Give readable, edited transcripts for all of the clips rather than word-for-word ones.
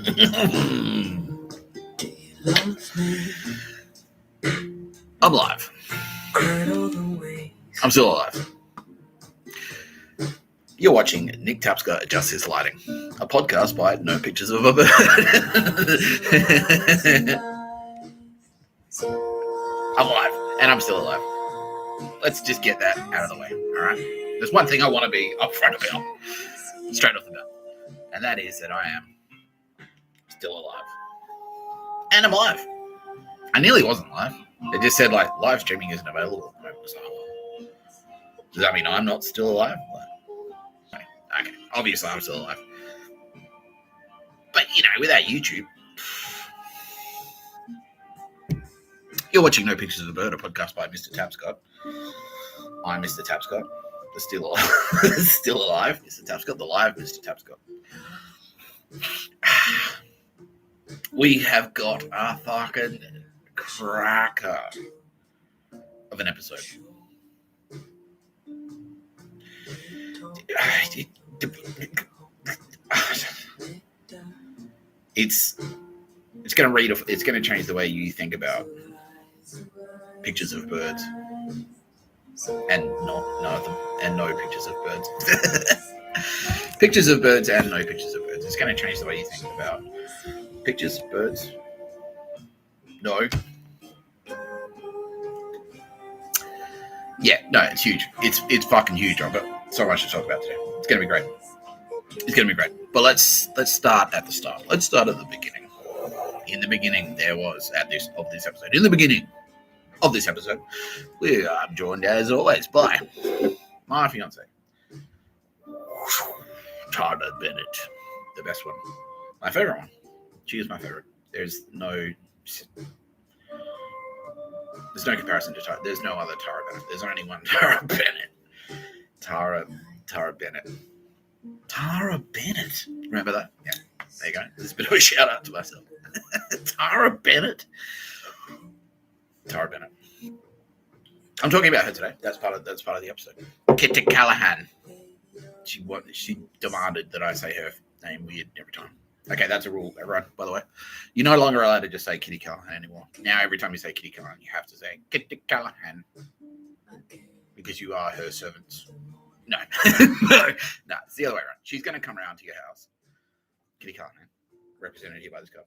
I'm alive. I'm still alive. You're watching Nick Tapscott Adjusts His Lighting, a podcast by No Pictures of a Bird. I'm alive, and I'm still alive. Let's just get that out of the way, all right? There's one thing I want to be upfront about, straight off the bat, and that is that I am still alive. And I'm alive. I nearly wasn't alive. It just said, like, live streaming isn't available. Does that mean I'm not still alive? Okay, obviously I'm still alive. But, you know, without YouTube. You're watching No Pictures of a Bird, a podcast by Mr Tapscott. I'm Mr Tapscott, the still alive Mr Tapscott, the live Mr Tapscott. We have got a fucking cracker of an episode. It's going to change the way you think about pictures of birds, and none of them, and no pictures of birds. Pictures of birds and no pictures of birds. It's going to change the way you think about pictures of birds. No. Yeah, no, it's huge. It's fucking huge. I've got so much to talk about today. It's going to be great. It's going to be great. But let's start at the start. Let's start at the beginning. In the beginning, there was this episode. In the beginning of this episode, we are joined as always by my fiance, Tara Bennett, the best one, my favorite one. She is my favorite. There's no comparison to Tara. There's no other Tara Bennett. There's only one Tara Bennett. Tara Bennett. Tara Bennett. Remember that? Yeah. There you go. There's a bit of a shout out to myself. Tara Bennett. Tara Bennett. I'm talking about her today. That's part of the episode. Kitty Callahan. She demanded that I say her name weird every time. Okay, that's a rule, everyone, by the way. You're no longer allowed to just say Kitty Callahan anymore. Now, every time you say Kitty Callahan, you have to say Kitty Callahan. Because you are her servants. No. No, it's the other way around. She's going to come around to your house. Kitty Callahan, represented here by this guy.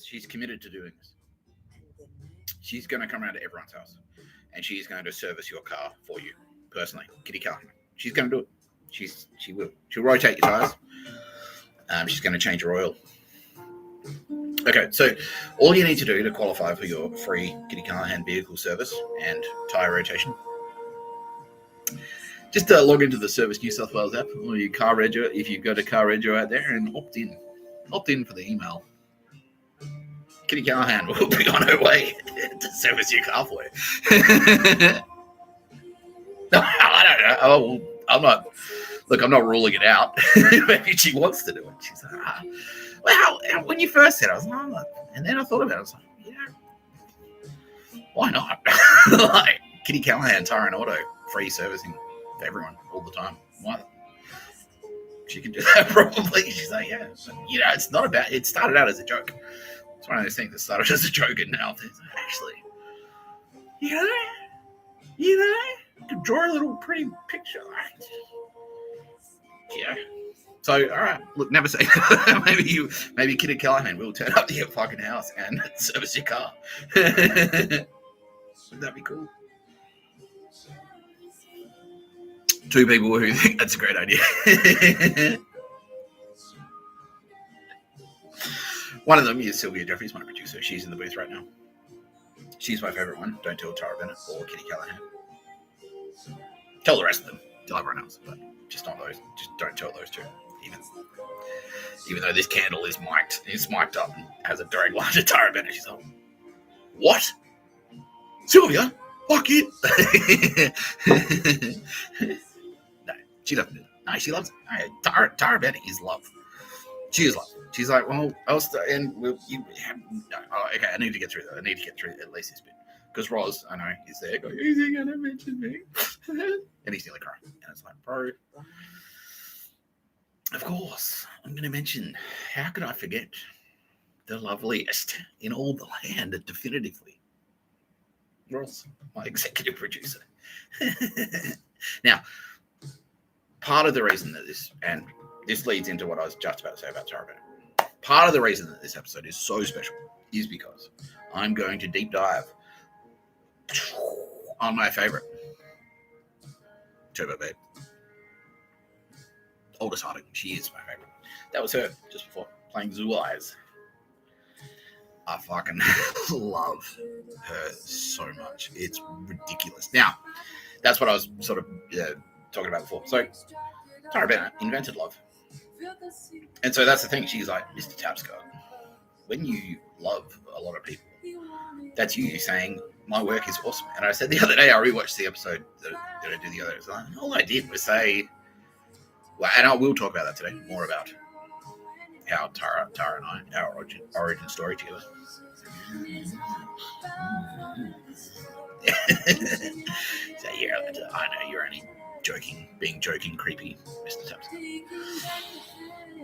She's committed to doing this. She's going to come around to everyone's house. And she's going to service your car for you, personally. Kitty Callahan. She's going to do it. She will. She'll rotate your tires. She's going to change your oil. Okay, so all you need to do to qualify for your free Kitty Callahan vehicle service and tire rotation, just log into the Service New South Wales app or your car rego if you've got a car rego out there and opt in for the email. Kitty Callahan will be on her way to service your car for you. No, I don't know. Oh, I'm not ruling it out. Maybe she wants to do it. She's like, well, when you first said it, I was like, and then I thought about it. I was like, why not? Like, Kitty Callahan, Tire and Auto, free servicing for everyone all the time. Why? She can do that probably. She's like, yeah. But, it's not about, it started out as a joke. It's one of those things that started as a joke and now it's actually, you could draw a little pretty picture, right? Yeah. So, all right. Look, never say maybe Kitty Callahan will turn up to your fucking house and service your car. Wouldn't that be cool? Two people who think that's a great idea. One of them is Sylvia Jeffries, my producer. She's in the booth right now. She's my favorite one. Don't tell Tara Bennett or Kitty Callahan. Tell the rest of them. Tell everyone else, but just not those. Just don't tell those two. Even though this candle is mic'd up and has a direct line to Tara Bennett. She's like, what? Sylvia? Fuck it. No, she doesn't do that. No, she loves it. No, Tara Bennett is love. She is love. She's like, well, okay, I need to get through that. I need to get through at least this bit. Because Roz, I know, is there going, is he going to mention me? And he's nearly crying. And it's like, bro, of course. I'm going to mention, how could I forget the loveliest in all the land, definitively? Ross, my executive producer. Now, part of the reason that this leads into what I was just about to say about Tara Bennett. Part of the reason that this episode is so special is because I'm going to deep dive on my favorite Turbo Babe, Aldous Harding. She is my favorite. That was her just before, playing Zoo Eyes. I fucking love her so much. It's ridiculous. Now, that's what I was sort of talking about before. So, Tara Bennett invented love. And so that's the thing. She's like, Mr. Tapscott, when you love a lot of people, that's you saying, my work is awesome. And I said the other day, I rewatched the episode that I did the other day. All I did was say, well, and I will talk about that today, more about how Tara and I, our origin story together. So yeah, I know you're only being joking, creepy, Mr. Tapscott.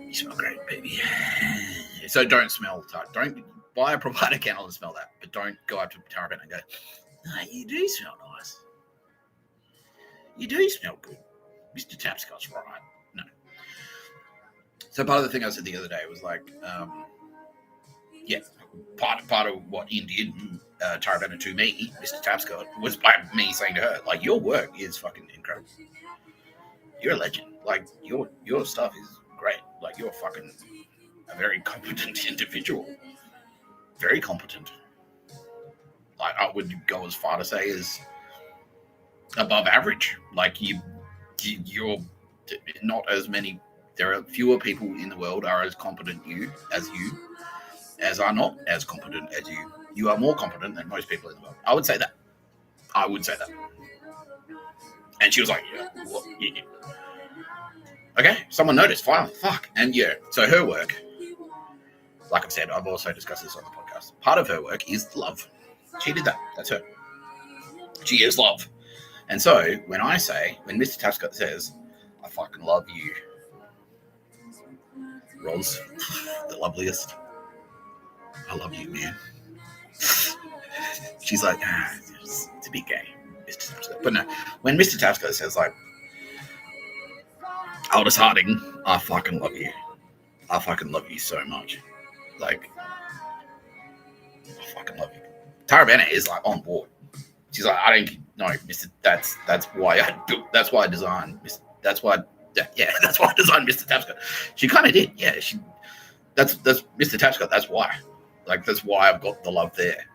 You smell great, baby. So don't smell, don't buy a provider candle and smell that, but don't go up to Tara Bennett and go, no, you do smell nice. You do smell good. Mr. Tapscott's right. No. So part of the thing I said the other day was like, yeah, part of what Ian did, Tara Bennett to me, Mr. Tapscott, was by me saying to her, like, your work is fucking incredible. You're a legend. Like, your stuff is great. Like, you're fucking a very competent individual. Very competent. Like, I would go as far to say as above average. Like, you're not as many. There are fewer people in the world are as competent as are not as competent as you. You are more competent than most people in the world. I would say that. And she was like, yeah, what? Yeah. Okay, someone noticed, finally. Fuck. And yeah, so her work, like I've said, I've also discussed this on the podcast. Part of her work is love. She did that. That's her. She is love. And so when Mr. Tapscott says, I fucking love you, Roz, the loveliest. I love you, man. She's like, it's a bit gay, Mr. Tapscott. But no, when Mr. Tapscott says, like, Aldous Harding, I fucking love you. I fucking love you so much. Like, I fucking love you. Tara Bennett is like on board. She's like, I don't know, Mr. That's why I designed Mr. Tapscott. She kind of did, yeah. That's Mr. Tapscott. That's why. Like, that's why I've got the love there,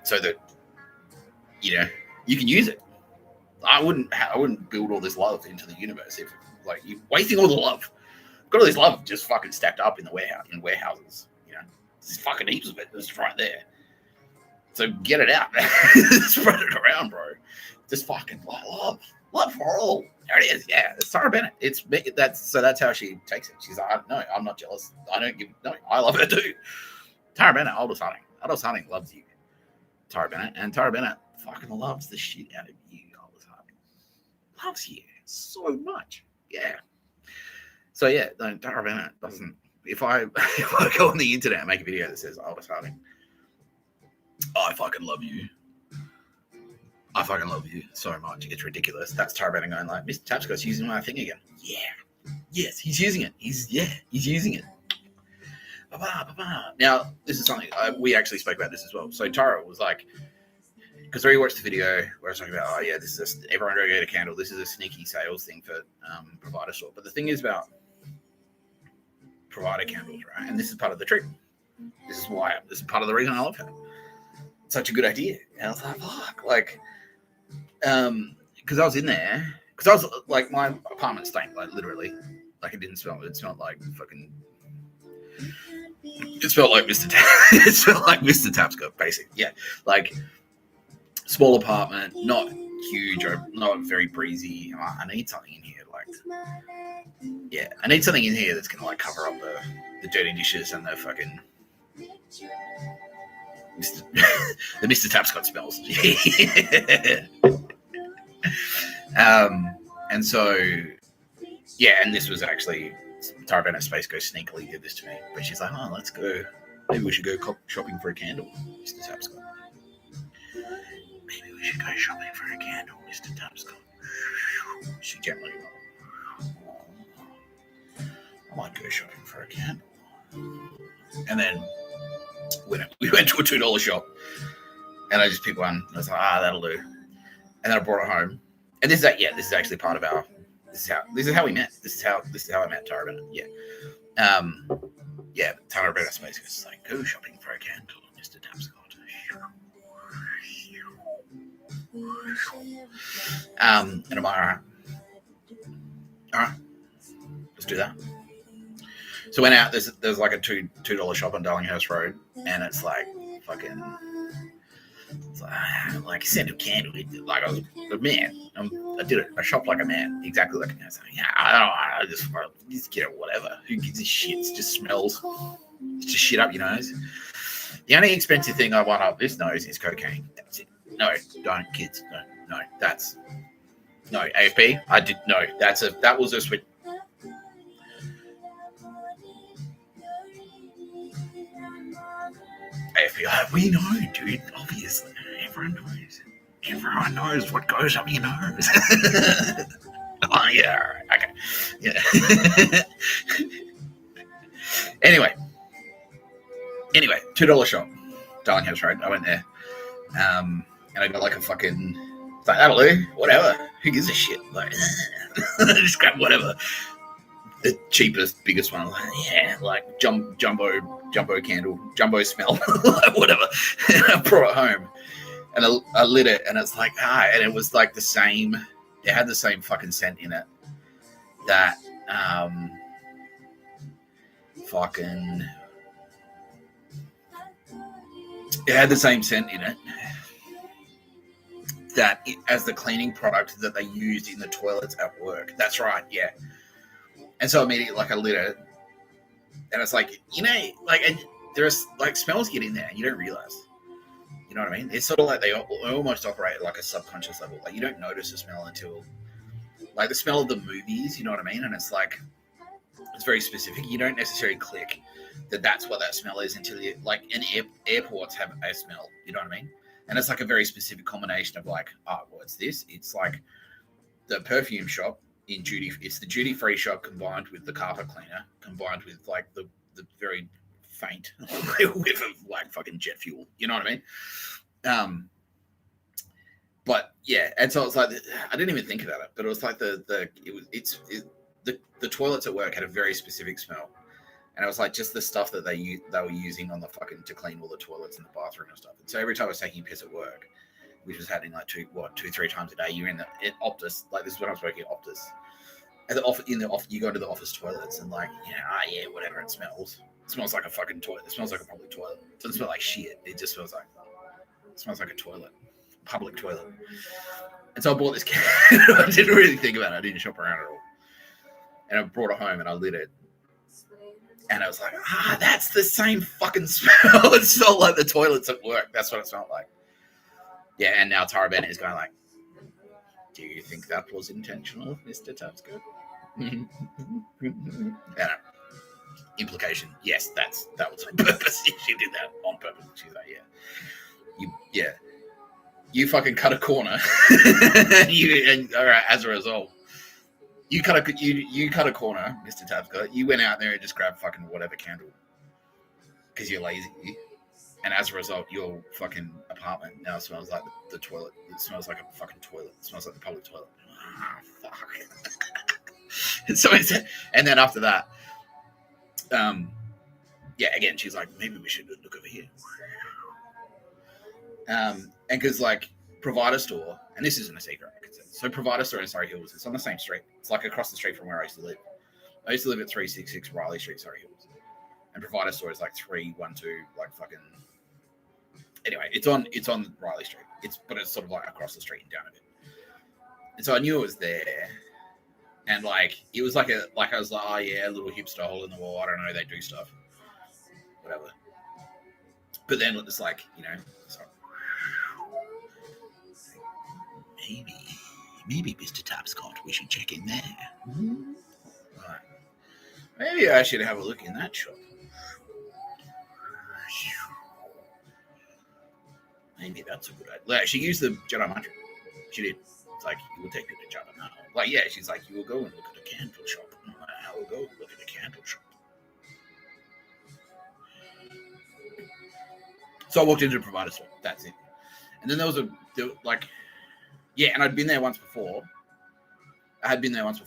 so that you can use it. I wouldn't build all this love into the universe if like you're wasting all the love. I've got all this love just fucking stacked up in warehouses. There's fucking heaps of it. It's right there. So get it out, spread it around, bro. Just fucking love for all. There it is. Yeah, it's Tara Bennett. That's how she takes it. She's like, no, I'm not jealous. I love her too. Tara Bennett, Aldous Harding. Aldous Harding loves you, Tara Bennett, and Tara Bennett fucking loves the shit out of you, Aldous Harding. Loves you so much. Yeah. So yeah, Tara Bennett doesn't. If I go on the internet and make a video that says Aldous Harding, I fucking love you. I fucking love you so much. It's ridiculous. That's Tara Bennett going like, Mr. Tapscott's using my thing again. Yeah. Yes, he's using it. He's using it. Now, this is something we actually spoke about this as well. So Tara was like, because we watched the video where I was talking about, this is everyone go get a candle. This is a sneaky sales thing for provider store. But the thing is about provider candles, right? And this is part of the trick. This is part of the reason I love her. Such a good idea. And I was like, fuck, like, because I was in there, because I was like, my apartment stank, like literally, like it didn't smell. It smelled like fucking. It smelled like it smelled like Mr. Tapscott, basically. Yeah, like small apartment, not huge or not very breezy. I need something in here, like, yeah, I need something in here that's gonna like cover up the dirty dishes and the fucking. The Mr. Tapscott smells. And so, yeah, and this was actually Tara Bennett Space Ghost sneakily did this to me, but she's like, oh, let's go. Maybe we should go shopping for a candle, Mr. Tapscott. Maybe we should go shopping for a candle, Mr. Tapscott. She gently I might go shopping for a candle. And then we went to a $2 shop, and I just picked one. I was like, that'll do. And then I brought it home. And this is actually part of our. This is how we met. This is how I met Tara Bennett. Yeah. Tara Bennett Space was like, go shopping for a candle, Mr. Tapscott. And I'm like, all right, let's do that. So went out. There's like a $2 shop on Darlinghurst Road, and it's like fucking. It's like a scent of candle. Like I was a man. I did it. I shopped like a man, exactly like a man. So, yeah, I just get it. Whatever. Who gives a shit? It just smells. It's just shit up your nose. The only expensive thing I want up this nose is cocaine. That's it. No, don't, kids. No, that's no AFP. I did no. That was a sweet. AFP. We know, dude. Obviously, everyone knows. Everyone knows what goes up your nose. Oh yeah. All right. Okay. Yeah. Anyway, $2 shop, Darlinghurst Road. I went there, and I got like a fucking. It's like, that'll do. Whatever. Who gives a shit? Like, just grab whatever. The cheapest, biggest one. Like, yeah, like jumbo candle, jumbo smell, whatever. And I brought it home, and I lit it, and it's like, and it was like the same. It had the same fucking scent in it. That it had the same scent in it as the cleaning product that they used in the toilets at work. That's right, yeah. And so immediately, like, I lit it, and it's like, and there's like smells get in there, and you don't realize. You know what I mean? It's sort of like they almost operate at like a subconscious level. Like you don't notice the smell until, like, the smell of the movies. You know what I mean? And it's like, it's very specific. You don't necessarily click that that's what that smell is until you, like, airports have a smell. You know what I mean? And it's like a very specific combination of like, what's this? It's like the perfume shop in it's the duty-free shop combined with the carpet cleaner, combined with like the very faint whiff of like fucking jet fuel. You know what I mean? But yeah, and so it's like, I didn't even think about it, but it was like the toilets at work had a very specific smell. And it was like just the stuff that they were using on the fucking to clean all the toilets in the bathroom and stuff. And so every time I was taking a piss at work, which was happening like 2-3 times a day, you're in Optus. Like, this is when I was working at Optus. At you go into the office toilets and like, whatever, it smells. It smells like a fucking toilet. It smells like a public toilet. It doesn't smell like shit. It just smells like a toilet, public toilet. And so I bought this can. I didn't really think about it. I didn't shop around at all. And I brought it home and I lit it. And I was like, that's the same fucking smell. It smelled like the toilets at work. That's what it smelled like. Yeah, and now Tara Bennett is going like, do you think that was intentional, Mr. Tapscott? Implication, yes, that was on purpose. She did that on purpose. She's like, you fucking cut a corner. and all right, as a result, you cut a corner, Mr. Tapscott. You went out there and just grabbed fucking whatever candle because you're lazy. And as a result, your fucking apartment now smells like the toilet. It smells like a fucking toilet. It smells like the public toilet. Fuck. And then after that, again, she's like, maybe we should look over here. And because like Provider Store, and this isn't a secret, so Provider Store in Surrey Hills, it's on the same street. It's like across the street from where I used to live. I used to live at 366 Riley Street, Surrey Hills. And Provider Store is like 312, like fucking. Anyway, it's on Riley Street. But it's sort of like across the street and down a bit. And so I knew it was there, and like it was like I was like, oh yeah, a little hipster hole in the wall. I don't know, they do stuff, whatever. But then it's like, so maybe Mr. Tapscott, we should check in there. Mm-hmm. Right. Maybe I should have a look in that shop. Maybe that's a good idea. Like, she used the Jedi mantra. She did. It's like, you will take me to Jedi now. Like, yeah, she's like, you will go and look at a candle shop. I will go look at a candle shop. So I walked into a provider store. That's it. And then there was yeah, and I'd been there once before. And there was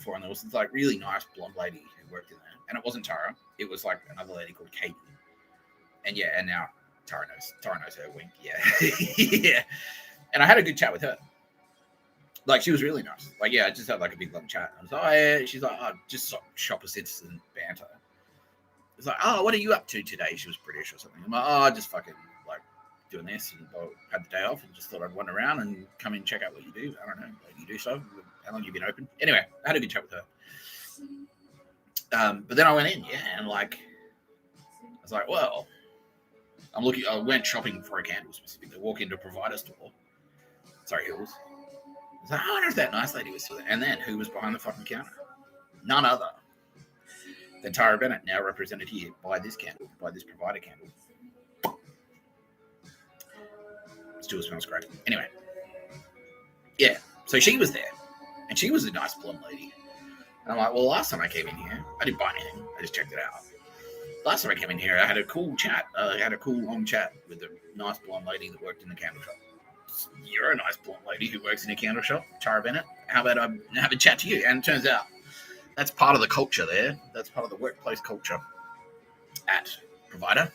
this like really nice blonde lady who worked in there. And it wasn't Tara. It was like another lady called Katie. And yeah, and now Tara knows her. Wink. Yeah. Yeah. And I had a good chat with her. Like, she was really nice. Like, yeah, I just had like a big long chat. I was like, oh yeah. She's like, oh, just shopper citizen banter. It's like, oh, what are you up to today? She was British or something. I'm like, oh, just fucking like doing this, and I had the day off and just thought I'd wander around and come in and check out what you do. I don't know, like, you do stuff. How long you been open? Anyway, I had a good chat with her. But then I went in, yeah, and like, I was like, well, I went shopping for a candle specifically. Walk into a provider store. Sorry, Hills. I was like, I wonder if that nice lady was still there. And then who was behind the fucking counter? None other than Tara Bennett, now represented here by this provider candle. Still smells great. Anyway, yeah, so she was there, and she was a nice blonde lady. And I'm like, well, last time I came in here, I didn't buy anything. I just checked it out. Last time I came in here, I had a cool chat. I had a cool long chat with a nice blonde lady that worked in the candle shop. You're a nice blonde lady who works in a candle shop, Tara Bennett. How about I have a chat to you? And it turns out that's part of the culture there. That's part of the workplace culture at Provider,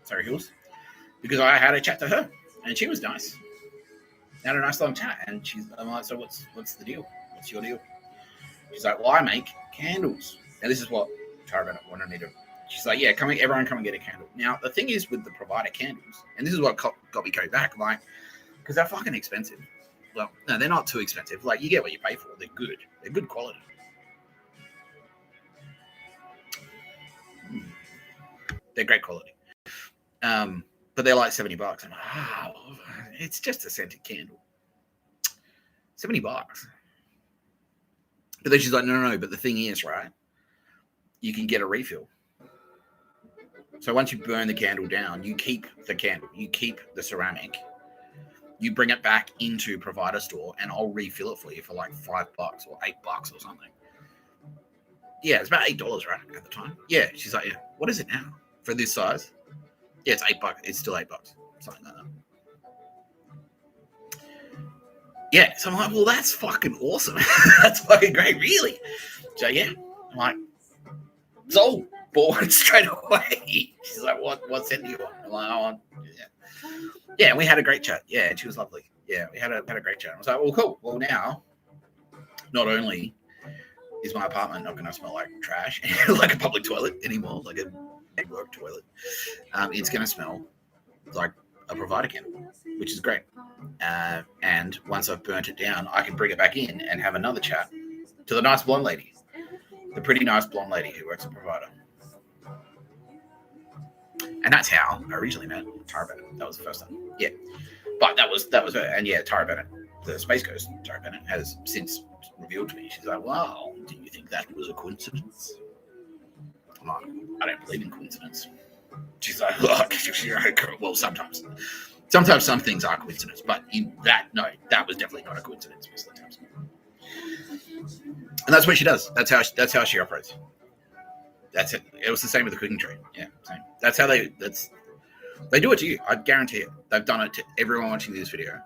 Surrey Hills, because I had a chat to her, and she was nice. I had a nice long chat, and I'm like, so what's the deal? What's your deal? She's like, well, I make candles. And this is what Tara Bennett wanted me to. She's like, yeah, everyone come and get a candle. Now, the thing is with the Provider candles, and this is what got me going back, like, because they're fucking expensive. Well, no, they're not too expensive. Like, you get what you pay for. They're good. They're good quality. They're great quality. But they're like $70. I'm like, oh, it's just a scented candle. $70. But then she's like, no. But the thing is, right, you can get a refill. So once you burn the candle down, you keep the candle. You keep the ceramic. You bring it back into Provider store, and I'll refill it for you for like $5 or $8 or something. Yeah, it's about $8, right, at the time. Yeah, she's like, yeah. What is it now for this size? Yeah, it's $8. It's still $8, something like that. Yeah, so I'm like, well, that's fucking awesome. That's fucking great, really. So yeah, I'm like, sold, bought straight away. She's like, what scent do you want? I'm like, I want, yeah. And we had a great chat. Yeah, and she was lovely. Yeah, we had a great chat. I was like, well, cool. Well, now, not only is my apartment not going to smell like trash, like a public toilet anymore, like a work toilet, it's going to smell like a Provider candle, which is great. And once I've burnt it down, I can bring it back in and have another chat to the nice blonde lady, the pretty nice blonde lady who works at Provider. And that's how I originally met Tara Bennett. That was the first time. Yeah. But that was her. And yeah, Tara Bennett, the Space Coast Tara Bennett, has since revealed to me. She's like, wow, do you think that was a coincidence? I'm like, I don't believe in coincidence. She's like, look, well, sometimes some things are coincidence, but that was definitely not a coincidence, Mr. Tapscott. And that's what she does. That's how she operates. That's it. It was the same with the cooking tray. Yeah, same. That's how they do it to you. I guarantee it. They've done it to everyone watching this video.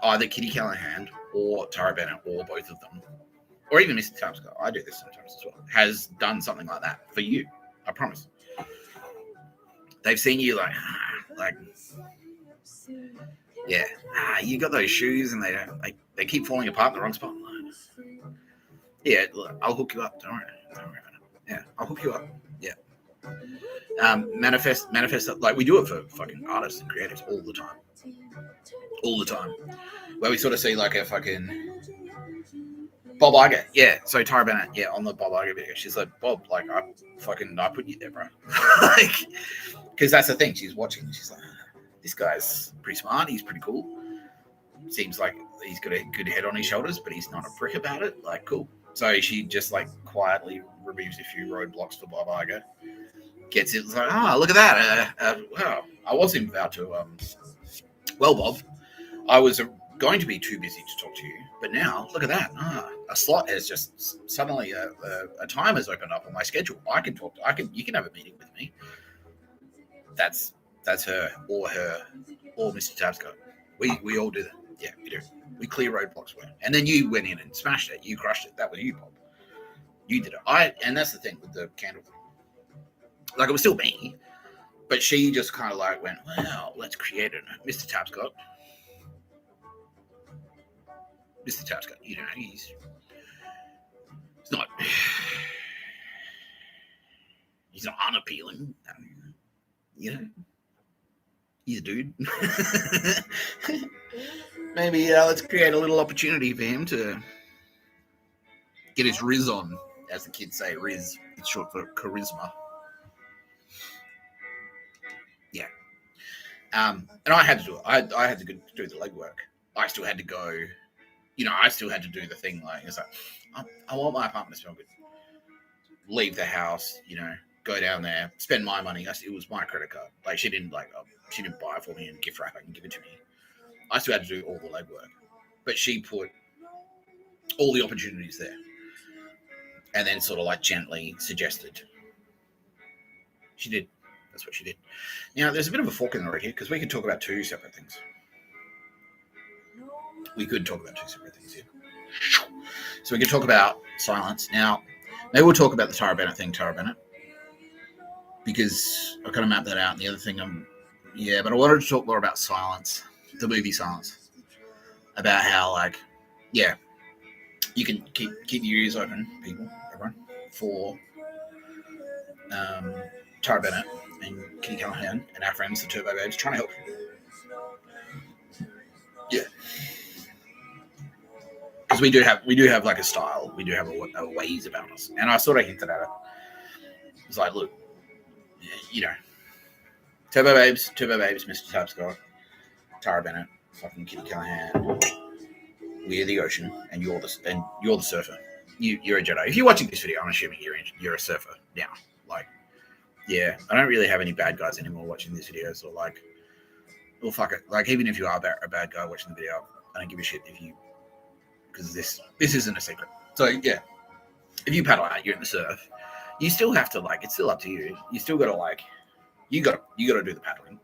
Either Kitty Callahan or Tara Bennett or both of them, or even Mr. Tapscott. I do this sometimes as well. Has done something like that for you. I promise. They've seen you like, yeah, you got those shoes and they keep falling apart in the wrong spot. Yeah, look, I'll hook you up. Don't worry about it. Yeah, I'll hook you up. Yeah. Manifest. Like, we do it for fucking artists and creators all the time. Where we sort of see like a fucking Bob Iger. Yeah. So Tara Bennett. Yeah, on the Bob Iger video, she's like, Bob, like I put you there, bro. Like, because that's the thing. She's watching. She's like, this guy's pretty smart. He's pretty cool. Seems like he's got a good head on his shoulders, but he's not a prick about it. Like, cool. So she just like quietly removes a few roadblocks for Bob Iger. Gets it. It's like, look at that. Wow. I wasn't about to. Well, Bob, I was going to be too busy to talk to you, but now look at that. A slot has just suddenly a time has opened up on my schedule. I can talk. You can have a meeting with me. That's her or Mr. Tapscott. We all do that. Yeah, we do. We clear roadblocks, and then you went in and smashed it. You crushed it. That was you, Bob. You did it. And that's the thing with the candle thing. Like, it was still me, but she just kind of like went, well, let's create it. Mr. Tapscott. Mr. Tapscott, you know, he's not unappealing. You know, he's a dude. Maybe let's create a little opportunity for him to get his riz on, as the kids say. Riz, it's short for charisma. Yeah. And I had to do it. I had to do the legwork. I still had to go. You know, I still had to do the thing. Like, it's like, I want my apartment to smell good. Leave the house. You know, go down there, spend my money. It was my credit card. Like, she didn't buy it for me and gift wrap it and give it to me. I still had to do all the legwork, but she put all the opportunities there, and then sort of like gently suggested. She did. That's what she did. Now, there's a bit of a fork in the road here, because we could talk about two separate things. We could talk about two separate things here. So we could talk about silence. Now, maybe we'll talk about the Tara Bennett thing, Tara Bennett, because I kind of mapped that out. And the other thing, but I wanted to talk more about silence, the movie Silence, about how, like, yeah, you can keep your ears open, people, everyone, for Tara Bennett and Kitty Callahan and our friends, the Turbo Babes, trying to help you. Yeah. Because we do have like a style. We do have a ways about us. And I sort of hinted at it. It's like, look, you know, Turbo Babes, Mr. Tapscott, Tara Bennett, fucking Kitty Callahan. We're the ocean, and you're the surfer. You're a Jedi. If you're watching this video, I'm assuming you're a surfer now. Like, yeah, I don't really have any bad guys anymore watching these videos, or like, well, fuck it. Like, even if you are a bad guy watching the video, I don't give a shit if you, because this isn't a secret. So yeah, if you paddle out, you're in the surf. You still have to, like, it's still up to you. You still got to, like, you got to do the paddling.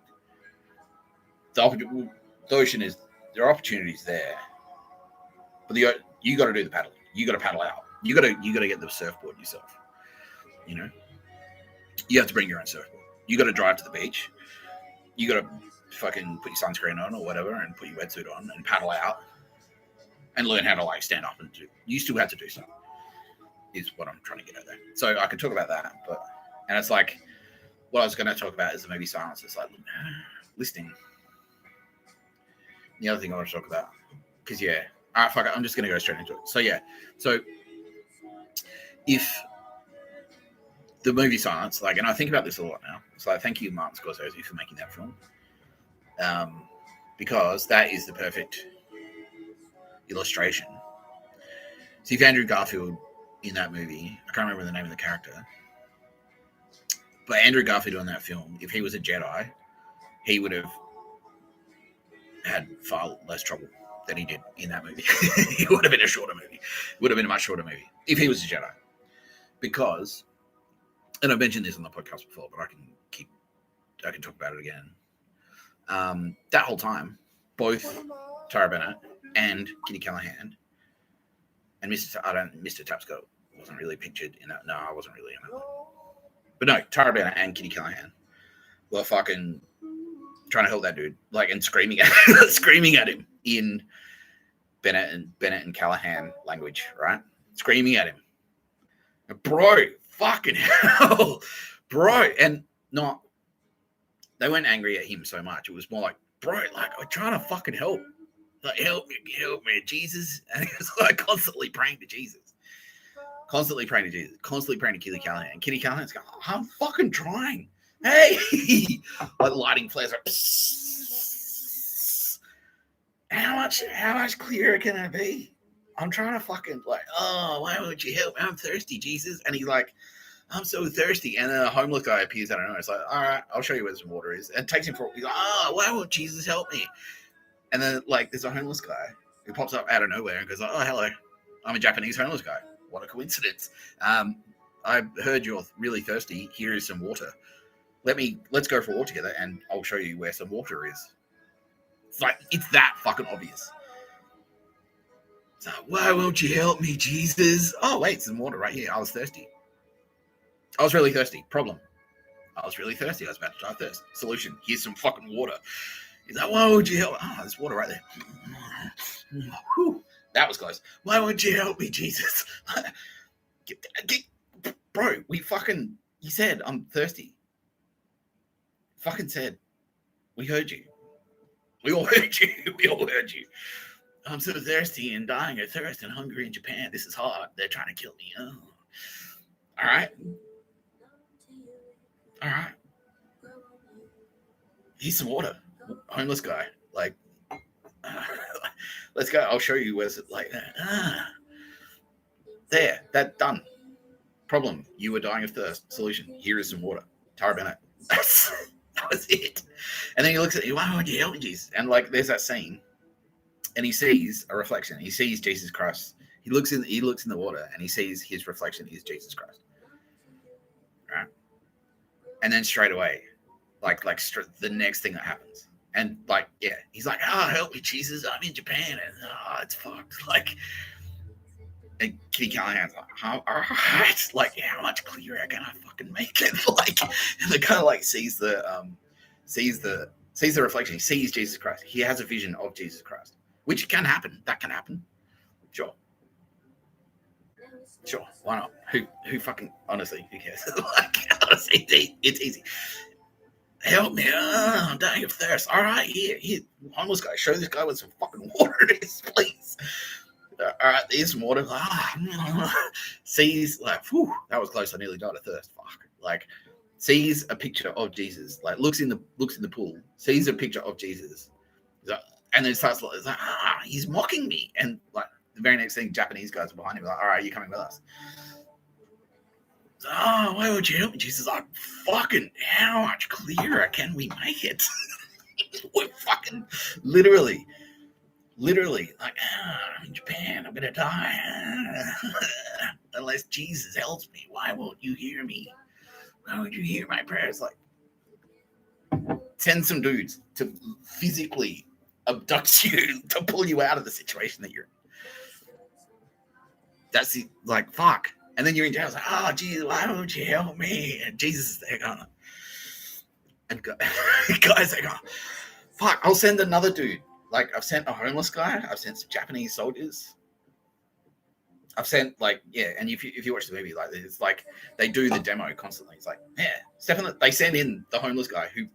The ocean is, there are opportunities there, but you got to do the paddling. You got to paddle out. You got to get the surfboard yourself. You know, you have to bring your own surfboard. You got to drive to the beach. You got to fucking put your sunscreen on or whatever, and put your wetsuit on and paddle out, and learn how to, like, stand up and do. You still have to do something. Is what I'm trying to get at there. So I could talk about that, and it's like, what I was going to talk about is the movie Silence. It's like listening. The other thing I want to talk about, because all right, fuck it, I'm just going to go straight into it. So so if the movie Silence, like, and I think about this a lot now. It's like, thank you, Martin Scorsese, for making that film, because that is the perfect illustration. See, if Andrew Garfield in that movie, I can't remember the name of the character, but Andrew Garfield in that film, if he was a Jedi, he would have had far less trouble than he did in that movie. It would have been a shorter movie. It would have been a much shorter movie if he was a Jedi. Because, and I've mentioned this on the podcast before, but I can talk about it again. That whole time, both Tara Bennett and Kitty Callahan and Mr. Tapscott wasn't really pictured in that. No, I wasn't really in that one. But no, Tara Bennett and Kitty Callahan were fucking trying to help that dude, like, and screaming at him in Bennett and Callahan language, right? Screaming at him, bro, fucking hell, bro, and not. They weren't angry at him so much. It was more like, bro, like, I'm trying to fucking help. Like, help me, Jesus. And he was like constantly praying to Jesus. Constantly praying to Kitty Callahan. And Kitty Callahan's going, I'm fucking trying. Hey! Like lighting flares. Like, psst. How much clearer can it be? I'm trying to fucking like, oh, why won't you help me? I'm thirsty, Jesus. And he's like, I'm so thirsty. And then a homeless guy appears out of nowhere. It's like, all right, I'll show you where some water is. And takes him for, he's like, oh, why won't Jesus help me? And then like there's a homeless guy who pops up out of nowhere and goes like, oh, hello, I'm a Japanese homeless guy. What a coincidence. I heard you're really thirsty. Here is some water. Let's go for a walk together and I'll show you where some water is. It's like, it's that fucking obvious. It's like, why won't you help me, Jesus? Oh, wait, some water right here. I was thirsty. I was really thirsty. Problem. I was really thirsty. I was about to die of thirst. Solution. Here's some fucking water. He's like, why would you help? Oh, there's water right there. Whew. That was close. Why won't you help me, Jesus? Bro, you said I'm thirsty. Fucking said. We heard you. We all heard you. We all heard you. I'm so thirsty and dying of thirst and hungry in Japan. This is hard. They're trying to kill me. Oh. All right. All right. Here's some water. Homeless guy. Like, let's go. I'll show you where's it like that. There. That done. Problem. You were dying of thirst. Solution. Here is some water. Tara Bennett. That was it. And then he looks at you. Why would you help me, Jesus? And like, there's that scene. And he sees a reflection. He sees Jesus Christ. He looks in the water and he sees his reflection is Jesus Christ. Right? And then straight away, the next thing that happens. And like, yeah, he's like, oh, help me, Jesus. I'm in Japan and it's fucked. Like, and Kitty Callahan's like, all right. Like, how much clearer can I fucking make it? Like, and the guy like sees the reflection. He sees Jesus Christ. He has a vision of Jesus Christ. Which can happen. That can happen. Sure. Why not? Who fucking, honestly, who cares? Like, honestly, it's easy. Help me. I'm dying of thirst. All right, here. Homeless guy, show this guy what some fucking water it is, please. All right, there's some water. Sees, like, whew, that was close. I nearly died of thirst. Fuck. Like, sees a picture of Jesus. Like, looks in the pool. Sees a picture of Jesus. And then starts like, he's mocking me. And like the very next thing, Japanese guys are behind him, like, all right, you're coming with us. Oh, why would you help me? Jesus, like, fucking, how much clearer can we make it? We're fucking literally, like, I'm in Japan, I'm gonna die. Unless Jesus helps me, why won't you hear me? Why won't you hear my prayers? Like, send some dudes to physically abduct you to pull you out of the situation that you're in. That's the, like, fuck. And then you're in jail. It's like, oh, Jesus, why won't you help me? And Jesus is there going, and guys are going, fuck, I'll send another dude. Like, I've sent a homeless guy. I've sent some Japanese soldiers. I've sent, like, yeah, and if you watch the movie, like, it's like they do the demo constantly. It's like, yeah, Stefan, they send in the homeless guy hint.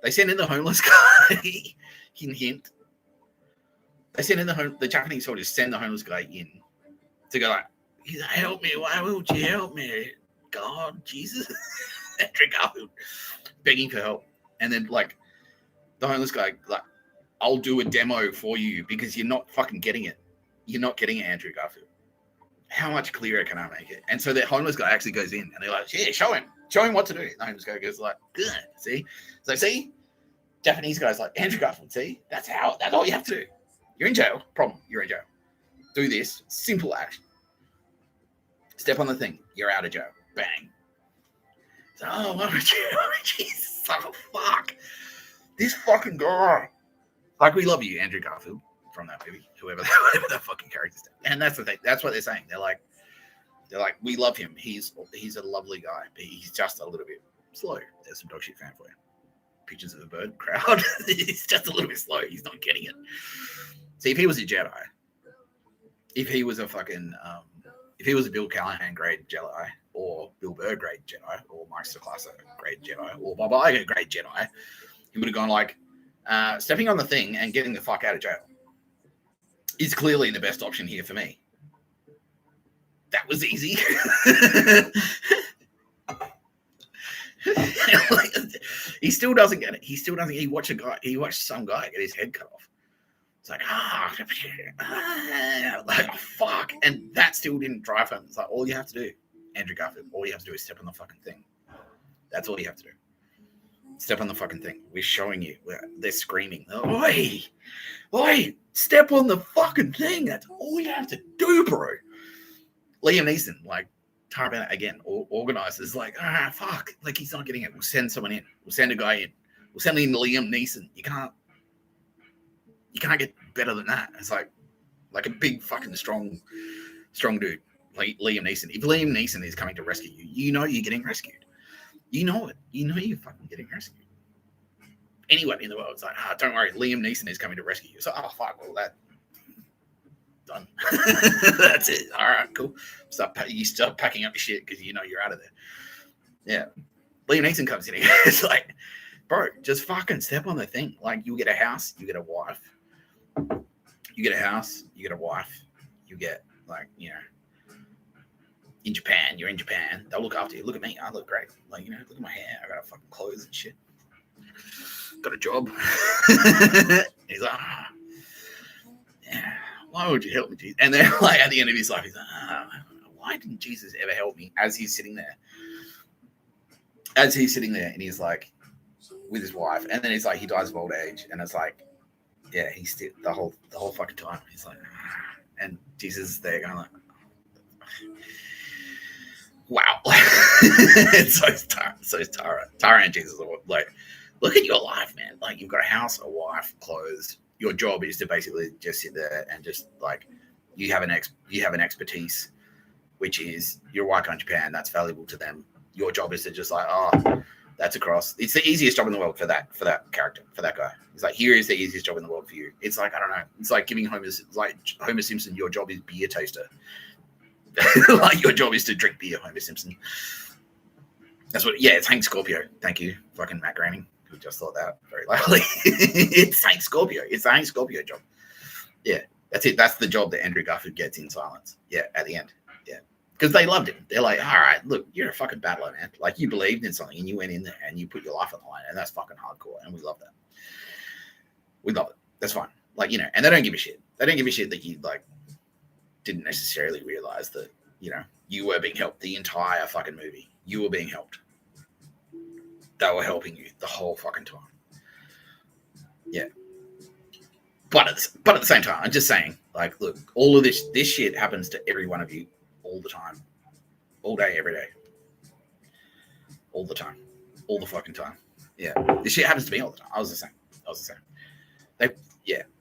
They send in the Japanese soldiers send the homeless guy in to go like, help me, why won't you help me? God, Jesus. Andrew Garfield begging for help. And then like the homeless guy, like, I'll do a demo for you because you're not fucking getting it. You're not getting it, Andrew Garfield. How much clearer can I make it? And so the homeless guy actually goes in and they're like, yeah, show him what to do. And the homeless guy goes like, good, see? So see? Japanese guy's like, Andrew Garfield, see? That's all you have to do. You're in jail. Problem. You're in jail. Do this. Simple action. Step on the thing. You're out of jail. Bang. So, oh, what would you do? Jesus, oh, fuck. This fucking guy. Like, we love you, Andrew Garfield, from that movie. Whoever that fucking character's name. And that's the thing. That's what they're saying. They're like, we love him. He's a lovely guy, but he's just a little bit slow. There's some dog shit fan for you. Pictures of a bird crowd. He's just a little bit slow. He's not getting it. See, if he was a Jedi, if he was a fucking, if he was a Bill Callahan grade Jedi, or Bill Burr grade Jedi, or Mike Saclasa grade Jedi, or Bob Iger grade Jedi, he would have gone like, stepping on the thing and getting the fuck out of jail is clearly the best option here for me. That was easy. He still doesn't get it. He watched some guy get his head cut off. It's like, like, fuck. And that still didn't drive home. It's like, all you have to do, Andrew Garfield, all you have to do is step on the fucking thing. That's all you have to do. Step on the fucking thing. We're showing you. They're screaming. Oi! Oi! Step on the fucking thing. That's all you have to do, bro. Liam Neeson, like, Tara Bennett, again, organizers, like, fuck. Like, he's not getting it. We'll send someone in. We'll send a guy in. We'll send in Liam Neeson. You can't get better than that. It's like a big fucking strong dude. Like Liam Neeson. If Liam Neeson is coming to rescue you, you know you're getting rescued. You know it. You know you're fucking getting rescued. Anyone in the world is like, don't worry, Liam Neeson is coming to rescue you. So, fuck, well, that done. That's it. All right, cool. You start packing up your shit because you know you're out of there. Yeah. Liam Neeson comes in here. It's like, bro, just fucking step on the thing. Like, you get a house, you get a wife. You get a house, you get a wife. You get, like, you know, in Japan, you're in Japan. They'll look after you. Look at me. I look great. Like, you know, look at my hair. I got fucking clothes and shit. Got a job. He's like, yeah, why would you help me, Jesus? And then, like, at the end of his life, he's like, why didn't Jesus ever help me? As he's sitting there. And he's like, with his wife. And then he's like, he dies of old age. And it's like, yeah, he's still the whole fucking time. He's like, and Jesus is there going like, wow. so Tara and Jesus are like, look at your life, man. Like, you've got a house, a wife, clothes. Your job is to basically just sit there and just, like, you have an expertise, which is you're working on Japan. That's valuable to them. Your job is to just like, that's across. It's the easiest job in the world for that character, for that guy. It's like, here is the easiest job in the world for you. It's like, I don't know. It's like giving Homer Simpson, your job is beer taster. Like, your job is to drink beer, Homer Simpson. That's what, yeah, it's Hank Scorpio. Thank you, fucking Matt Groening, who just thought that very loudly. It's Hank Scorpio. It's the Hank Scorpio job. Yeah, that's it. That's the job that Andrew Garfield gets in silence. Yeah, at the end. Yeah. Because they loved him. They're like, all right, look, you're a fucking battler, man. Like, you believed in something and you went in there and you put your life on the line, and that's fucking hardcore. And we love that. We love it. That's fine. Like, you know, and they don't give a shit. They don't give a shit that you, like, didn't necessarily realize that, you know, you were being helped the entire fucking movie. You were being helped. They were helping you the whole fucking time. Yeah. But at the same time, I'm just saying, like, look, all of this shit happens to every one of you all the time. All day, every day. All the time. All the fucking time. Yeah. This shit happens to me all the time. I was the same.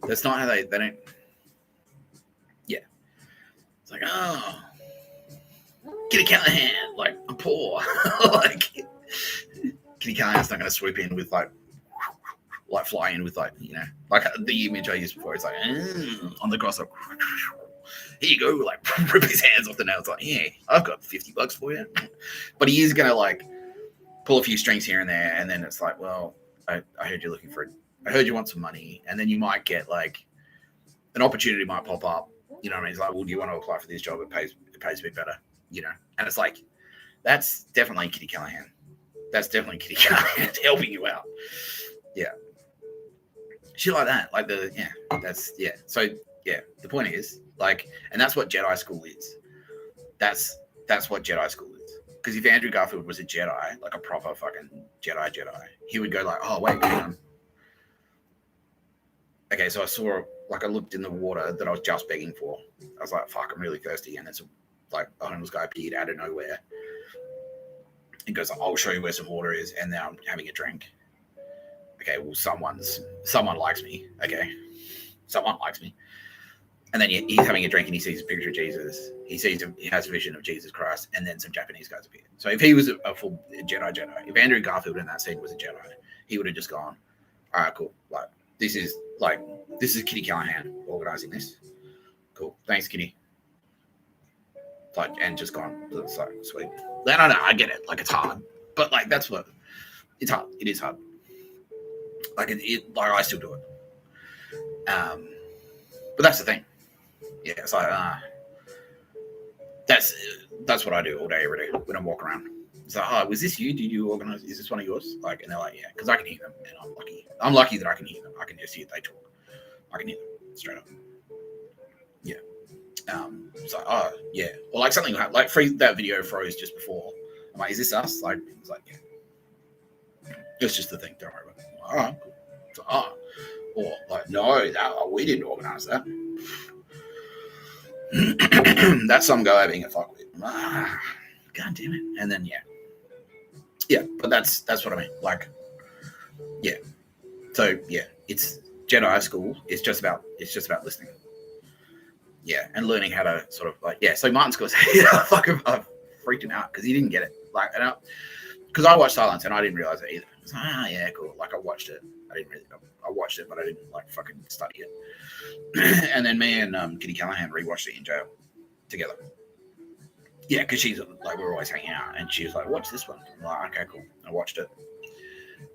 That's not how they don't. Yeah. It's like, Kitty Callahan, like, I'm poor. Like, Kitty Callahan's not going to swoop in with, like fly in with, like, you know, like the image I used before. It's like, on the cross, like, here you go, like, rip his hands off the nails. Like, yeah, I've got $50 for you. But he is going to, like, pull a few strings here and there. And then it's like, well, I heard you're looking for I heard you want some money. And then you might get, like, an opportunity might pop up. You know what I mean? It's like, well, do you want to apply for this job? It pays a bit better, you know? And it's like, that's definitely Kitty Callahan. That's definitely Kitty Callahan helping you out. Yeah. Shit like that. Like, So, yeah, the point is, like, and that's what Jedi school is. That's what Jedi school is. Because if Andrew Garfield was a Jedi, like a proper fucking Jedi, he would go like, oh, wait, hang on. Okay, so I looked in the water that I was just begging for. I was like, fuck, I'm really thirsty. And it's like a homeless guy appeared out of nowhere. He goes, I'll show you where some water is. And now I'm having a drink. Okay, well, someone likes me. Okay, someone likes me. And then he's having a drink and he sees a picture of Jesus. He has a vision of Jesus Christ, and then some Japanese guys appear. So if he was a full Jedi, if Andrew Garfield in that scene was a Jedi, he would have just gone, all right, cool. Like, this is Kitty Callahan organizing this. Cool. Thanks, Kitty. Like, and just gone. It's like, sweet. No, I get it. Like, it's hard. But, like, it's hard. It is hard. Like, like, I still do it. But that's the thing. Yeah, it's like, that's what I do all day, every day when I'm walking around. It's like, oh, was this you? Did you organize? Is this one of yours? Like, and they're like, yeah, because I can hear them, and I'm lucky. I'm lucky that I can hear them. I can just hear they talk. I can hear them. straight up. Yeah. So, oh, yeah. Or like something like that video froze just before. I'm like, is this us? Like, it's like, yeah. It's just the thing. Don't worry about it. All right, cool. So, or like, no, we didn't organise that. That's some guy being a fuckwit. God damn it. And then, yeah, but that's what I mean. Like, yeah. So yeah, it's Jedi school. It's just about listening. Yeah, and learning how to sort of like, yeah. So Martin Scorsese, I freaked him out because he didn't get it. Like, because I watched Silence and I didn't realize it either. I was like, yeah, cool. Like I watched it. I watched it, but I didn't like fucking study it. And then me and Kitty Callahan rewatched it in jail together. Yeah, because she's like, we were always hanging out, and she was like, watch this one. I'm like, okay, cool. I watched it.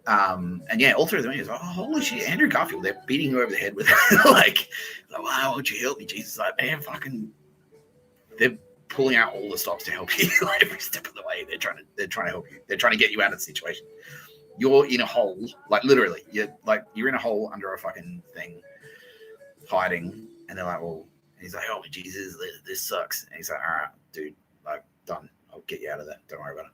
And yeah, all through the movie, like, oh, holy shit, Andrew Garfield, they're beating you over the head with it. like, why won't you help me, Jesus? Like, man, fucking, they're pulling out all the stops to help you. Like, every step of the way, they're trying to help you. They're trying to get you out of the situation. You're in a hole, like literally, you're in a hole under a fucking thing, hiding, and they're like, well, and he's like, oh Jesus, this sucks. And he's like, all right, dude, like, done. I'll get you out of that. Don't worry about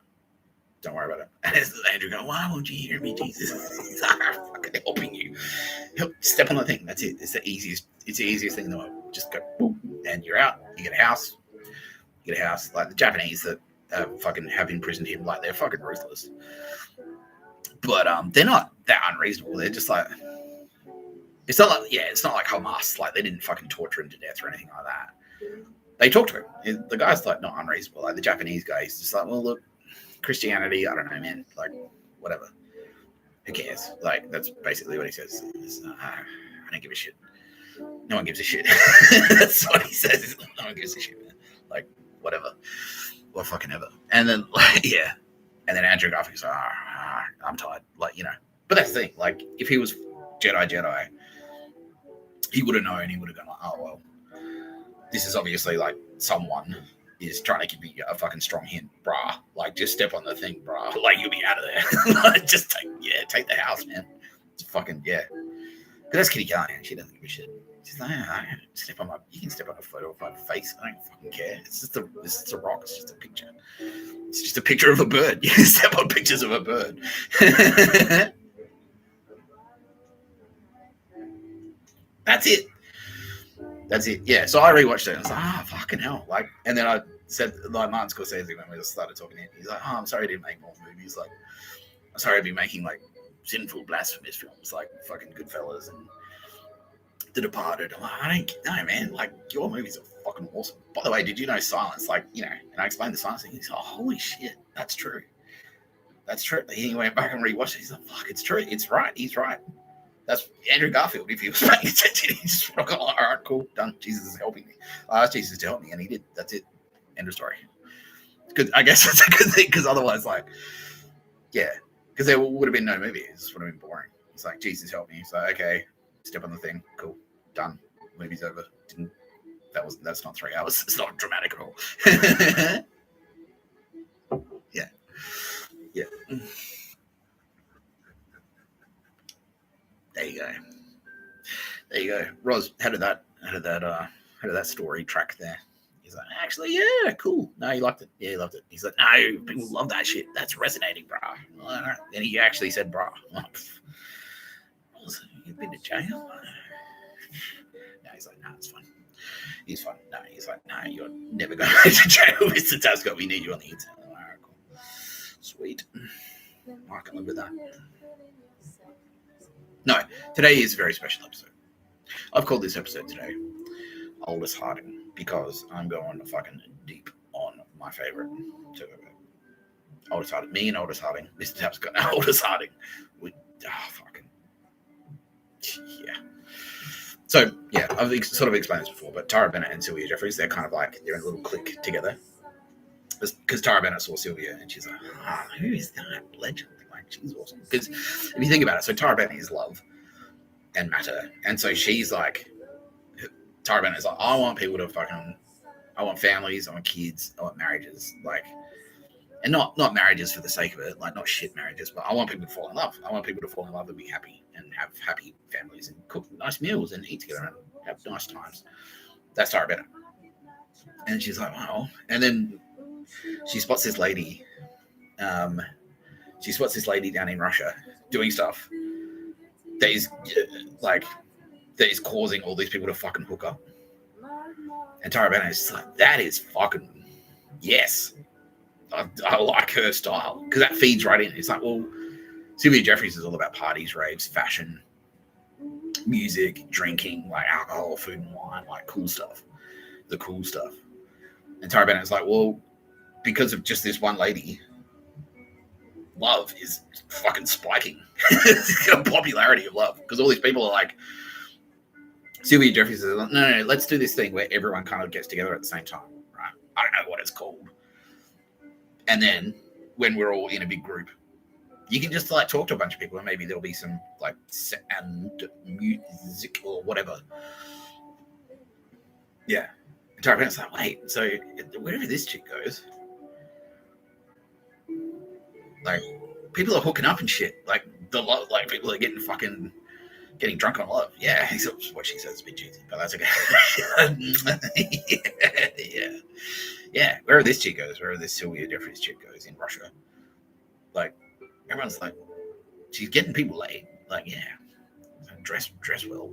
it. And it's Andrew going, why won't you hear me, Jesus? He's like, I'm fucking helping you. Step on the thing. That's it. It's the easiest thing in the world. Just go, boom, and you're out. You get a house. Like the Japanese that fucking have imprisoned him, like they're fucking ruthless. But they're not that unreasonable. They're just like, it's not like Hamas. Like they didn't fucking torture him to death or anything like that. They talked to him. The guy's like not unreasonable. Like the Japanese guy, he's just like, well, look, Christianity, I don't know, man. Like, whatever. Who cares? Like, that's basically what he says. I don't give a shit. No one gives a shit. That's what he says. No one gives a shit, man. Like, whatever. Or fucking ever. And then, like, yeah. And then Andrew Garfield's like, I'm tired. Like, you know. But that's the thing. Like, if he was Jedi, he would have known. He would have gone like, oh, well, this is obviously, like, someone is trying to give me a fucking strong hint, brah. Like, just step on the thing, brah. Like, you'll be out of there. Like, just take the house, man. Just fucking, yeah. Because that's Kitty Callahan. She doesn't give a shit. She's like, you can step on a photo of my face. I don't fucking care. It's just a rock. It's just a picture. It's just a picture of a bird. You can step on pictures of a bird. That's it. Yeah. So I rewatched it and I was like, fucking hell. Like, and then I said, like, Martin Scorsese, when we started talking to him, he's like, I'm sorry I didn't make more movies. Like, I'm sorry I'd be making, like, sinful, blasphemous films like fucking Goodfellas and The Departed. I'm like, I don't know, man. Like, your movies are fucking awesome. By the way, did you know Silence? Like, you know, and I explained the Silence thing. He's like, holy shit, that's true. That's true. He went back and rewatched it. He's like, fuck, it's true. It's right. He's right. That's Andrew Garfield. If he was paying attention, he's just like, all right, cool, done. Jesus is helping me. I asked Jesus to help me, and he did. That's it. End of story. Good. I guess that's a good thing, because otherwise, like, yeah, because there would have been no movie. It just would have been boring. It's like, Jesus help me. It's like, okay, step on the thing. Cool, done. Movie's over. That's not 3 hours. It's not dramatic at all. Yeah. There you go. Roz, how did that story track there? He's like, actually, yeah, cool. No, he liked it. Yeah, he loved it. He's like, no, people love that shit. That's resonating, brah. And he actually said, brah. You've been to jail? No, he's like, no, it's fine. He's fine. No, he's like, no, you're never going to jail, Mr Tapscott. We need you on the internet. All right, cool. Sweet. I can live with that. No, today is a very special episode. I've called this episode today Aldous Harding, because I'm going fucking deep on my favorite. Aldous Harding. Me and Aldous Harding. Mr Tapscott and Aldous Harding. Yeah. So, yeah, I've sort of explained this before, but Tara Bennett and Sylvia Jeffries, they're kind of like, they're in a little clique together. Because Tara Bennett saw Sylvia and she's like, who is that legend? Like, she's awesome. Because if you think about it, so Tara Bennett is love and matter. And so she's like, Tara Bennett is like, I want families, I want kids, I want marriages. Like, and not marriages for the sake of it, like not shit marriages, but I want people to fall in love. I want people to fall in love and be happy and have happy families and cook nice meals and eat together and have nice times. That's Tara Bennett. And she's like, wow. And then she spots this lady. She spots this lady down in Russia doing stuff that is causing all these people to fucking hook up. And Tara Bennett is like, that is fucking yes. I like her style because that feeds right in. It's like, well, Sylvia Jeffries is all about parties, raves, fashion, music, drinking, like alcohol, food and wine, like cool stuff, the cool stuff. And Tara Bennett is like, well, because of just this one lady, love is fucking spiking. The popularity of love because all these people are like, Sylvia Jeffries is like, no, let's do this thing where everyone kind of gets together at the same time, right? I don't know what it's called. And then when we're all in a big group, you can just like talk to a bunch of people and maybe there'll be some like sound music or whatever. Yeah. And Tara Bennett's like, wait, so wherever this chick goes, like people are hooking up and shit. Like people are getting drunk on love. Yeah, except what she says is a bit juicy, but that's okay. Yeah. Wherever this chick goes, wherever this Sylvia Jeffries chick goes in Russia, like everyone's like, she's getting people laid. Like, yeah, dress well.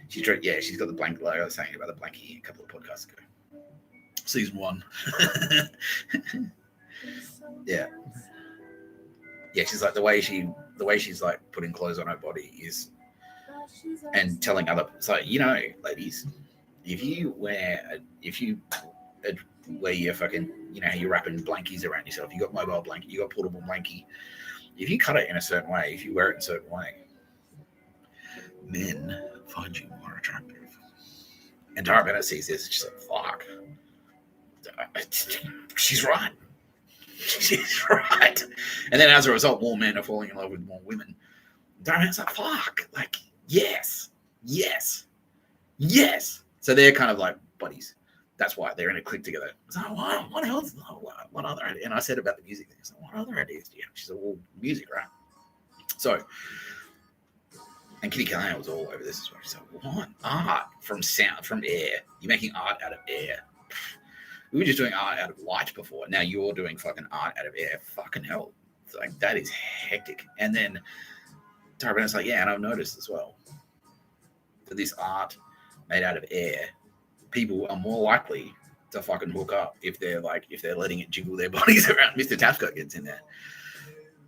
She's got the blanket. Like I was saying about the blankie a couple of podcasts ago. Season 1. Yeah. She's like the way she's like putting clothes on her body is, and telling other, it's like, you know, ladies, if you wear your fucking, you know, how you're wrapping blankies around yourself, you got mobile blanket, you got portable blankie. If you cut it in a certain way, if you wear it in a certain way, men find you more attractive. And Tara Bennett sees this, and she's like, fuck. She's right. She's right. And then as a result, more men are falling in love with more women. Tara Bennett's like, fuck. Like, yes. So they're kind of like buddies. That's why they're in a clique together. It's like, what else? What other idea? And I said about the music thing. It's like, what other ideas do you have? She said, well, music, right? So, and Kitty Callahan was all over this as well. She said, what? Art from sound, from air. You're making art out of air. We were just doing art out of light before. Now you're doing fucking art out of air. Fucking hell. It's like, that is hectic. And then Tara Bennett's like, yeah, and I've noticed as well that this art made out of air, people are more likely to fucking hook up if they're letting it jiggle their bodies around. Mr. Tapscott gets in there.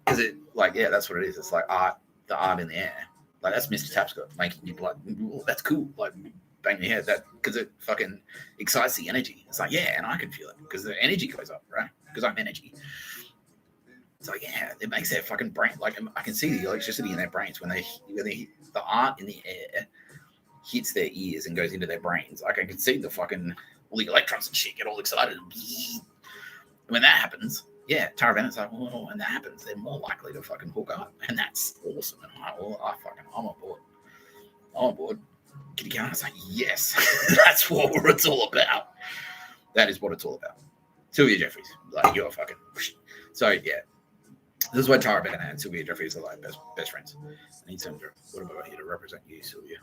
Because it, like, yeah, that's what it is. It's like the art in the air. Like, that's Mr. Tapscott making you blood. Ooh, that's cool. Like, bang your head. That, because it fucking excites the energy. It's like, yeah, and I can feel it because the energy goes up, right? Because I'm energy. It's like, yeah, it makes their fucking brain, like, I can see the electricity in their brains when the art in the air hits their ears and goes into their brains. Like, I can see all the electrons and shit get all excited. When that happens, yeah, Tara Bennett's like, well, when that happens, they're more likely to fucking hook up. And that's awesome. And I'm like, well, I'm on board. I'm on board. Kitty Callahan's like, yes, that's what it's all about. That is what it's all about. Sylvia Jeffries, like, you're fucking. So, yeah. This is why Tara Bennett and Sylvia Jeffries are like best friends. I need someone what have I got here to represent you, Sylvia?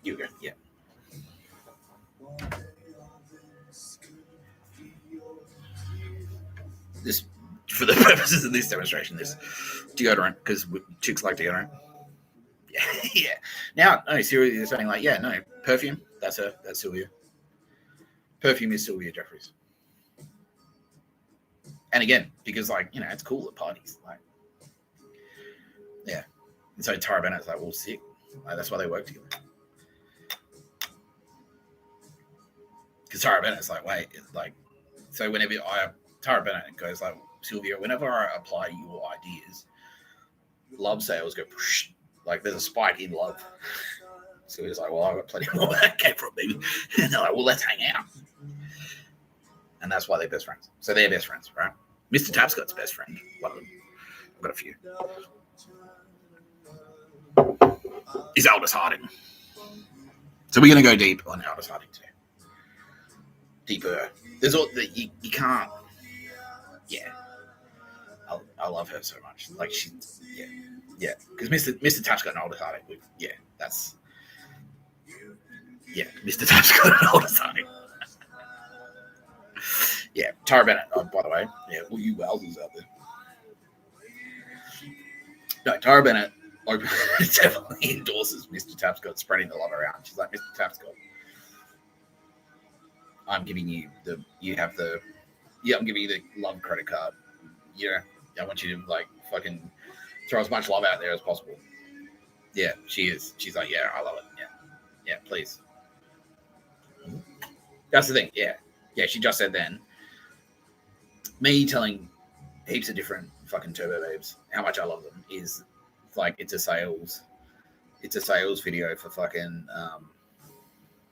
You go, yeah. This, for the purposes of this demonstration, this deodorant, because chicks like deodorant. Yeah. Now, no, Sylvia is saying like, yeah, no, perfume, that's her, that's Sylvia. Perfume is Sylvia Jeffries. And again, because, like, you know, it's cool at parties. Like, yeah. And so Tara Bennett's like, well, sick. Like, that's why they work together. Because Tara Bennett's like, wait, like, so whenever Tara Bennett goes like, Sylvia, whenever I apply your ideas, love sales go, like, there's a spike in love. Sylvia's like, well, I've got plenty more where that came from, baby. And they're like, well, let's hang out. And that's why they're best friends. So they're best friends, right? Mr. Tapscott's best friend. One of them. I've got a few. Is Aldous Harding. So we're going to go deep on Aldous Harding too. Deeper. There's all that you can't. Yeah. I love her so much. Like, yeah. Yeah, because Mr Tapscott and Aldous Harding. Mr Tapscott and Aldous Harding. Yeah, Tara Bennett, by the way. Yeah, all you wowzers out there. No, Tara Bennett definitely endorses Mr Tapscott spreading the love around. She's like, Mr Tapscott, I'm giving you I'm giving you the love credit card. Yeah, I want you to like fucking throw as much love out there as possible. Yeah, she is. She's like, yeah, I love it. Yeah, please. That's the thing. Yeah, she just said then. Me telling heaps of different fucking turbo babes how much I love them is like it's a sales video for fucking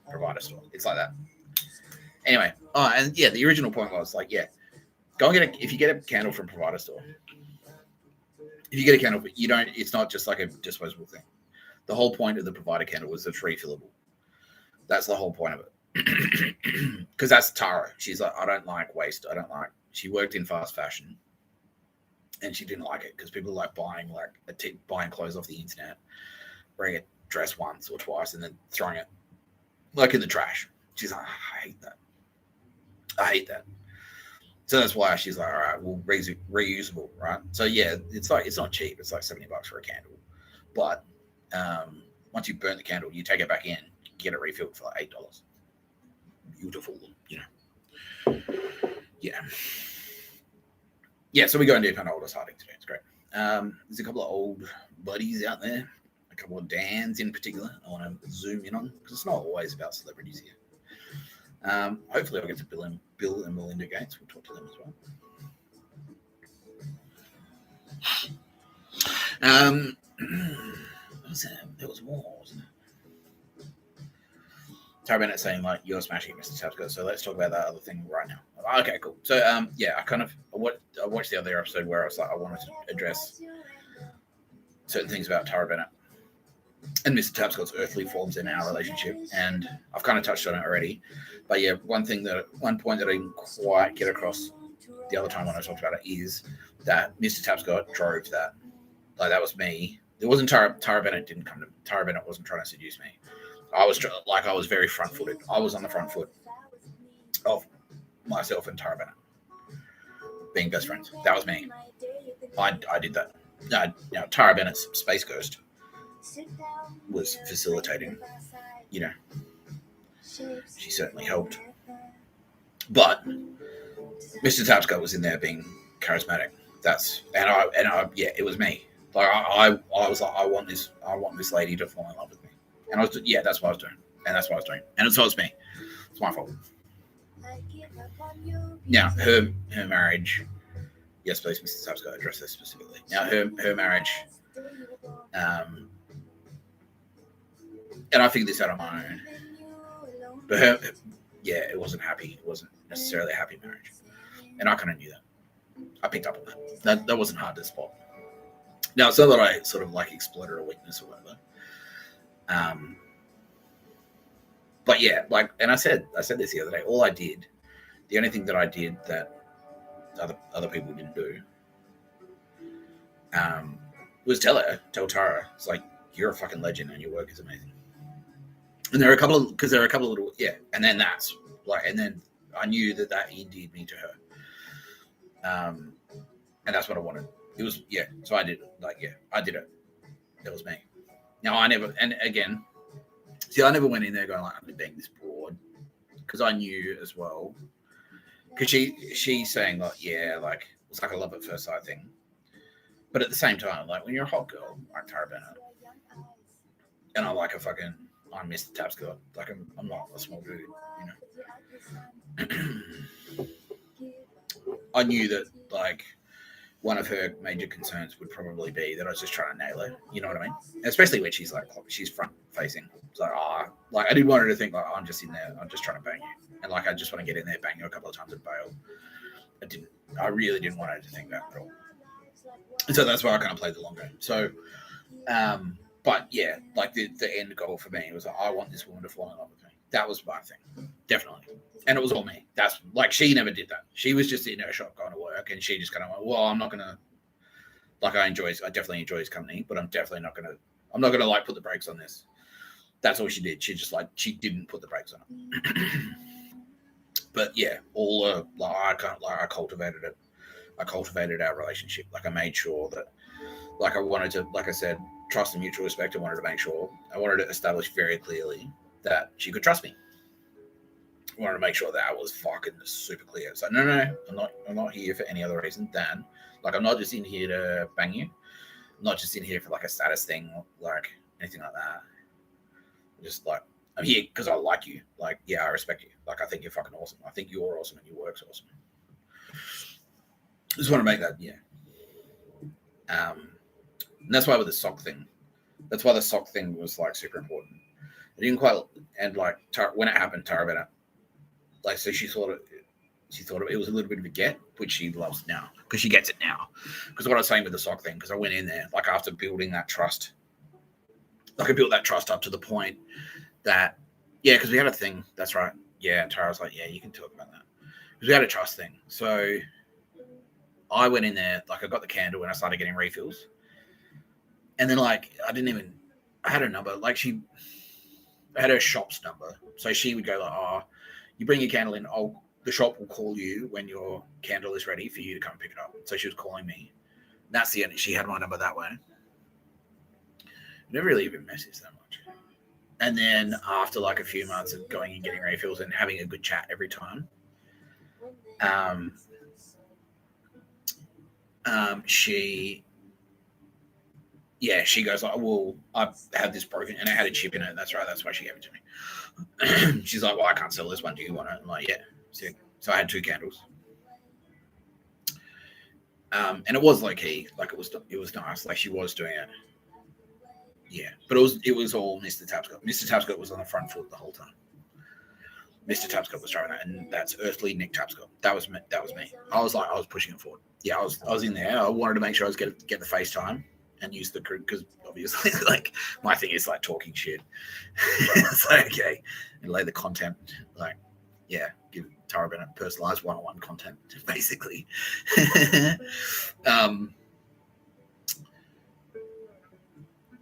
provider store. It's like that. Anyway, and yeah, the original point was like, yeah, go and if you get a candle from provider store. If you get a candle, it's not just like a disposable thing. The whole point of the provider candle was it's refillable. That's the whole point of it. Because that's Tara. She's like, I don't like waste. She worked in fast fashion and she didn't like it because people like buying clothes off the internet, wearing a dress once or twice and then throwing it like in the trash. She's like, I hate that. So that's why she's like, all right, well, reusable, right? So yeah, it's not cheap. It's like $70 for a candle. But once you burn the candle, you take it back in, get it refilled for like $8. Beautiful, Yeah, so we go and do kind of Aldous Harding today. It's great. There's a couple of old buddies out there, a couple of Dans in particular. I want to zoom in on because it's not always about celebrities here. Hopefully, I'll get to Bill and Melinda Gates. We'll talk to them as well. There was more, wasn't it? Tara Bennett saying like you're smashing Mr. Tapscott, so let's talk about that other thing right now. Okay, cool. So I watched the other episode where I was like I wanted to address certain things about Tara Bennett and Mr. Tapscott's earthly forms in our relationship, and I've kind of touched on it already. But yeah, one point that I didn't quite get across the other time when I talked about it is that Mr. Tapscott drove that. Like that was me. It wasn't Tara Bennett didn't come to Tara Bennett wasn't trying to seduce me. I was very front-footed. I was on the front foot of myself and Tara Bennett being best friends. That was me. I did that. Tara Bennett's Space Ghost was facilitating. She certainly helped. But Mr. Tapscott was in there being charismatic. It was me. Like I was like, I want this lady to fall in love with me. And that's what I was doing. And that's what I was doing. And so it's me. It's my fault. Now, her marriage. Yes, please, Mr. Tapscott, address this specifically. Now, her marriage. And I figured this out on my own. But it wasn't happy. It wasn't necessarily a happy marriage. And I kind of knew that. I picked up on that. That wasn't hard to spot. Now, it's not that I sort of like exploited a weakness or whatever. But yeah, like, and I said this the other day. The only thing that I did that other people didn't do, was tell Tara, it's like, you're a fucking legend and your work is amazing. And there are a couple of little, and then that's like, and then I knew that endeared me to her. And that's what I wanted. It was, so I did it. I did it. That was me. Now I never went in there going like, I'm going to bang this broad, because I knew as well, because she's saying like, like it's like a love at first sight thing, but at the same time, like when you're a hot girl like Tara Bennett, and I'm like I'm Mr. Tapscott, like I'm not a small dude, I knew that like one of her major concerns would probably be that I was just trying to nail her. You know what I mean? Especially when she's front facing. It's like, I didn't want her to think like, I'm just in there, I'm just trying to bang you. And like, I just want to get in there, bang you a couple of times and bail. I really didn't want her to think that at all. And so that's why I kind of played the long game. So, but yeah, like the end goal for me was like, I want this woman to fall in love with me. That was my thing. Definitely. And it was all me. That's like, she never did that. She was just in her shop going to work and she just kind of went, well, I'm not going to Like I definitely enjoy his company, but I'm not gonna like put the brakes on this. That's all she did. She didn't put the brakes on it. But yeah, I cultivated it. I cultivated our relationship. Like I made sure that, like I wanted to, like I said, trust and mutual respect. I wanted to establish very clearly that she could trust me. I wanted to make sure that was fucking super clear. So no, I'm not here for any other reason than, like, I'm not just in here to bang you. I'm not just in here for like a status thing, or like anything like that. Just like, I'm here because I like you. Like, yeah, I respect you. Like, I think you're fucking awesome. I think you're awesome and your work's awesome. Just want to make that, yeah. And that's why with the sock thing, was like super important. It didn't quite, and like when it happened, Tara Bennett, like, so she thought it was a little bit of a get, which she loves now because she gets it now. Because what I was saying with the sock thing, because I went in there like after building that trust, like I built that trust up to the point that, yeah, because we had a thing. That's right. Yeah, and Tara was like, yeah, you can talk about that. Because we had a trust thing. So I went in there, like I got the candle and I started getting refills. And then like I had a number, like I had her shop's number. So she would go like, oh, you bring your candle in, the shop will call you when your candle is ready for you to come pick it up. So she was calling me. That's the end. She had my number that way. Never really even messaged that much. And then after like a few months of going and getting refills and having a good chat every time, she goes like, well, I had this broken and it had a chip in it. That's right. That's why she gave it to me. She's like, well, I can't sell this one. Do you want it? I'm like, yeah. So I had 2 candles. And it was low key. Like it was nice. Like she was doing it. Yeah. But it was all Mr. Tapscott. Mr. Tapscott was on the front foot the whole time. Mr. Tapscott was trying that, and that's earthly Nick Tapscott. That was me. I was pushing it forward. Yeah, I was in there. I wanted to make sure I was get the FaceTime and use the crew because obviously, like, my thing is like talking shit. So okay, and lay the content, like, yeah, give Tara Bennett personalized one-on-one content, basically.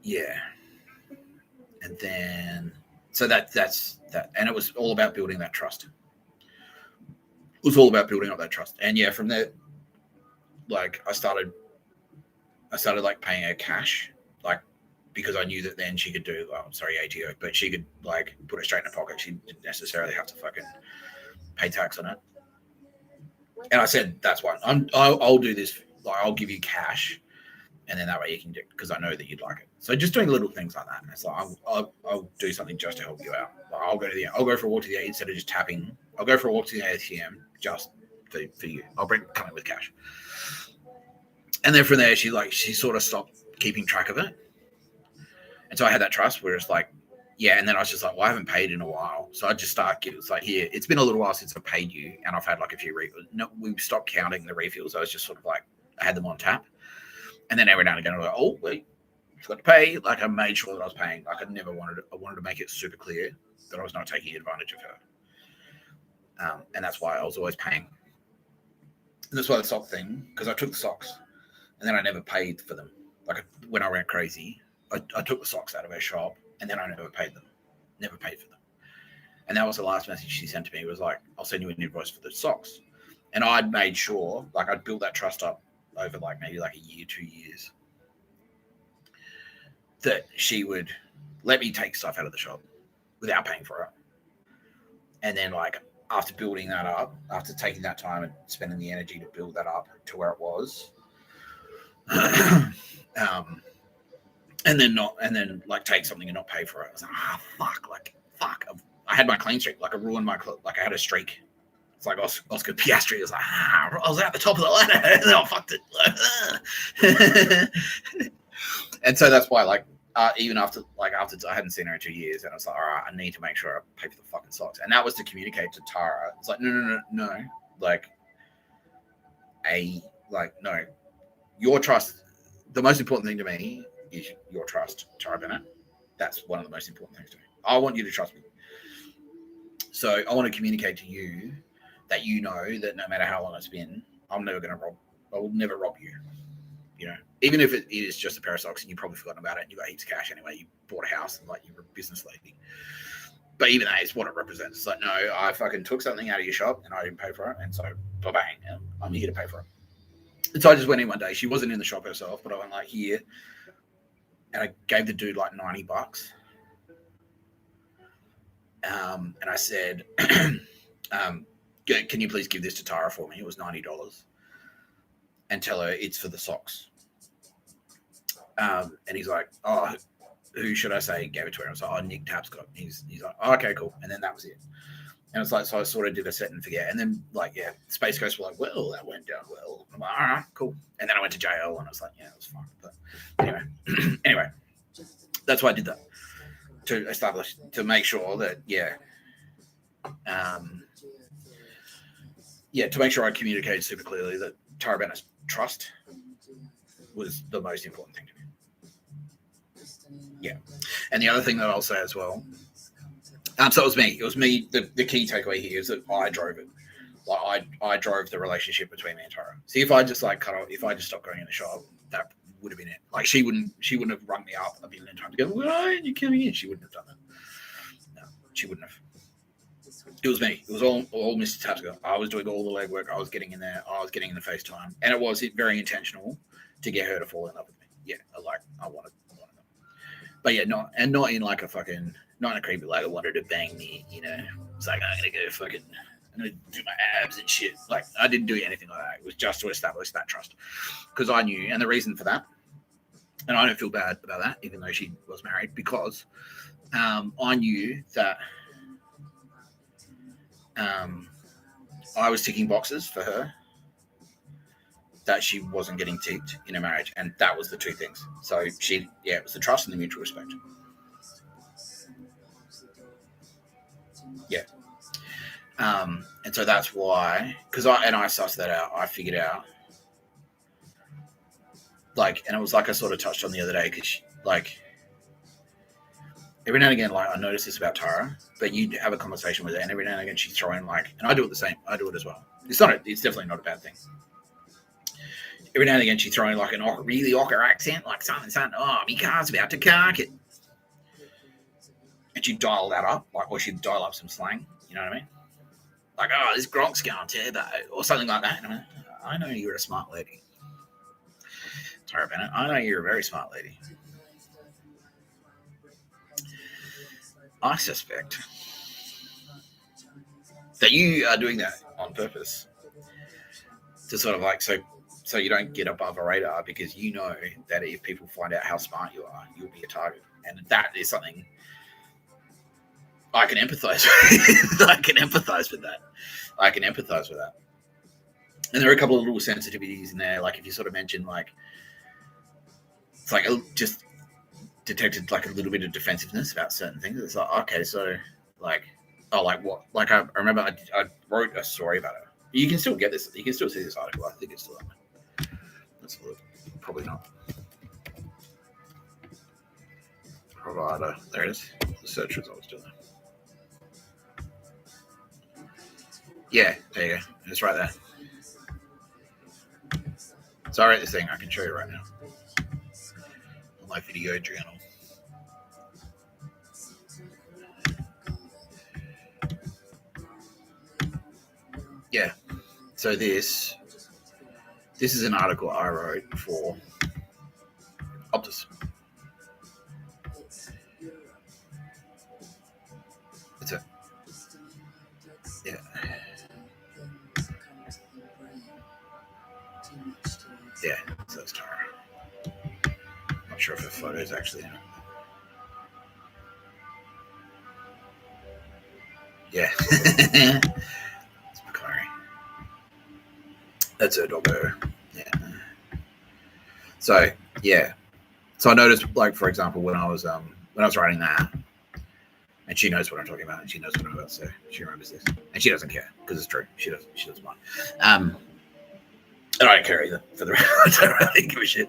Yeah, and then so that's that, and it was all about building that trust. It was all about building up that trust, and yeah, from there, like I started like paying her cash, like, because I knew that then she could do, ATO, but she could like put it straight in her pocket. She didn't necessarily have to fucking pay tax on it. And I said, that's why I'll do this. Like, I'll give you cash, and then that way you can do it because I know that you'd like it. So just doing little things like that. It's like I'll do something just to help you out. Like, I'll go for a walk to the ATM instead of just tapping. I'll go for a walk to the ATM just for you. I'll come in with cash. And then from there, she sort of stopped keeping track of it. And so I had that trust where it's like, yeah. And then I was just like, well, I haven't paid in a while. So I just started giving. It's like, here, it's been a little while since I paid you. And I've had like a few refills. No, we stopped counting the refills. I was just sort of like, I had them on tap. And then every now and again, I was like, oh, wait, forgot to pay. Like, I made sure that I was paying. Like, I wanted to make it super clear that I was not taking advantage of her. And that's why I was always paying. And that's why the sock thing, because I took the socks and then I never paid for them. Like, when I went crazy, I took the socks out of her shop and then I never paid them. Never paid for them. And that was the last message she sent to me, was like, I'll send you an invoice for the socks. And I'd made sure, like, I'd built that trust up over like maybe like a year, 2 years, that she would let me take stuff out of the shop without paying for it. And then, like, after building that up, after taking that time and spending the energy to build that up to where it was, and then like take something and not pay for it. I was like, fuck. I had my clean streak. Like, I ruined my, like, I had a streak. It's like Oscar Piastri was like, I was at the top of the ladder and then I fucked it. And so that's why, like, even after I hadn't seen her in 2 years, and I was like, all right, I need to make sure I pay for the fucking socks. And that was to communicate to Tara. It's like, no. Like, no. Your trust, the most important thing to me is your trust, Tara Bennett. That's one of the most important things to me. I want you to trust me. So I want to communicate to you that, you know, that no matter how long it's been, I will never rob you. you know, even if it is just a pair of socks and you've probably forgotten about it and you got heaps of cash anyway, you bought a house and like you're a business lady. But even that is what it represents. It's like, no, I fucking took something out of your shop and I didn't pay for it. And so, bang, I'm here to pay for it. And so I just went in one day. She wasn't in the shop herself, but I went like, here. And I gave the dude like $90. And I said, can you please give this to Tara for me? It was $90. And tell her it's for the socks. And he's like, oh, who should I say gave it to her? I was like, oh, Mr Tapscott. He's like, oh, okay, cool. And then that was it. And it's like, so I sort of did a set and forget. And then, like, yeah, Space Coast were like, well, that went down well. I'm like, all right, cool. And then I went to JL and I was like, yeah, it was fine. But anyway, that's why I did that. To establish, to make sure that, to make sure I communicated super clearly that Tara Bennett's trust was the most important thing to me. Yeah. And the other thing that I'll say as well, so it was me. It was me. The key takeaway here is that I drove it. Like I drove the relationship between me and Tara. See, if I just like cut off, if I just stopped going in the shop, that would have been it. Like she wouldn't have rung me up a billion times to go, why are you coming in? She wouldn't have done that. No, she wouldn't have. It was me. It was all Mr. Tapscott. I was doing all the legwork. I was getting in there. I was getting in the FaceTime, and it was very intentional to get her to fall in love with me. Yeah, like I wanted them. But yeah, not in like a fucking, not in a creepy like I wanted to bang me. You know, it's like I'm gonna do my abs and shit. Like I didn't do anything like that. It was just to establish that trust, because I knew, and the reason for that, and I don't feel bad about that, even though she was married, because I knew that I was ticking boxes for her that she wasn't getting ticked in a marriage, and that was the two things. So it was the trust and the mutual respect. Yeah. And so that's why, because I sussed that out. I figured out, like, and it was like I sort of touched on the other day, because like every now and again, like I notice this about Tara, but you have a conversation with her, and every now and again she's throwing like, and I do it the same. I do it as well. It's definitely not a bad thing. Every now and again she's throwing like a really awkward accent, like something. Oh, my car's about to cark it, and she'd dial that up, like, or she'd dial up some slang. You know what I mean? Like, oh, this Gronk's going turbo, or something like that. And I know you're a smart lady, Tara Bennett. I know you're a very smart lady. I suspect that you are doing that on purpose to sort of like, so you don't get above a radar, because you know that if people find out how smart you are, you'll be a target. And that is something I can empathize with. I can empathize with that. And there are a couple of little sensitivities in there. Like if you sort of mention, like, it's like just detected like a little bit of defensiveness about certain things. It's like, okay, so like, oh, like what? Like I remember I wrote a story about it. You can still get this. You can still see this article. I think it's still on there. Let's look. Probably not. Provider. There it is. The search results doing that. Yeah, there you go. It's right there. So I wrote this thing. I can show you right now on my video journal. Yeah. So this is an article I wrote for Aldous. That's it. Yeah. Yeah, so that's Tara. Not sure if the photo is actually in it. Yeah. It's Macari. That's her doggo. Yeah. So yeah. So I noticed, like, for example, when I was writing that, and she knows what I'm talking about, and she knows what I'm about to say. She remembers this, and she doesn't care because it's true. She doesn't mind. And I don't care either. For the I don't really give a shit.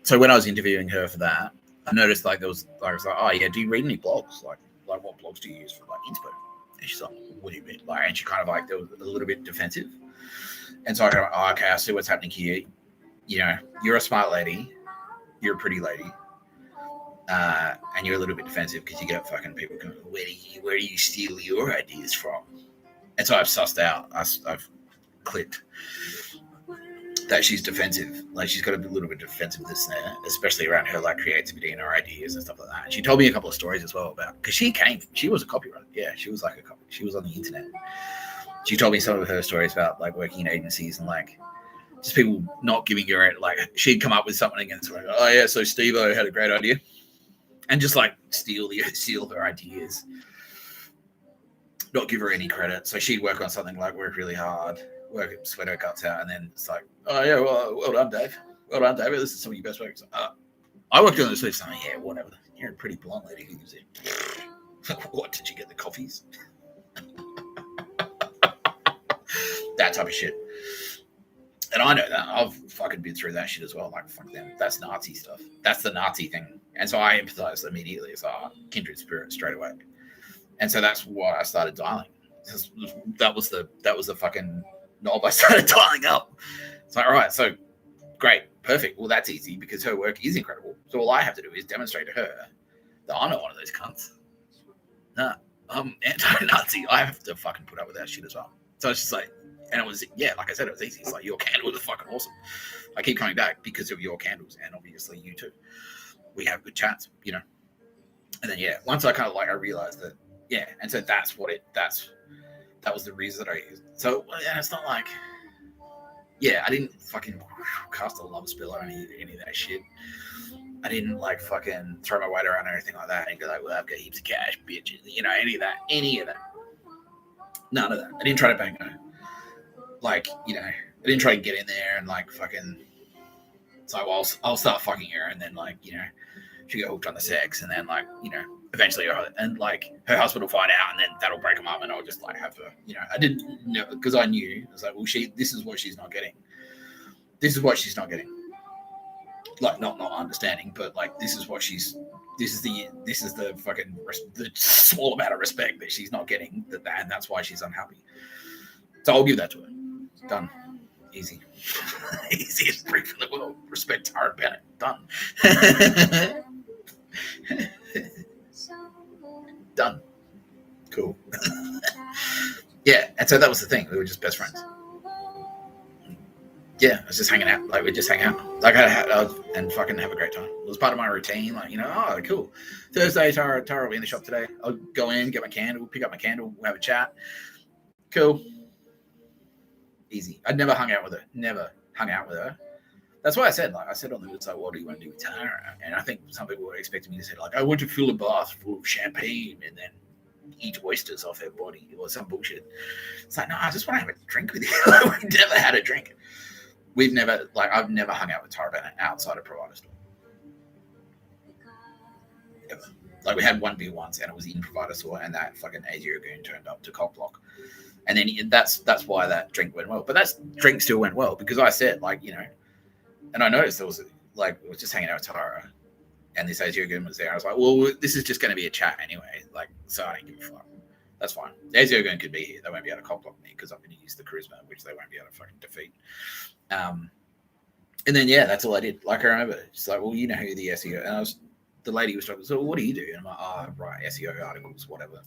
So when I was interviewing her for that, I noticed like there was, like, I was like, oh yeah, do you read any blogs? Like what blogs do you use for like inspo? And she's like, what do you mean? And she kind of like, there was a little bit defensive. And so I kind of, okay, I see what's happening here. you know, you're a smart lady, you're a pretty lady, and you're a little bit defensive because you get fucking people going, where do you steal your ideas from? And so I've sussed out, I've clicked that she's defensive. Like, she's got a little bit of defensiveness there, especially around her like creativity and her ideas and stuff like that. And she told me a couple of stories as well about, because she was a copywriter. Yeah, she was like she was on the internet. She told me some of her stories about like working in agencies and like just people not giving her, like, she'd come up with something and like, oh yeah, so Steve-O had a great idea, and just like steal her ideas, not give her any credit. So she'd work on something, like work really hard, sweat her guts out, and then it's like, oh yeah, well done, Dave. Well done, David. This is some of your best work. So, I worked on this week. So, yeah, whatever. You're a pretty blonde lady. Who gives it? What, did you get the coffees? That type of shit. And I know that. I've fucking been through that shit as well. Like, fuck them. That's Nazi stuff. That's the Nazi thing. And so I empathize immediately. It's kindred spirit straight away. And so that's why I started dialing. That was the fucking knob I started dialing up. It's like, all right, so great, perfect. Well, that's easy because her work is incredible. So all I have to do is demonstrate to her that I'm not one of those cunts. Nah, I'm anti-Nazi. I have to fucking put up with that shit as well. So it's just like, and it was, yeah, like I said, it was easy. It's like, your candles are fucking awesome. I keep coming back because of your candles, and obviously you too. We have good chats, you know. And then, yeah, once I kind of like, I realized that, yeah, and so that was the reason that I used. So, yeah, it's not like, yeah, I didn't fucking cast a love spell or any of that shit. I didn't like fucking throw my weight around or anything like that and go like, well, I've got heaps of cash, bitch. You know, any of that. None of that. I didn't try to bang her. Like, you know, I didn't try to get in there and like fucking. So I'll start fucking her, and then like, you know, she get hooked on the sex, and then like, you know, eventually and like her husband will find out, and then that'll break them up, and I'll just like have her, you know, I didn't know, because I knew, I was like, well, this is what she's not getting. This is what she's not getting. Like, not understanding, but like, this is the fucking the small amount of respect that she's not getting, and that's why she's unhappy. So I'll give that to her. Done. Easy. Easiest brief in the world. Respect Tara Bennett. Done. Done. Cool. Yeah, and so that was the thing. We were just best friends. Yeah, I was just hanging out. Like, we'd just hang out. Like, and fucking have a great time. It was part of my routine. Like, you know, oh, cool. Thursday, Tara will be in the shop today. I'll go in, get my candle, pick up my candle, we'll have a chat. Cool. Easy. I'd never hung out with her. That's why I said on the website, what do you want to do with Tara? And I think some people were expecting me to say, like, I want to fill a bath full of champagne and then eat oysters off her body or some bullshit. It's like, no, I just want to have a drink with you. We've never had a drink. I've never hung out with Tara Bennett outside of Provider Store. Ever. Like, we had one beer once, and it was in Provider Store, and that fucking Azure goon turned up to Cock Block. And then that's why that drink went well. But that drink still went well because I said, like, you know, and I noticed there was, like, I was just hanging out with Tara, and this Azure goon was there. I was like, well, this is just going to be a chat anyway. Like, so I don't give a fuck. That's fine. Azure goon could be here. They won't be able to Cock Block me because I'm going to use the charisma, which they won't be able to fucking defeat. And then, yeah, that's all I did. Like, I remember, she's like, well, you know who the SEO, and the lady was talking, so what do you do? And I'm like, oh, right, SEO articles, whatever.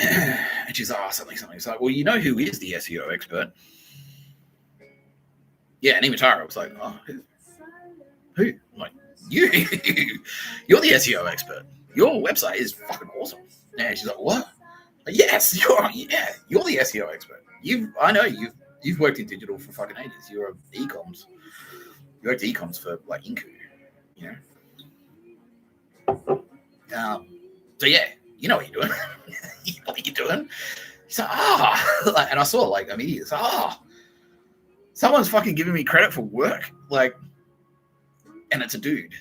And she's like, oh, something. It's like, well, you know who is the SEO expert? Yeah, and even Tara was like, oh, who? I'm like, you're the SEO expert. Your website is fucking awesome. And she's like, what? Like, yes, you're the SEO expert. I know you've worked in digital for fucking ages. You're e-coms. You worked e-coms for like Inku, you know. So yeah, you know what you're doing. You know what you're doing. He's like, and I saw like immediately. It's like, someone's fucking giving me credit for work, like, and it's a dude.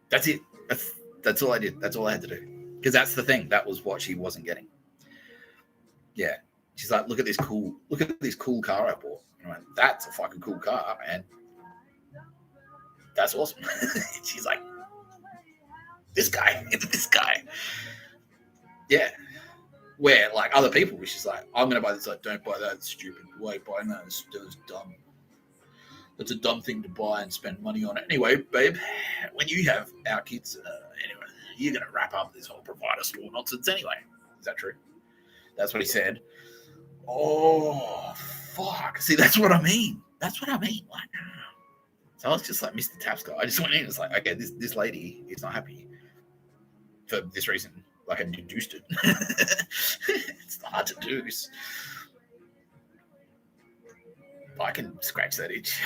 That's it. That's all I did. That's all I had to do. Because that's the thing. That was what she wasn't getting. Yeah. She's like, look at this cool car I bought. And I'm like, that's a fucking cool car, man. That's awesome. She's like, this guy. Yeah. Where, like, other people, she's like, I'm going to buy this. Like, don't buy that, stupid. Wait, buy that. It's dumb. That's a dumb thing to buy and spend money on. Anyway, babe, when you have our kids, anyway, you're going to wrap up this whole provider store nonsense anyway. Is that true? That's what he said. Oh, fuck. See, that's what I mean. That's what I mean. Like, so I was just like, Mr. Tapscott. I just went in. It's like, okay, this lady is not happy for this reason. Like, I deduced it. It's not hard to deduce. I can scratch that itch.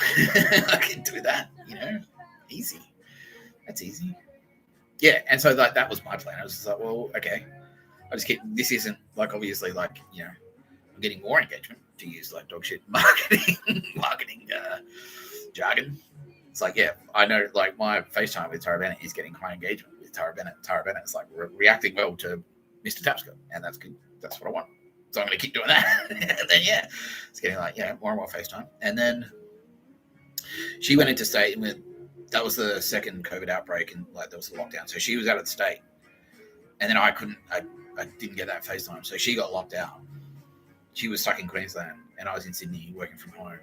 I can do that, easy. That's easy. Yeah, and so that was my plan. I was just like, well, okay. I just keep, this isn't like, obviously, like, I'm getting more engagement, to use like dog shit marketing jargon. It's like, yeah, I know, like, my FaceTime with Tara Bennett is getting high engagement with Tara Bennett. Tara Bennett's like reacting well to Mr. Tapscott, and that's good. That's what I want. So I'm going to keep doing that. And then, yeah, it's getting like, more and more FaceTime. And then she went into state with, that was the second COVID outbreak, and like there was a lockdown. So she was out of the state. And then I didn't get that FaceTime. So she got locked out. She was stuck in Queensland, and I was in Sydney working from home.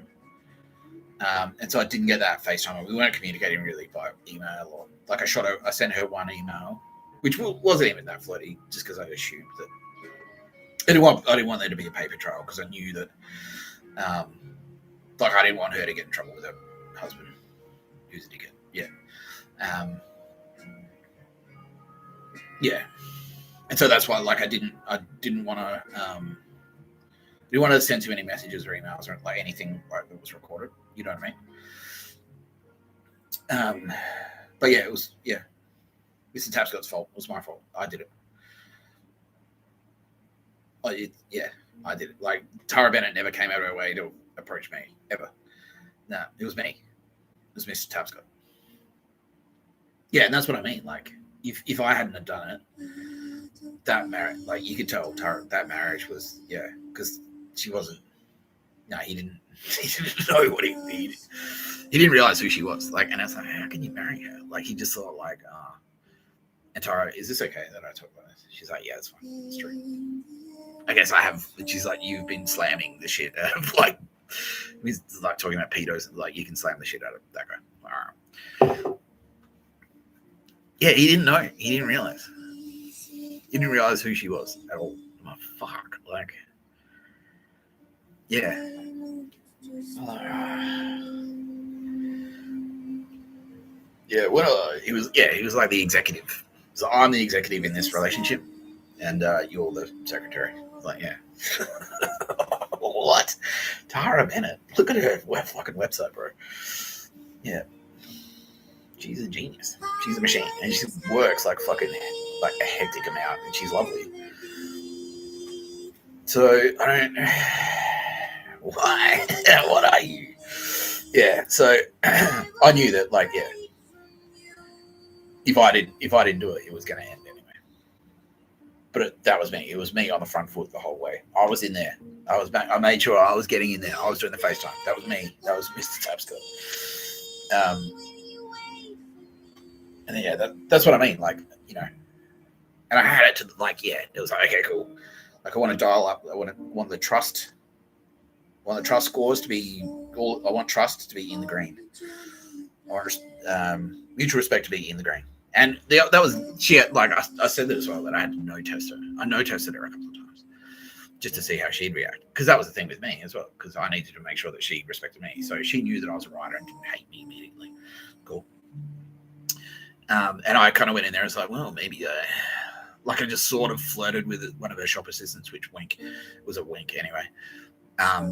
And so I didn't get that FaceTime. We weren't communicating really by email, or like I sent her one email, which wasn't even that flirty, just because I assumed that I didn't want there to be a paper trail, because I knew that, like, I didn't want her to get in trouble with her husband, who's a dickhead. Yeah. Yeah. And so that's why, like, I didn't want to send too many messages or emails or like anything like that was recorded. You know what I mean? But yeah, it was, Mr. Tapscott's fault. It was my fault. I did it. I did it. Like, Tara Bennett never came out of her way to approach me, ever. No, it was me. It was Mr. Tapscott. Yeah, and that's what I mean. Like, if I hadn't have done it, that marriage, like, you could tell Tara, that marriage was, because she wasn't, he didn't know what he didn't realize who she was. Like, and I was like, how can you marry her? Like, he just thought, like, and Tara, is this okay that I talk about this? She's like, yeah, it's fine. It's true. I guess I have. She's like, you've been slamming the shit out of, like, he's like talking about pedos, and like, you can slam the shit out of that guy. All right. Yeah, he didn't know. He didn't realize. He didn't realize who she was at all. Oh, fuck. Like, yeah. Yeah, well, he was like the executive. So I'm the executive in this relationship, and you're the secretary. Like, yeah. What? Tara Bennett. Look at her fucking website, bro. Yeah. She's a genius. She's a machine. And she works like fucking, like, a hectic amount, and she's lovely. So I don't, why? What are you? Yeah. So I knew that, like, yeah, if I didn't do it, it was going to end anyway. But that was me. It was me on the front foot the whole way. I was in there. I was back. I made sure I was getting in there. I was doing the FaceTime. That was me. That was Mr. Tapscott. And then, yeah, that's what I mean. Like, and I had it to, like, yeah, it was like, okay, cool. Like, I want to dial up. I want the trust. I want the trust scores to be all. I want trust to be in the green. I want mutual respect to be in the green. And that was, she had, like, I said that as well, that I had to no test her. I no tested her a couple of times just to see how she'd react. Because that was the thing with me as well, because I needed to make sure that she respected me. So she knew that I was a writer and didn't hate me immediately. Cool. And I kind of went in there and was like, well, maybe, like, I just sort of flirted with one of her shop assistants, which was a wink anyway,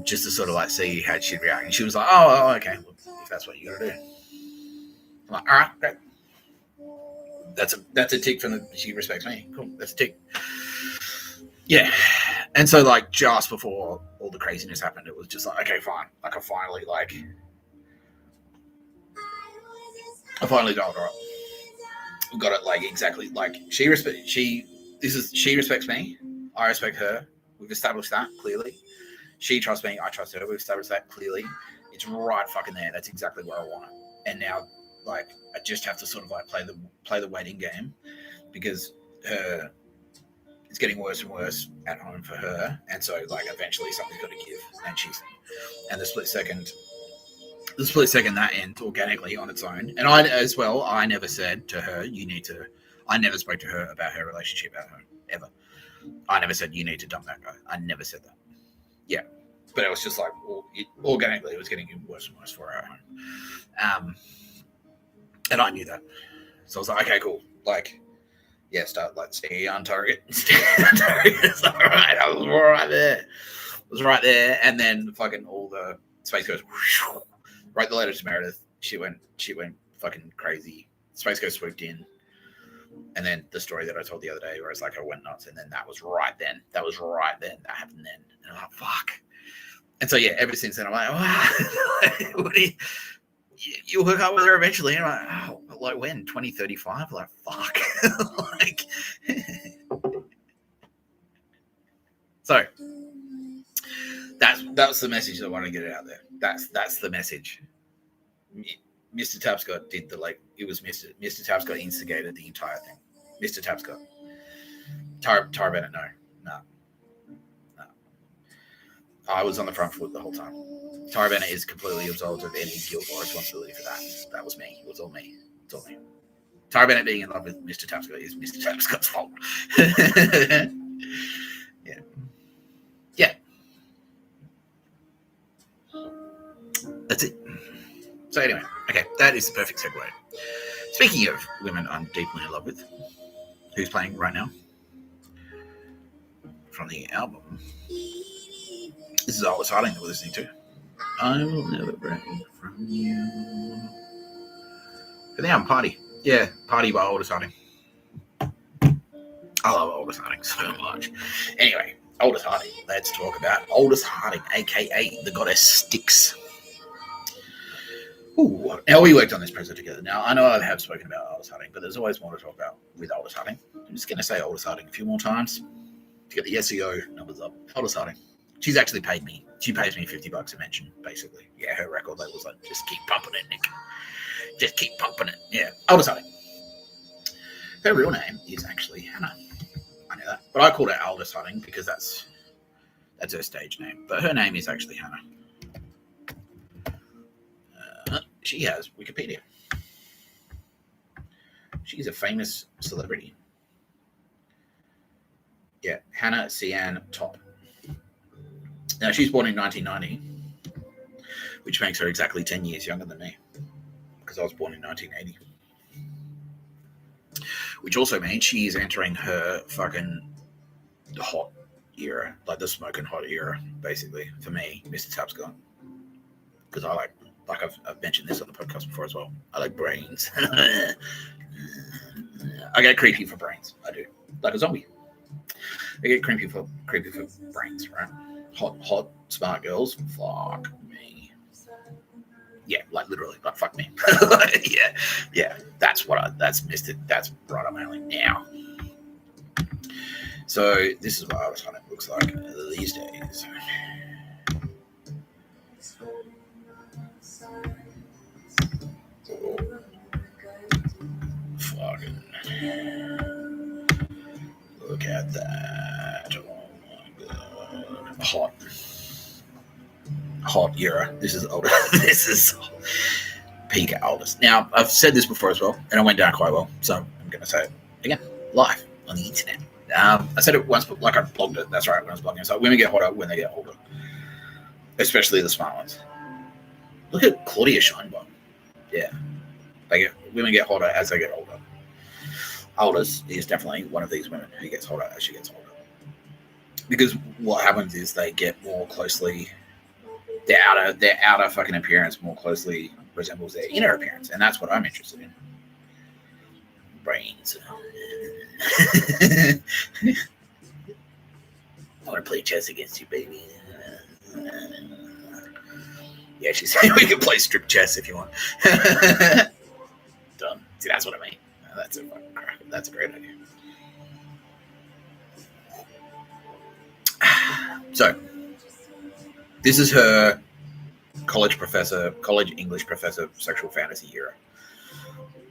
just to sort of, like, see how she'd react. And she was like, oh, okay, well, if that's what you got to do. I'm like, all right, great. That's a tick from she respects me. Cool, that's a tick. Yeah. And so, like, just before all the craziness happened, it was just like, okay, fine. Like, I finally dialed her up. We got it, like, exactly. Like, she respects me. I respect her. We've established that clearly. She trusts me. I trust her. We've established that clearly. It's right fucking there. That's exactly where I want it. And now, like, I just have to sort of, like, play the waiting game, because it's getting worse and worse at home for her, and so, like, eventually something's got to give, and the split second the split second that ends organically on its own. And I never said to her, I never spoke to her about her relationship at home, ever. I never said, you need to dump that guy. I never said that. Yeah. But it was just like, organically, it was getting worse and worse for her at home. And I knew that. So I was like, okay, cool. Like, yeah, stay on target. Stay on target. It's all right. I was right there. I was right there. And then fucking all the Space Ghost, write the letter to Meredith. She went fucking crazy. Space Ghost swooped in. And then the story that I told the other day where it's like I went nuts. And then that was right then. That happened then. And I'm like, fuck. And so, yeah, ever since then, I'm like, wow. What do you'll hook up with her eventually. And I'm like, oh, like when? 2035? Like, fuck. Like, so that's the message I want to get out there. That's the message. Mr. Tapscott did it was Mr. Tapscott instigated the entire thing. Mr. Tapscott. Tara Bennett, no. I was on the front foot the whole time. Tara Bennett is completely absolved of any guilt or responsibility for that. That was me. It was all me. It's all me. Tara Bennett being in love with Mr. Tapscott is Mr. Tapscott's fault. Yeah. Yeah. That's it. So anyway, okay, that is the perfect segue. Speaking of women I'm deeply in love with, who's playing right now? From the album. This is Aldous Harding that we're listening to. I will never break from you. For the album Party. Yeah, Party by Aldous Harding. I love Aldous Harding so much. Anyway, Aldous Harding. Let's talk about Aldous Harding, a.k.a. the goddess Styx. Ooh, now we worked on this present together. Now, I know I have spoken about Aldous Harding, but there's always more to talk about with Aldous Harding. I'm just going to say Aldous Harding a few more times to get the SEO numbers up. Aldous Harding. She's actually paid me. She pays me $50 a mention, basically. Yeah, her record label's like, just keep pumping it, Nick. Just keep pumping it. Yeah, Aldous Harding. Her real name is actually Hannah. I know that. But I called her Aldous Harding because that's her stage name. But her name is actually Hannah. She has Wikipedia. She's a famous celebrity. Yeah, Hannah Cian Top. Now, she's born in 1990, which makes her exactly 10 years younger than me, because I was born in 1980. Which also means she is entering her fucking hot era, like the smoking hot era, basically, for me, Mr. Tapscott. Because I like I've mentioned this on the podcast before as well, I like brains. I get creepy for brains. I do. Like a zombie. I get creepy for brains, right? Hot, smart girls. Fuck me. Yeah, like literally, like fuck me. yeah. That's right up my alley now. So this is what Aldous Harding looks like these days. Oh. Fucking look at that. Oh my god. Hot era. This is older. This is peak Aldous. Now, I've said this before as well, and it went down quite well, so I'm going to say it again, live on the internet. I said it once, but like I blogged it. That's right, when I was blogging. So women get hotter when they get older, especially the smart ones. Look at Claudia Scheinbaum. Yeah. Women get hotter as they get older. Aldous is definitely one of these women who gets hotter as she gets older. Because what happens is they get more closely, their outer fucking appearance more closely resembles their inner appearance, and that's what I'm interested in. Brains. I want to play chess against you, baby. Yeah, she said we can play strip chess if you want. Done. See, that's what I mean. That's a great idea. So, this is her college English professor sexual fantasy era,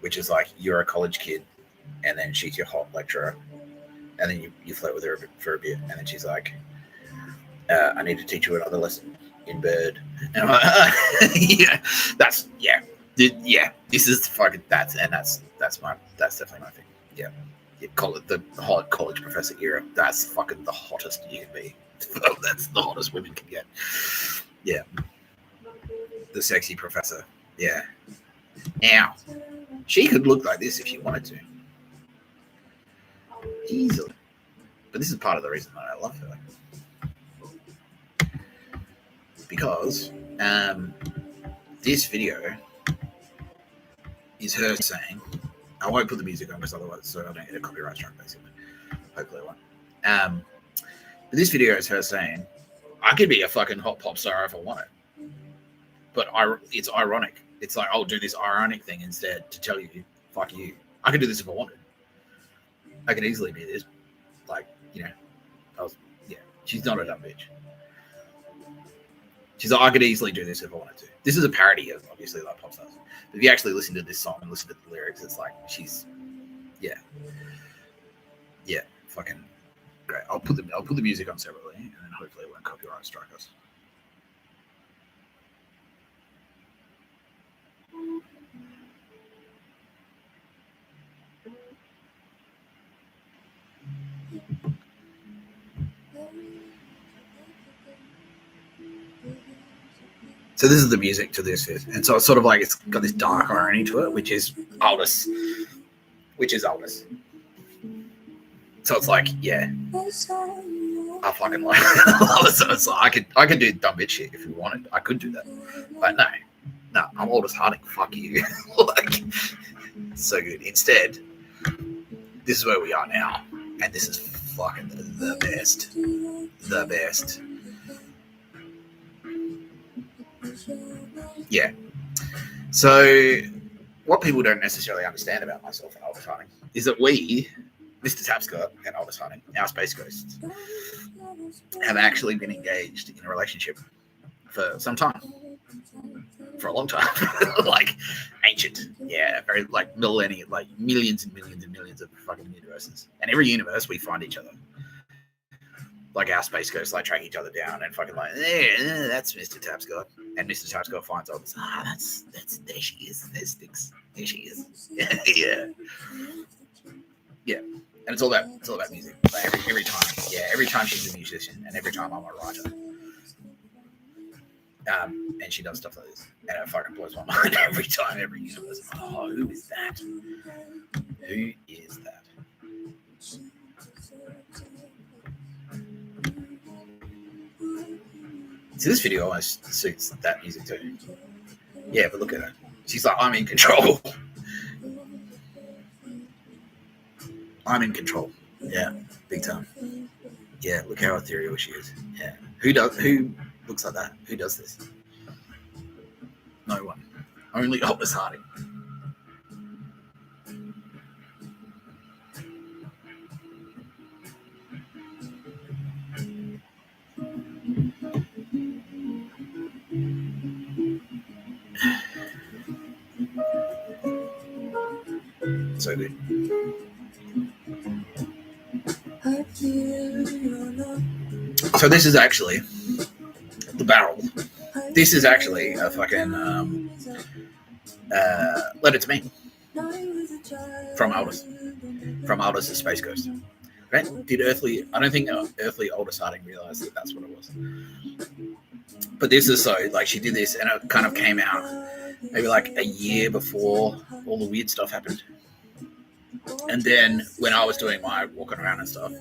which is like you're a college kid, and then she's your hot lecturer, and then you flirt with her for a bit, and then she's like, I need to teach you another lesson. in bed. And I'm like, this is fucking, that's definitely my thing. Yeah. The whole college professor era, that's fucking the hottest you can be. That's the hottest women can get. Yeah. The sexy professor. Yeah. Now, she could look like this if she wanted to. Easily. But this is part of the reason that I love her. Because this video is her saying, I won't put the music on because otherwise so I don't get a copyright strike basically. Hopefully I won't. But this video is her saying, I could be a fucking hot pop star if I wanted. But it's ironic. It's like, I'll do this ironic thing instead to tell you, fuck you. I could do this if I wanted. I could easily be this. Like, she's not a dumb bitch. She's like, I could easily do this if I wanted to. This is a parody of, obviously, like pop stars. But if you actually listen to this song and listen to the lyrics, it's like, she's, fucking great. I'll put the music on separately, and then hopefully it won't copyright strike us. So this is the music to this, and so it's sort of like it's got this dark irony to it, which is Aldous. So it's like, I fucking like Aldous. I could do dumb bitch shit if you wanted. I could do that, but no, I'm Aldous Harding. Fuck you. Like, so good. Instead, this is where we are now, and this is fucking the best. The best. Yeah. So what people don't necessarily understand about myself and Aldous Harding is that we, Mr Tapscott and Aldous Harding, our space ghosts, have actually been engaged in a relationship for some time. For a long time. Like ancient. Yeah, very like millennia, like millions and millions and millions of fucking universes. And every universe we find each other. Like our space ghosts like track each other down and fucking like, that's Mr Tapscott. And Mr Tapscott finds Aldous. That's there she is. There's Sticks. There she is. Yeah. And it's all about music. Like every time. Yeah, every time she's a musician and every time I'm a writer. And she does stuff like this. And it fucking blows my mind every time, every universe. Oh, who is that? Who is that? So this video almost suits that music too. Yeah, but look at her. She's like, I'm in control. I'm in control. Yeah, big time. Yeah, look how ethereal she is. Yeah. Who looks like that? Who does this? No one. Only Aldous Harding. So good. So this is actually the barrel. This is actually a fucking Let It To Me from Aldous. From Aldous' Space Ghost. Right? I don't think earthly Aldous Harding realized that that's what it was. But this is so, like, she did this and it kind of came out maybe like a year before all the weird stuff happened. And then when I was doing my walking around and stuff,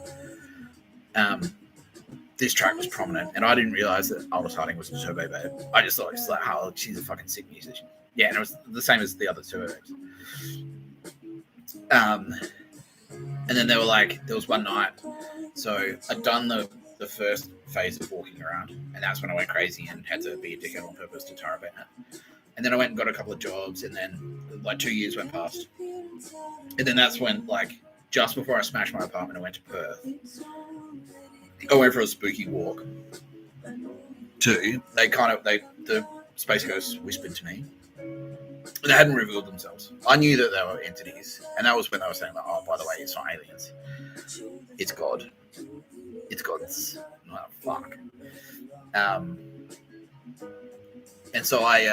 this track was prominent, and I didn't realize that Aldous Harding was a Turbo Babe. I just thought, she's a fucking sick musician. Yeah, and it was the same as the other Turbo Babes. And then they were like, there was one night, so I'd done the first phase of walking around, and that's when I went crazy and had to be a dickhead on purpose to Tara Bennett. And then I went and got a couple of jobs, and then like 2 years went past. And then that's when, like, just before I smashed my apartment, I went to Perth. I went for a spooky walk. The Space Ghosts whispered to me. They hadn't revealed themselves. I knew that they were entities, and that was when they were saying, like, oh, by the way, it's not aliens. It's God. It's God's. Oh, fuck. And so I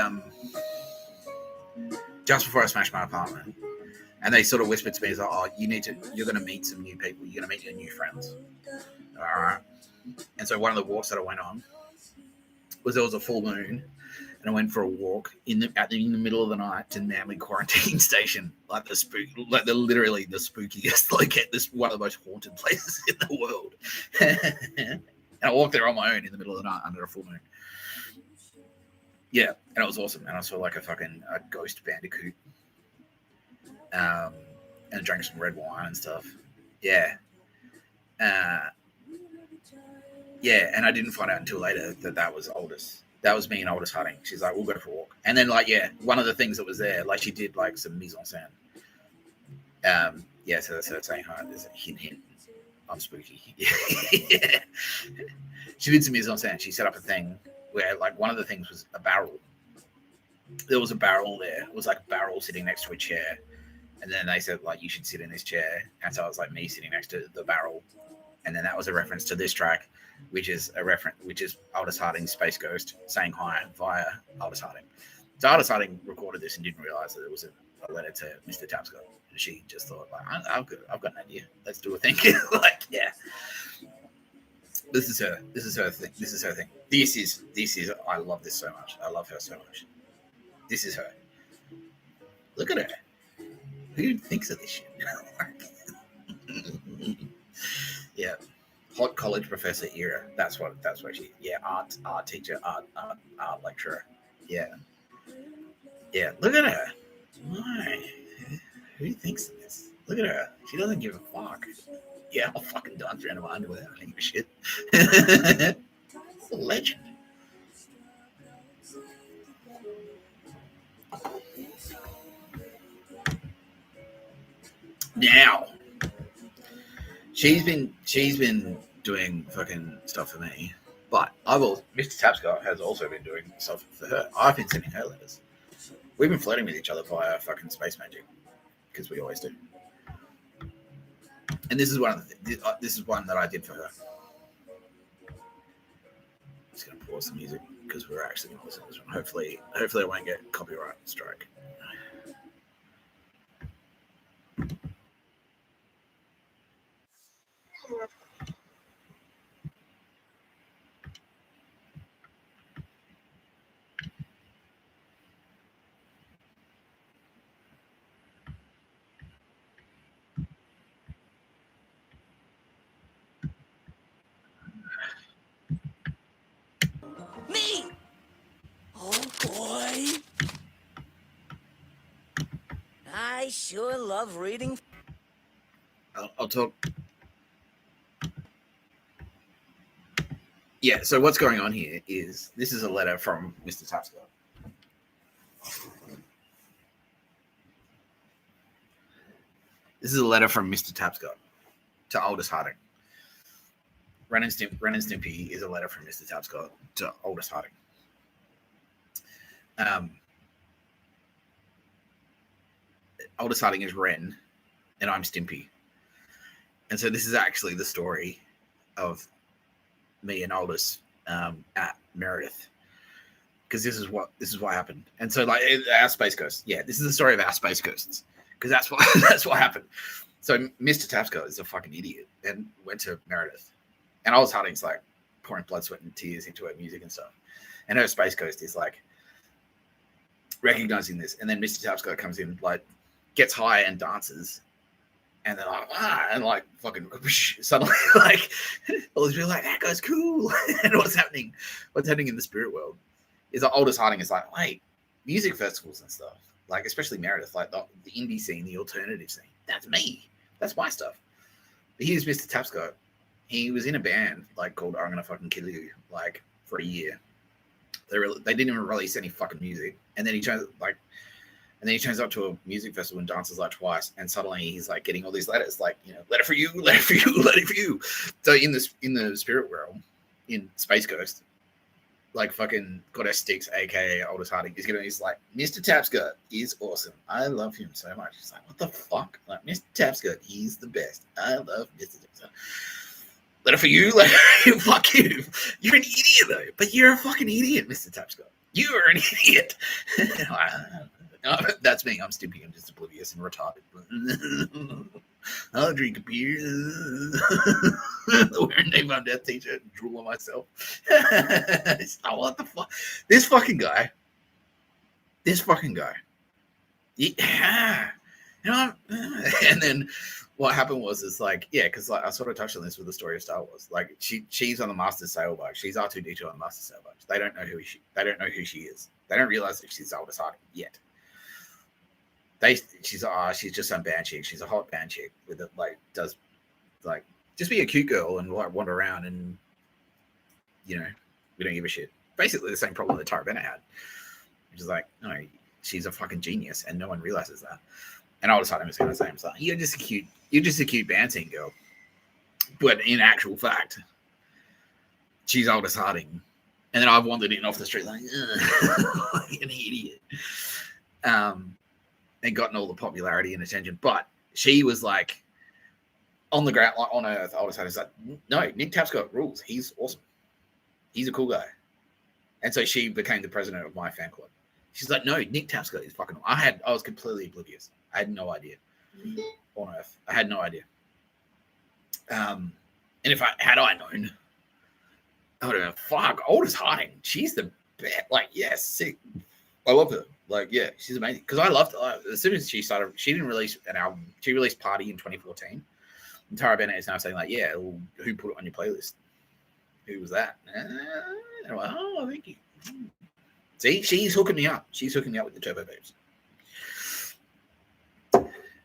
just before I smashed my apartment, and they sort of whispered to me, like, "Oh, you're going to meet some new people. You're going to meet your new friends." All right. And so one of the walks that I went on was there was a full moon, and I went for a walk in the middle of the night to Manly Quarantine Station, like literally the spookiest, like this one of the most haunted places in the world. And I walked there on my own in the middle of the night under a full moon. Yeah, and it was awesome. And I saw like a ghost bandicoot, and drank some red wine and stuff. Yeah. Yeah, and I didn't find out until later that was Aldous. That was me and Aldous Harding. She's like, we'll go for a walk. And then, like, yeah, one of the things that was there, like, she did, like, some mise en scène. Yeah, so that's her saying, hi, there's a hint. I'm spooky. Yeah. She did some mise en scène. She set up a thing where, like, one of the things was a barrel. There was a barrel there. It was, like, a barrel sitting next to a chair. And then they said, like, you should sit in this chair. And so it was, like, me sitting next to the barrel. And then that was a reference to this track, which is Aldous Harding's Space Ghost saying hi via Aldous Harding. So Aldous Harding recorded this and didn't realize that it was a letter to Mr Tapscott. And she just thought, like, I've got an idea. Let's do a thing. Like, yeah. This is her. This is her thing. This is her thing. This is. I love this so much. I love her so much. This is her. Look at her. Who thinks of this shit? Yeah. Hot college professor era. That's what she. Yeah, art teacher, art lecturer. Yeah. Yeah. Look at her. Why? Who thinks of this? Look at her. She doesn't give a fuck. Yeah, I'll fucking dance around in my underwear. I don't give a shit. A legend. Now, she's been doing fucking stuff for me, but Mr Tapscott has also been doing stuff for her. I've been sending her letters. We've been flirting with each other via fucking space magic, because we always do. And this is this is one that I did for her. I'm just gonna pause the music because we're actually gonna listen to this one. Hopefully I won't get copyright strike. Me! Oh boy! I sure love reading. I'll talk. Yeah, so what's going on here is this is a letter from Mr Tapscott. This is a letter from Mr Tapscott to Aldous Harding. Ren and Stimpy is a letter from Mr Tapscott to Aldous Harding. Aldous Harding is Ren, and I'm Stimpy. And so this is actually the story of me and Aldous at Meredith, because this is what happened. And so, like, our Space Ghost, yeah, this is the story of our Space Ghosts, because that's what happened. So Mr Tapscott is a fucking idiot and went to Meredith, and Aldous Harding's like pouring blood, sweat, and tears into her music and stuff, and her Space Ghost is like recognizing this, and then Mr Tapscott comes in, like, gets high and dances. And they're like, and like fucking suddenly, like, all these people are like, that guy's cool. And what's happening in the spirit world is that Aldous Harding is like, wait, music festivals and stuff, like, especially Meredith, like the indie scene, the alternative scene, that's me. That's my stuff. But here's Mr Tapscott. He was in a band like called I'm Gonna Fucking Kill You, like, for a year. They didn't even release any fucking music. And then he turns up to a music festival and dances like twice, and suddenly he's like getting all these letters, like, you know, letter for you, letter for you, letter for you. So in the spirit realm, in Space Ghost, like, fucking Goddess Sticks, aka Aldous Harding, he's like, Mr Tapscott is awesome. I love him so much. He's like, what the fuck? Like, Mr Tapscott, he's the best. I love Mr Tapscott. Letter for you, letter for you, fuck you. You're an idiot though, but you're a fucking idiot, Mr Tapscott. You are an idiot. That's me. I'm stupid. I'm just oblivious and retarded. I'll drink a beer. Wear a Name on Death t-shirt and drool on myself. Oh, what the fuck? This fucking guy. Yeah. You know, and then what happened was, it's like, yeah, because like I sort of touched on this with the story of Star Wars. Like she's on the Master sailboat. She's R2-D2 on the Master sailboat. They don't know who she is. They don't realize that she's Aldous Harding yet. She's just some band chick. She's a hot band chick with it, like, does like just be a cute girl and like wander around, and you know, we don't give a shit. Basically the same problem that Tara Bennett had, which is like, no, she's a fucking genius and no one realizes that. And Aldous Harding was going to say, like, you're just a cute band scene girl. But in actual fact, she's Aldous Harding. And then I've wandered in off the street like an idiot. And gotten all the popularity and attention. But she was like, on the ground, like on Earth, Aldous Harding's like, no, Nick Tapscott rules. He's awesome. He's a cool guy. And so she became the president of my fan club. She's like, no, Nick Tapscott is fucking. I was completely oblivious. I had no idea on Earth. I had no idea. And if I known, I would have been, fuck, Aldous Harding. She's the best. Like, yeah, sick. I love her. Like, yeah, she's amazing. Because I loved as soon as she started, she didn't release an album. She released Party in 2014. And Tara Bennett is now saying, like, yeah, well, who put it on your playlist? Who was that? And I'm like, oh, thank you. See, she's hooking me up. She's hooking me up with the Turbo Babes.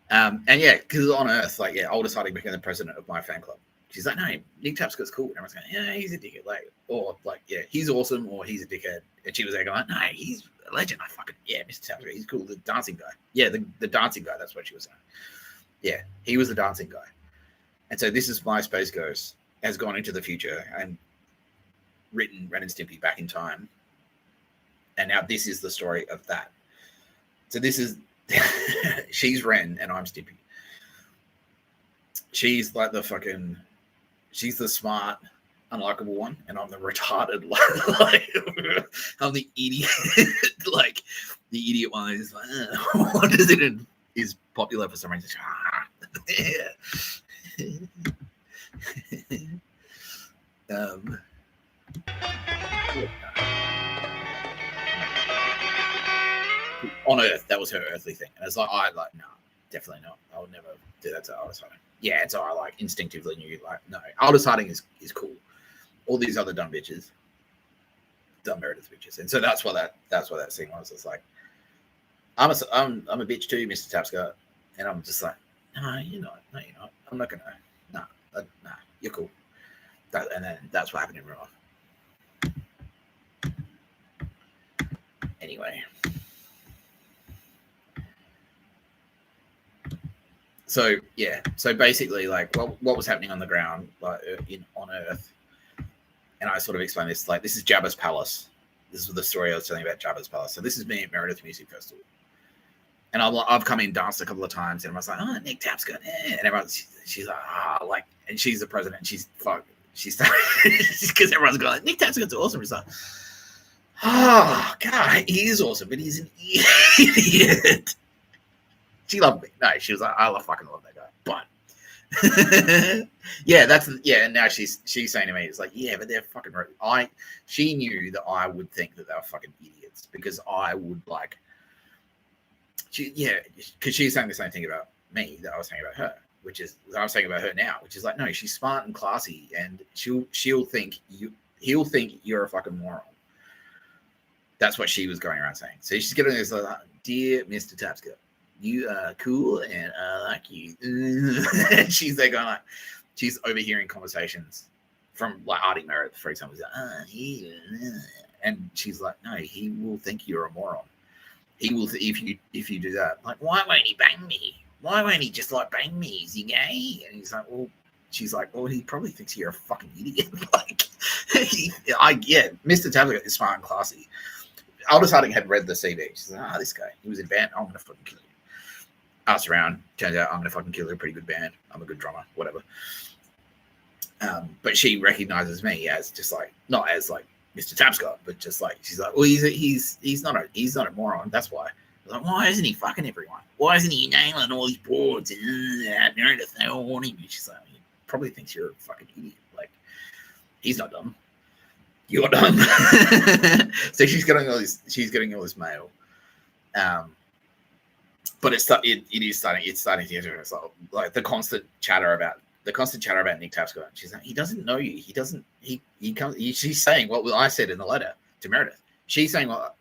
And yeah, because on Earth, like, yeah, Aldous Harding became the president of my fan club. She's like, no, Nick Tapscott's cool. And everyone's going, yeah, he's a dickhead. Like, or like, yeah, he's awesome, or he's a dickhead. And she was there going, no, he's a legend. I fucking, yeah, Mr Tapscott, he's cool. The dancing guy. Yeah, the dancing guy. That's what she was saying. Yeah, he was the dancing guy. And so this is My Space Ghost has gone into the future and written Ren and Stimpy back in time. And now this is the story of that. So this is, she's Ren and I'm Stimpy. She's like the fucking, she's the smart, unlikable one, and I'm the retarded, like I'm the idiot, like the idiot one is like, what is it is popular for some reason. On Earth, that was her earthly thing, and it's like, no, definitely not. I would never do that to Aldous Harding. Yeah, and so I like instinctively knew, like, no, Aldous Harding is cool. All these other dumb bitches, dumb Meredith bitches, and so that's what that scene was. It's like, I'm a bitch too, Mr. Tapscott, and I'm just like, no, you're not. No, you're not. I'm not gonna. Nah, you're cool. And then that's what happened in real life. Anyway. So yeah, so basically, like, what was happening on the ground, like on Earth, and I sort of explained this. Like, this is Jabba's palace. This is the story I was telling about Jabba's palace. So this is me at Meredith Music Festival, and I've come in, danced a couple of times, and everyone's like, oh, Nick Tapscott, yeah. And everyone's she's like, like, and she's the president. She's because everyone's going, like, Nick Tapscott's awesome. He's like, oh God, he is awesome, but he's an idiot. She loved me. No, she was like, I fucking love that guy. But yeah, and now she's saying to me, it's like, yeah, but they're fucking right. She knew that I would think that they were fucking idiots because I would like, because she's saying the same thing about me that I was saying about her, which is I was saying about her now, which is like, no, she's smart and classy, and he'll think you're a fucking moron. That's what she was going around saying. So she's getting this like, dear Mr. Tapscott, you are cool and I like you. And she's there going like, she's overhearing conversations from like Artie Meredith, for example. She's like, and she's like, no, he will think you're a moron. He will if you do that. Like, why won't he bang me? Why won't he just like bang me? Is he gay? And he's like, well, she's like, well, he probably thinks you're a fucking idiot. Like, Mr. Tapscott is smart and classy. Aldous Harding had read the CV. She's like, this guy, he was in band. I'm gonna fucking kill you. Asked around, turns out I'm gonna fucking kill her. Pretty good band. I'm a good drummer, whatever. But she recognizes me as just like, not as like Mr. Tapscott, but just like she's like, well, he's not a moron. That's why. Like, why isn't he fucking everyone? Why isn't he nailing all these boards and Meredith? They all want him. She's like, he probably thinks you're a fucking idiot. Like, he's not dumb. You're dumb. So she's getting all this. She's getting all this mail. But it's starting to get her. It's like the constant chatter about Nick Tapscott. She's like, he doesn't know you. He doesn't. He comes. She's saying what I said in the letter to Meredith. She's saying what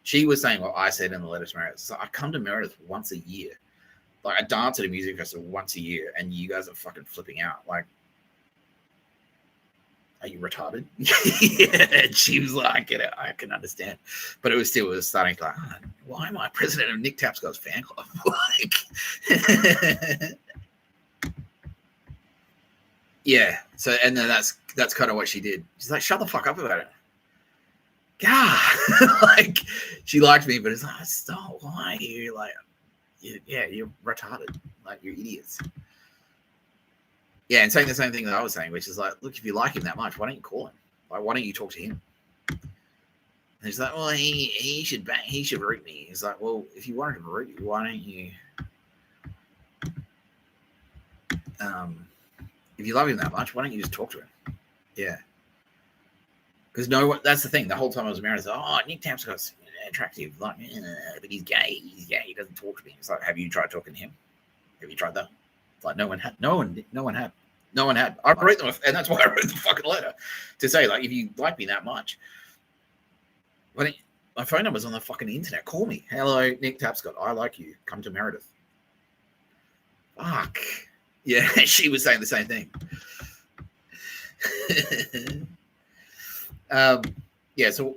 she was saying what I said in the letter to Meredith. So I come to Meredith once a year. Like, I dance at a music festival once a year, and you guys are fucking flipping out. Like, are you retarded? Yeah. And she was like, I get it. I can understand. But it was starting to like, oh, why am I president of Nick Tapscott's fan club? Like, yeah. So, and then that's kind of what she did. She's like, shut the fuck up about it. God. Like, she liked me, but it's like, stop. Why are you like, you're retarded. Like, you're idiots. Yeah, and saying the same thing that I was saying, which is like, look, if you like him that much, why don't you call him? Like, why don't you talk to him? And he's like, well, he should root me. He's like, well, if you wanted to root you, why don't you? If you love him that much, why don't you just talk to him? Yeah. Because that's the thing. The whole time I was married, I was like, oh, Nick Tapscott's attractive, like, but he's gay. He's gay. He doesn't talk to me. It's like, have you tried talking to him? Have you tried that? It's like, no one had. I wrote them, and that's why I wrote the fucking letter to say, like, if you like me that much, my phone number's on the fucking internet. Call me. Hello, Nick Tapscott. I like you. Come to Meredith. Fuck. Yeah, she was saying the same thing. Yeah. So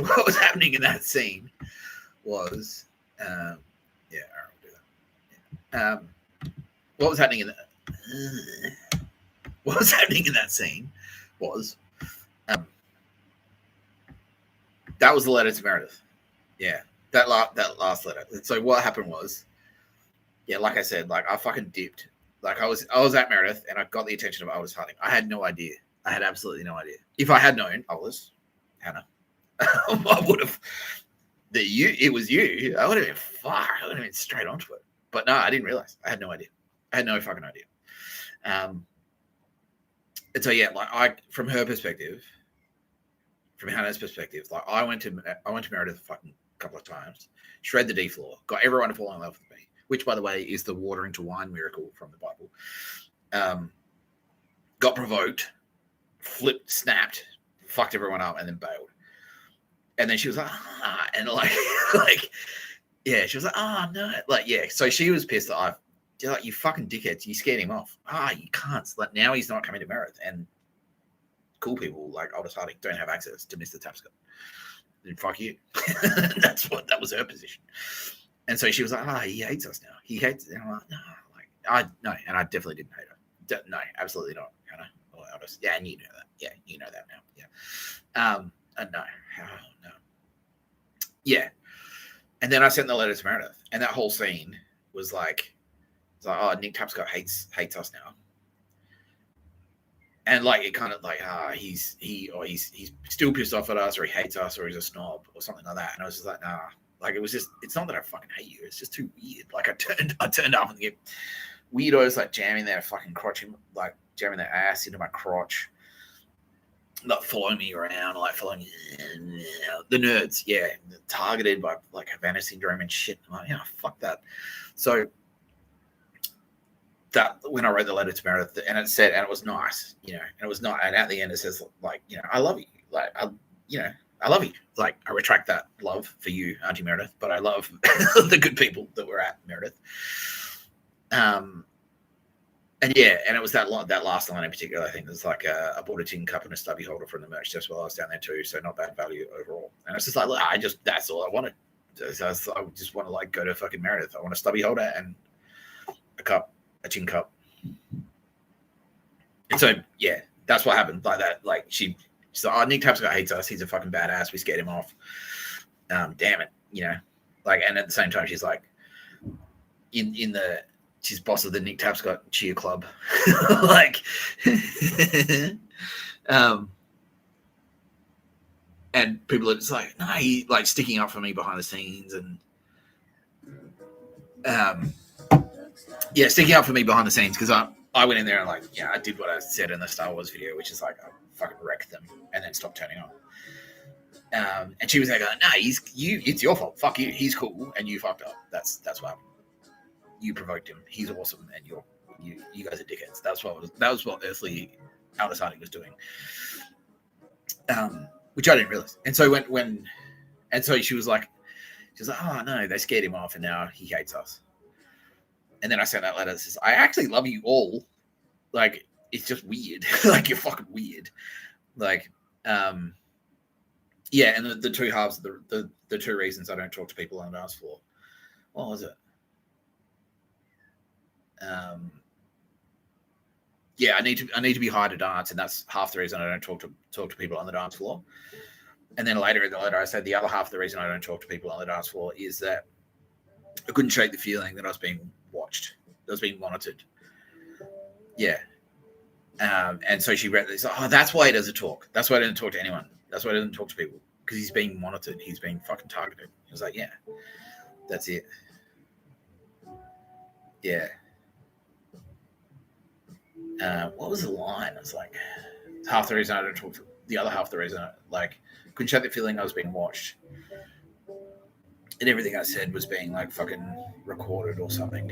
what was happening in that scene was, I'll do that. What was happening in that scene was, that was the letter to Meredith. Yeah, that last letter. So what happened was, yeah, like I said, like, I fucking dipped. Like, I was at Meredith, and I got the attention of Aldous Harding. I had no idea. I had absolutely no idea. If I had known Aldous, Hannah, I would have. It was you. I would have been far. I would have been straight onto it. But no, I didn't realize. I had no idea. I had no fucking idea. And so, yeah, like, from her perspective, from Hannah's perspective, like, I went to Meredith a fucking couple of times, shred the D floor, got everyone to fall in love with me, which, by the way, is the water into wine miracle from the Bible. Got provoked, flipped, snapped, fucked everyone up, and then bailed. And then she was like, and like, yeah, she was like, no, like, yeah. So she was pissed that like, you fucking dickheads, you scared him off. You can't. Like, now he's not coming to Meredith, and cool people like Aldous Harding don't have access to Mr. Tapscott. Then fuck you. That was her position. And so she was like, he hates us now. He hates. And I'm like, no, and I definitely didn't hate her. No, absolutely not. Hannah or Aldous. Yeah, and you know that. Yeah, you know that now. Yeah. No. Yeah. And then I sent the letter to Meredith, and that whole scene was like, Nick Tapscott hates us now. And like, it kind of like, he's still pissed off at us, or he hates us, or he's a snob, or something like that. And I was just like, nah. Like, it's not that I fucking hate you. It's just too weird. Like, I turned up and get weirdos like jamming their fucking crotch, like jamming their ass into my crotch, like following me around, like following the nerds, yeah, targeted by like Havana syndrome and shit. I'm like, fuck that. So that when I wrote the letter to Meredith, and it was nice, and it was not, and at the end it says, like, I love you, like, I love you. Like, I retract that love for you, Auntie Meredith, but I love the good people that were at Meredith. And yeah, and it was that last line in particular. I think there's like I bought a tin cup and a stubby holder from the merch desk while I was down there too, so not bad value overall. And it's just like, look, that's all I wanted. So I just want to like go to fucking Meredith. I want a stubby holder and a tin cup. And so yeah, that's what happened. Like that, like she's like, Nick Tapscott hates us. He's a fucking badass. We scared him off. Damn it, like, and at the same time she's like, she's boss of the Nick Tapscott cheer club. Like, And people are just like, no, he like sticking up for me behind the scenes, and sticking up for me behind the scenes, because I went in there and like, I did what I said in the Star Wars video, which is like, I fucking wrecked them and then stopped turning on. And she was like, no, it's your fault. Fuck you. He's cool and you fucked up. That's what happened. You provoked him. He's awesome and you guys are dickheads. That was what Earthly Aldous Harding was doing. Which I didn't realize. And so so she was like, oh no, they scared him off and now he hates us. And then I sent that letter that says, I actually love you all. Like, it's just weird. Like, you're fucking weird. Like, and the two halves, the two reasons I don't talk to people on the dance floor. What was it? I need to be high to dance, and that's half the reason I don't talk to people on the dance floor. And then later in the letter, I said the other half of the reason I don't talk to people on the dance floor is that I couldn't shake the feeling that I was being watched, that I was being monitored. Yeah. And so she read this. Oh, that's why he doesn't talk. That's why I didn't talk to anyone. That's why I didn't talk to people, because he's being monitored. He's being fucking targeted. I was like, yeah, that's it. Yeah. What was the line? I was like, half the reason I don't talk to, the other half the reason I couldn't shake the feeling I was being watched. And everything I said was being like fucking recorded or something.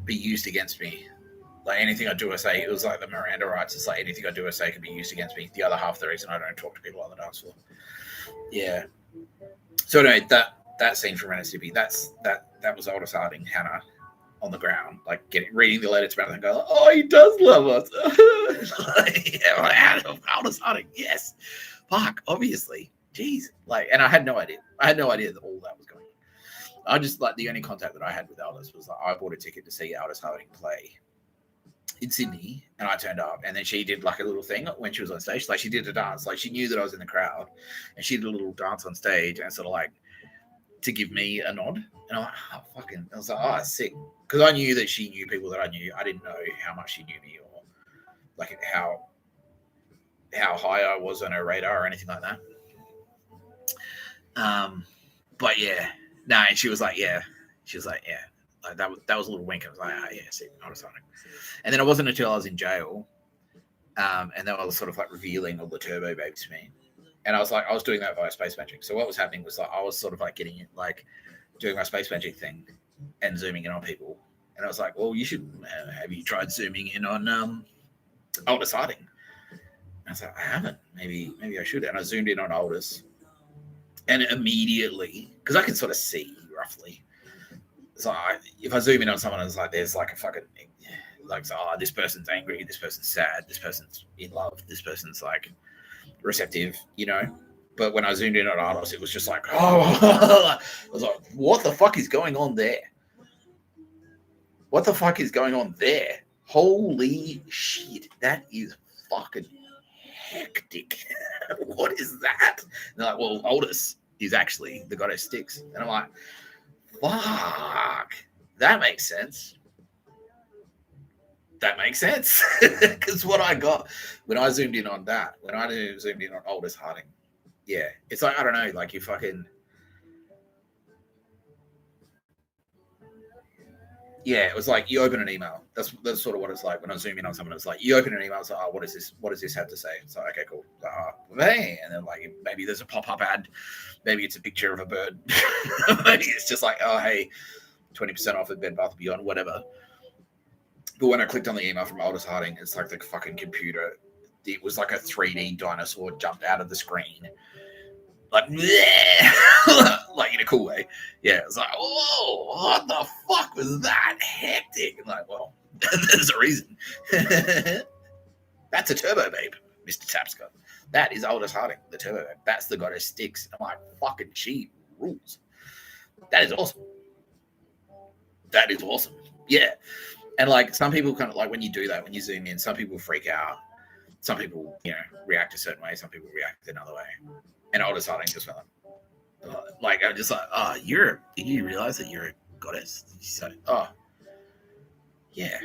Be used against me. Like anything I do or say, it was like the Miranda rights. It's like anything I do or say can be used against me. The other half of the reason I don't talk to people on the dance floor. Yeah. So anyway, that scene from Mississippi, that was Aldous Harding, Hannah, on the ground, like reading the letter to Bennett and going, oh, he does love us. Aldous Harding, yes. Fuck, obviously. Jeez. Like, and I had no idea. that all that was going on. I just, like, the only contact that I had with Aldous was like, I bought a ticket to see Aldous Harding play in Sydney, and I turned up, and then she did like a little thing when she was on stage. Like, she did a dance. Like, she knew that I was in the crowd, and she did a little dance on stage, and sort of like to give me a nod. And I'm like, oh, fucking, I was like, oh, sick. Because I knew that she knew people that I knew. I didn't know how much she knew me, or like how high I was on her radar or anything like that. But yeah, no, and she was like, yeah. Like that was a little wink. I was like, oh, yeah, sick. I was something. And then it wasn't until I was in jail, and then I was sort of like revealing all the turbo babes to me. And I was doing that via space magic. So what was happening was like I was sort of like getting it, like doing my space magic thing and zooming in on people. And I was like, well, you should have you tried zooming in on Aldous Harding? And I was like, I haven't. Maybe I should. And I zoomed in on Aldous, and immediately, because I can sort of see roughly. So if I zoom in on someone, it's like there's like a fucking like, oh, this person's angry, this person's sad, this person's in love, this person's like receptive, you know. But when I zoomed in on Aldous, it was just like, oh, I was like, what the fuck is going on there? What the fuck is going on there? Holy shit, that is fucking hectic. What is that? And they're like, well, Aldous is actually the goddess Styx. And I'm like, fuck, that makes sense. That makes sense. Because what I got when I zoomed in on that, when I zoomed in on Aldous Harding, yeah, it's like, I don't know, like you fucking, yeah, it was like you open an email. That's sort of what it's like when I zoom in on someone. It's like you open an email. It's like, oh, what is this? What does this have to say? It's like, okay, cool. Like, oh, hey, and then like maybe there's a pop-up ad. Maybe it's a picture of a bird. Maybe it's just like, oh, hey, 20% off at Bed Bath & Beyond, whatever. But when I clicked on the email from Aldous Harding, it's like the fucking computer. It was like a 3D dinosaur jumped out of the screen. Like, like in a cool way. Yeah, it was like, whoa, what the fuck was that? Hectic. I'm like, well, there's a reason. That's a turbo babe, Mr. Tapscott. That is Aldous Harding, the turbo babe. That's the goddess Styx. I'm like, fucking she rules. That is awesome. That is awesome. Yeah. And like some people kind of like when you do that, when you zoom in, some people freak out. Some people, you know, react a certain way. Some people react another way. And Aldous Harding just went like, I'm just like, oh, did you realize that you're a goddess? Did you say, oh, yeah.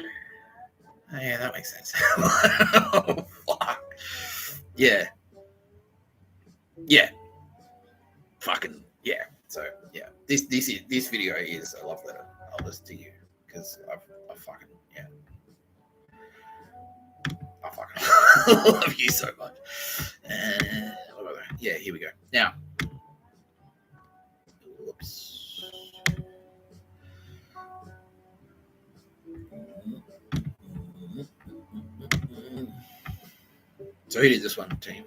Oh, yeah, that makes sense. Oh, Yeah. Yeah. Fucking yeah. So yeah, this video is a love letter. I'll listen to you because I fucking yeah. I fucking love you so much. Yeah, here we go. Now, whoops. So who did this one, team?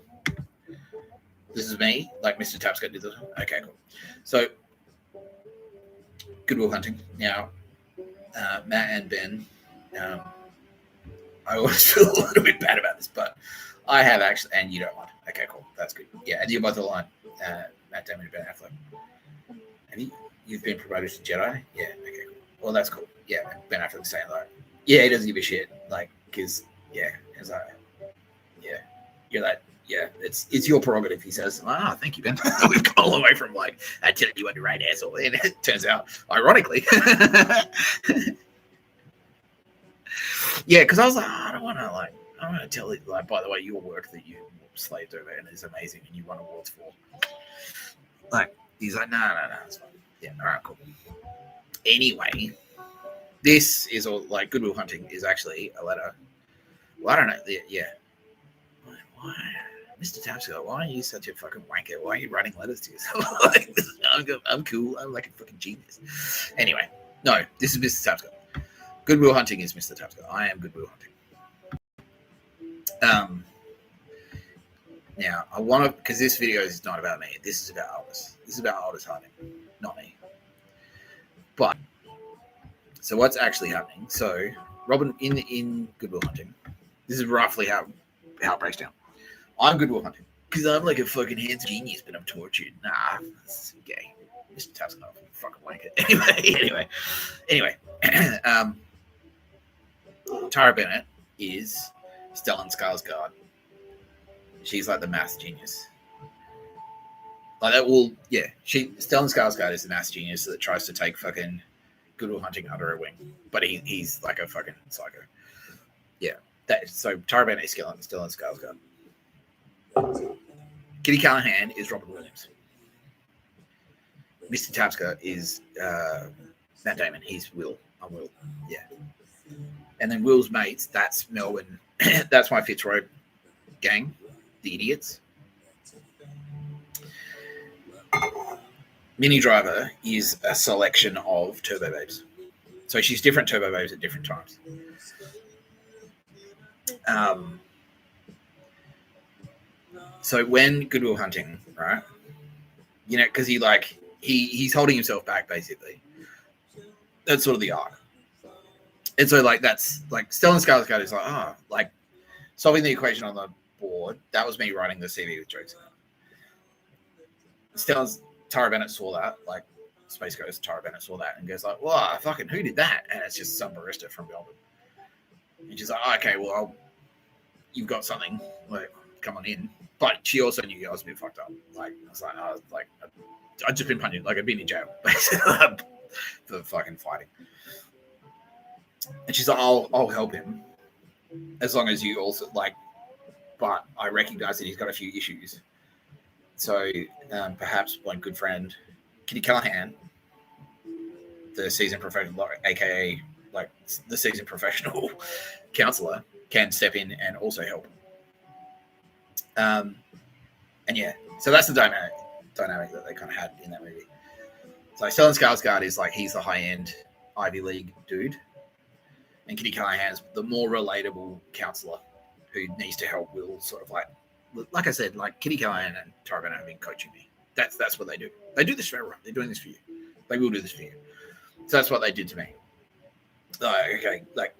This is me, like Mr. Tapscott did this one. Okay, cool. So, Good Will Hunting. Now, Matt and Ben, I always feel a little bit bad about this, but I have actually, and you don't mind. Okay, cool. That's good. Yeah, and you're both aligned. Matt Damon and Ben Affleck. Have you've been promoted to Jedi? Yeah, okay, cool. Well, that's cool. Yeah, Ben Affleck's saying, like, yeah, he doesn't give a shit. Like, because, yeah, it's like, yeah, you're like, yeah, it's your prerogative, he says. Ah, thank you, Ben. We've come all the way from, like, I tell you what, the right asshole. And it turns out, ironically, yeah, because I was like, oh, I don't want to tell it, like, by the way, your work that you slaved over and is amazing and you won awards for. Like, he's like, no, it's fine. Yeah, all right, cool. Anyway, this is all, like, Good Will Hunting is actually a letter. Well, I don't know. Yeah. Why? Mr. Tapscott, why are you such a fucking wanker? Why are you writing letters to yourself? Like, I'm cool. I'm like a fucking genius. Anyway, no, this is Mr. Tapscott. Good Will Hunting is Mr. Tapscott. I am Good Will Hunting. Now, I want to, because this video is not about me. This is about Aldous. This is about Aldous Harding, not me. But, so what's actually happening? So, Robin, in Good Will Hunting, this is roughly how it breaks down. I'm Good Will Hunting because I'm like a fucking handsome genius, but I'm tortured. Nah, that's gay. Mr. Tapscott, fucking wanker. Anyway. Tara Bennett is Stellan Skarsgård. She's like the math genius. Like that will, yeah. Stellan Skarsgård is the math genius that tries to take fucking Good Will Hunting under her wing, but he's like a fucking psycho. Yeah. So Tara Bennett is Stellan Skarsgård. Kitty Callahan is Robin Williams. Mr. Tapscott is Matt Damon. He's Will. I'm Will. Yeah. And then Will's mates, that's Melbourne. That's my Fitzroy gang, the idiots. Minnie Driver is a selection of Turbo Babes. So she's different Turbo Babes at different times. So when Good Will Hunting, right? You know, because he's holding himself back basically. That's sort of the arc. And so like that's like Stellan Skarsgård is like, like solving the equation on the board. That was me writing the CV with jokes in it. Tara Bennett saw that, like Space Ghost Tara Bennett saw that and goes like, well, fucking who did that? And it's just some barista from Melbourne. And she's like, okay, well, you've got something, like, come on in. But she also knew I was a bit fucked up. Like, I was like, I'd just been punched, like I'd been in jail for fucking fighting. And she's like, I'll help him as long as you also, like, but I recognize that he's got a few issues. So perhaps one good friend, Kitty Callahan, the seasoned professional, aka like the seasoned professional counselor, can step in and also help. And yeah, so that's the dynamic that they kind of had in that movie. So Stellan Skarsgård is like, he's the high-end Ivy League dude, and Kitty Callahan is the more relatable counselor who needs to help Will, sort of like I said, like Kitty Callahan and Tara Bennett have been coaching me. That's what they do. They do this for everyone. They're doing this for you. They will do this for you. So that's what they did to me. Okay, like,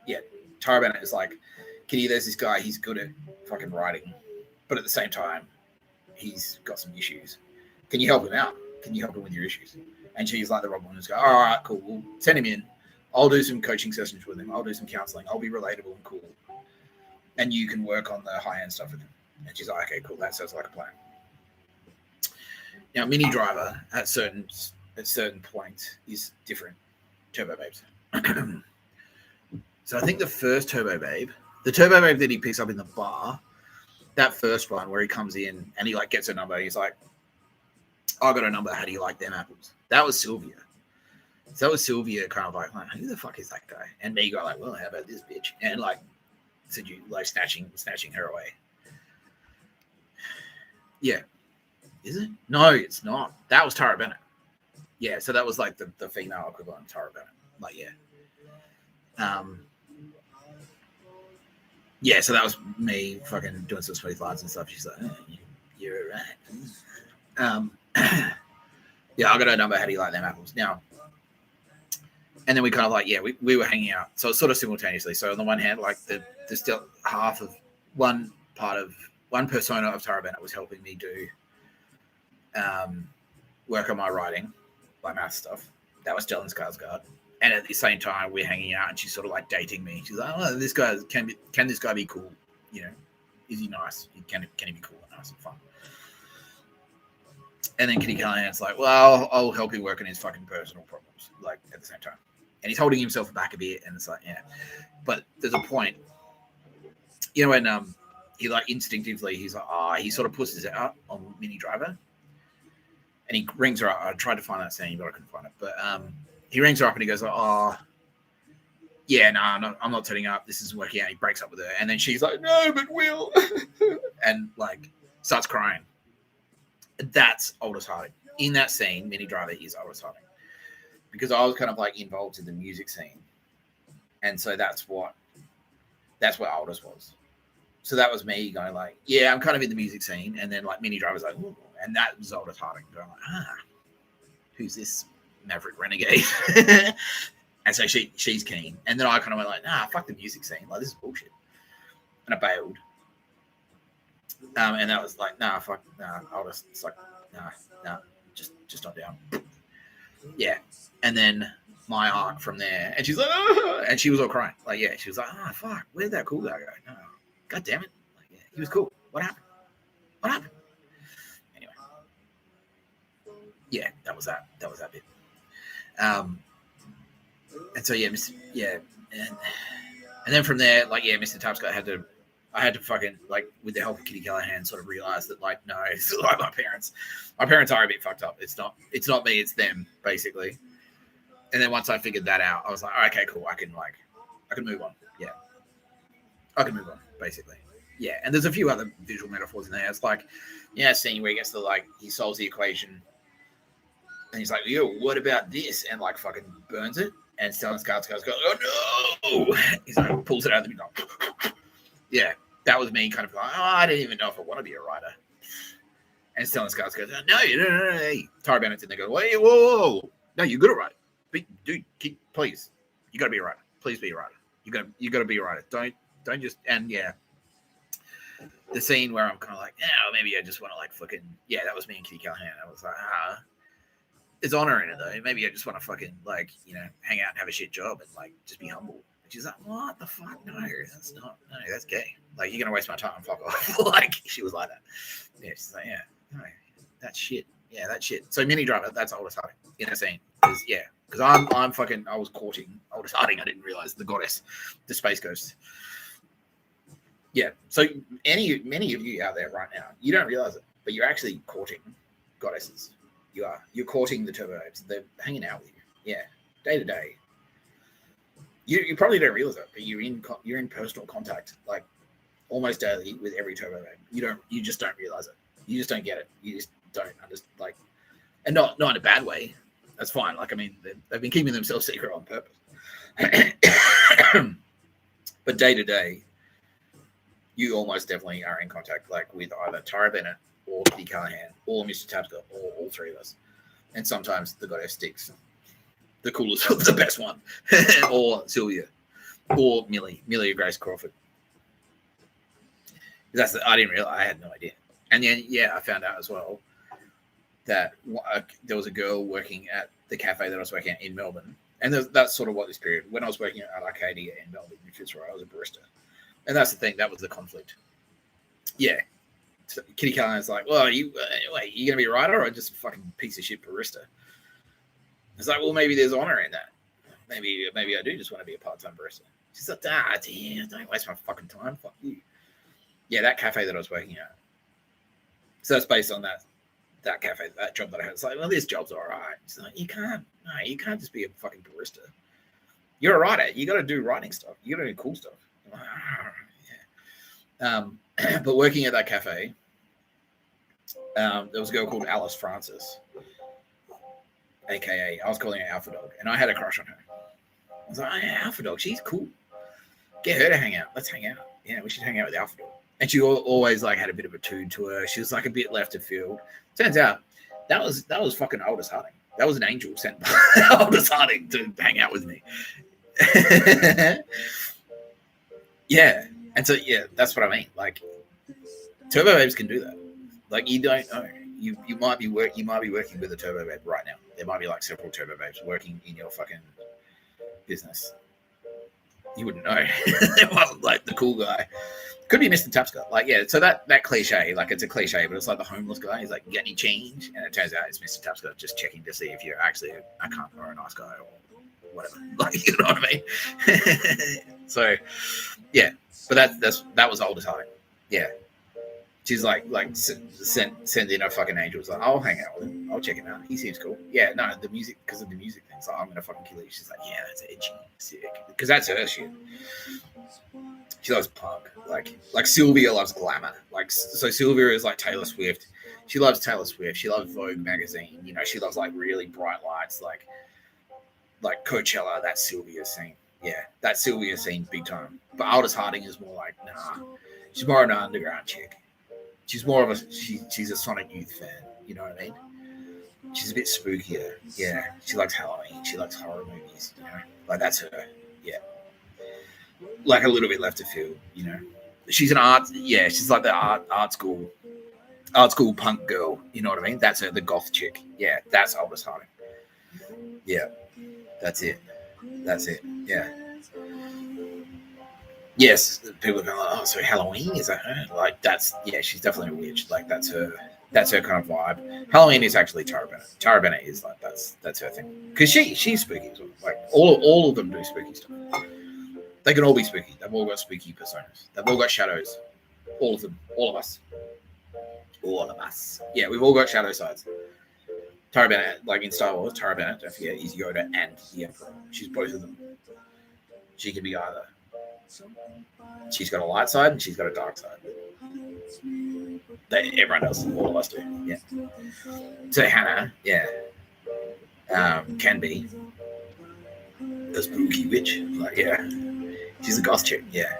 yeah, Tara Bennett is like, Kitty, there's this guy, he's good at fucking writing, but at the same time, he's got some issues. Can you help him out? Can you help him with your issues? And she's like the Rob Williams guy, all right, cool, we'll send him in. I'll do some coaching sessions with him. I'll do some counseling. I'll be relatable and cool. And you can work on the high-end stuff with him. And she's like, okay, cool, that sounds like a plan. Now, Minnie Driver, at certain points, is different Turbo Babes. So I think the first Turbo Babe, the Turbo Babe that he picks up in the bar, that first one where he comes in and he like gets a number. He's like, I got a number. How do you like them apples? That was Sylvia. So that was Sylvia kind of like, who the fuck is that guy? And me go like, well, how about this bitch? And like, said you like snatching her away. Yeah. Is it? No, it's not. That was Tara Bennett. Yeah, so that was like the female equivalent of Tara Bennett. Like, yeah. Yeah, so that was me fucking doing some smooth lines and stuff. She's like, oh, you're right. Yeah, I got a number. How do you like them apples? Now, and then we kind of like, yeah, we were hanging out. So it's sort of simultaneously. So on the one hand, like there's still half of one persona of Tara Bennett was helping me do work on my writing, like math stuff. That was Stellan Skarsgård. And at the same time, we're hanging out, and she's sort of like dating me. She's like, "Oh, this guy can this guy be cool? You know, is he nice? Can he be cool and nice and fun?" And then Kitty Callahan's like, "Well, I'll help you work on his fucking personal problems." Like at the same time, and he's holding himself back a bit, and it's like, yeah. But there's a point, you know, when he like instinctively he's like, he sort of pushes it out on Minnie Driver, and he rings her up. I tried to find that scene, but I couldn't find it. But he rings her up and he goes, yeah, no, I'm not turning up. This isn't working out. He breaks up with her. And then she's like, no, but Will. And like starts crying. That's Aldous Harding. In that scene, Minnie Driver is Aldous Harding. Because I was kind of like involved in the music scene. And so that's where Aldous was. So that was me going like, yeah, I'm kind of in the music scene. And then like Minnie Driver's like, ooh. And that was Aldous Harding going like, who's this maverick renegade? And so she's keen. And then I kind of went like, fuck the music scene. Like, this is bullshit. And I bailed. And that was like, fuck, Aldous. It's like, just not down. Yeah. And then my arc from there. And she's like, and she was all crying. Like, yeah, she was like, fuck, where'd that cool guy go? No, God damn it. Like, yeah, he was cool. What happened? Anyway. Yeah, that was that bit. And so and then from there, like, yeah, Mr. Tapscott I had to fucking, like, with the help of Kitty Callahan, sort of realize that, like, no, it's like my parents are a bit fucked up. It's not me, it's them, basically. And then once I figured that out, I was like, okay, cool, I can move on. Yeah, I can move on, basically. Yeah, and there's a few other visual metaphors in there. It's like, yeah, scene where he gets he solves the equation, and he's like, yo, what about this? And like fucking burns it. And Stellan Skarsgård goes, oh no! He's like, pulls it out of the middle. Yeah, that was me kind of going, I don't even know if I want to be a writer. And Stellan Skarsgård goes, no. Hey. Tara Bennett's in there going, wait, whoa. No, you're good at writing. Dude, please. You got to be a writer. Please be a writer. You got to be a writer. Don't just, and yeah. The scene where I'm kind of like, maybe I just want to like fucking, yeah, that was me and Kitty Callahan. I was like, there's honor in it though. Maybe I just want to fucking like, you know, hang out and have a shit job and like just be humble. And she's like, what the fuck? No, that's gay. Like, you're gonna waste my time. Fuck off. Like, she was like that. Yeah, she's like, yeah, no, that's shit. Yeah, that shit. So Minnie Driver, that's Aldous Harding in a scene. Because I'm fucking, I was courting Aldous Harding. I didn't realize the goddess, the space ghost. Yeah. So many of you out there right now, you don't realize it, but you're actually courting goddesses. You're courting the turbo apes. They're hanging out with you. Yeah, day to day. You probably don't realize it, but you're in personal contact like almost daily with every turbo ape. You just don't realize it. You just don't get it. You just don't understand, like, and not in a bad way. That's fine. Like, I mean, they've been keeping themselves secret on purpose. But day to day, you almost definitely are in contact, like, with either Tara Bennett or Kitty Callahan or Mr. Tapscott or all three of us. And sometimes the goddess sticks. The coolest, the best one. Or Sylvia. Or Millie Grace Crawford. I didn't realize, I had no idea. And then, yeah, I found out as well that there was a girl working at the cafe that I was working at in Melbourne. And that's sort of what this period, when I was working at Arcadia in Melbourne, in Fitzroy, I was a barista. And that's the thing, that was the conflict. Yeah. So Kitty Callahan's like, well, you going to be a writer or just a fucking piece of shit barista? It's like, well, maybe there's honor in that. Maybe I do just want to be a part-time barista. She's like, damn, don't waste my fucking time. Fuck you. Yeah, that cafe that I was working at. So that's based on that cafe, that job that I had. It's like, well, this job's all right. It's like, you can't just be a fucking barista. You're a writer. You got to do writing stuff. You got to do cool stuff. Like, yeah. But working at that cafe, there was a girl called Alice Francis, aka I was calling her Alpha Dog, and I had a crush on her. I was like, oh, yeah, Alpha Dog, she's cool. Get her to hang out. Let's hang out. Yeah, we should hang out with Alpha Dog. And she always like had a bit of a tune to her. She was like a bit left of field. Turns out that was fucking Aldous Harding. That was an angel sent by Aldous Harding to hang out with me. Yeah, and so yeah, that's what I mean. Like, Turbo Babes can do that. Like, you don't know. You might be working with a Turbo Babe right now. There might be like several Turbo Babes working in your fucking business. You wouldn't know. Like the cool guy. Could be Mr. Tapscott. Like, yeah, so that cliche, like, it's a cliche, but it's like the homeless guy. He's like, you got any change? And it turns out it's Mr. Tapscott just checking to see if you're actually a cunt or a nice guy or whatever. Like, you know what I mean? So, yeah, but that was Aldous Harding. Yeah. She's like send in a fucking angel. It's like, I'll hang out with him. I'll check him out. He seems cool. Yeah, no, the music, because of the music thing. So I'm going to fucking kill you. She's like, yeah, that's edgy. Sick. Because that's her shit. She loves punk. Like Sylvia loves glamour. Like, so Sylvia is like Taylor Swift. She loves Taylor Swift. She loves Vogue magazine. You know, she loves like really bright lights, like Coachella. That's Sylvia's scene. Yeah, that's Sylvia's scene big time. But Aldous Harding is more like, nah. She's more of an underground chick. She's more of a she's a Sonic Youth fan. You know what I mean? She's a bit spookier. Yeah, she likes Halloween. She likes horror movies. You know, like that's her. Yeah. Like a little bit left of field, you know. She's an art, yeah. She's like the art school punk girl. You know what I mean? That's her, the goth chick. Yeah, that's Aldous Harding. Yeah, that's it. Yeah. Yes, people are going like, oh, so Halloween, is that her? Like, that's, yeah, she's definitely a witch. Like, that's her kind of vibe. Halloween is actually Tara Bennett. Tara Bennett is like, that's her thing, because she's spooky as well. Like, all of them do spooky stuff. They can all be spooky. They've all got spooky personas. They've all got shadows. All of them. All of us. Yeah, we've all got shadow sides. Tara Bennett, like in Star Wars, Tara Bennett, don't forget, is Yoda and the Emperor. She's both of them. She can be either. She's got a light side and she's got a dark side. Everyone does. All of us do. Yeah. So Hannah, yeah, can be a spooky witch. Like, yeah. She's a goth chick, yeah.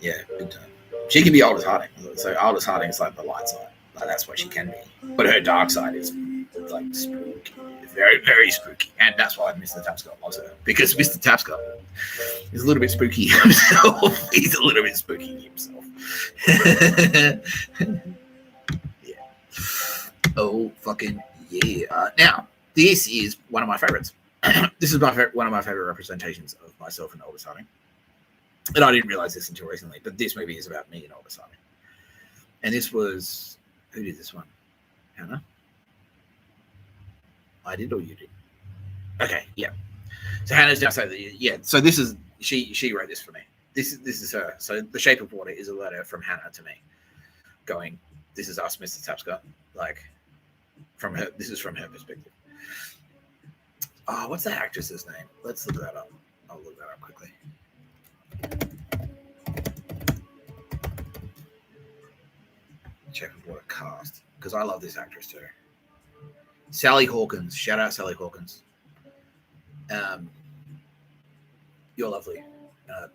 Yeah, big time. She can be Aldous Harding. So Aldous Harding is like the light side. Like, that's what she can be. But her dark side is like spooky. Very, very spooky. And that's why Mr. Tapscott loves her. Because Mr. Tapscott is a little bit spooky himself. He's a little bit spooky himself. Yeah. Oh, fucking yeah. Now, this is one of my favorites. This is one of my favorite representations of myself and Aldous Harding. And I didn't realize this until recently, but this movie is about me and Aldous Harding. And this was, who did this one? Hannah? I did, or you did? Okay, yeah. So Hannah's now saying that, yeah. So this is, she wrote this for me. This is her. So The Shape of Water is a letter from Hannah to me, going, this is us, Mr. Tapscott. Like, from her, this is from her perspective. Oh, what's that actress's name? Let's look that up. I'll look that up quickly. Check what a cast, because I love this actress too. Sally Hawkins. Shout out Sally Hawkins. You're lovely.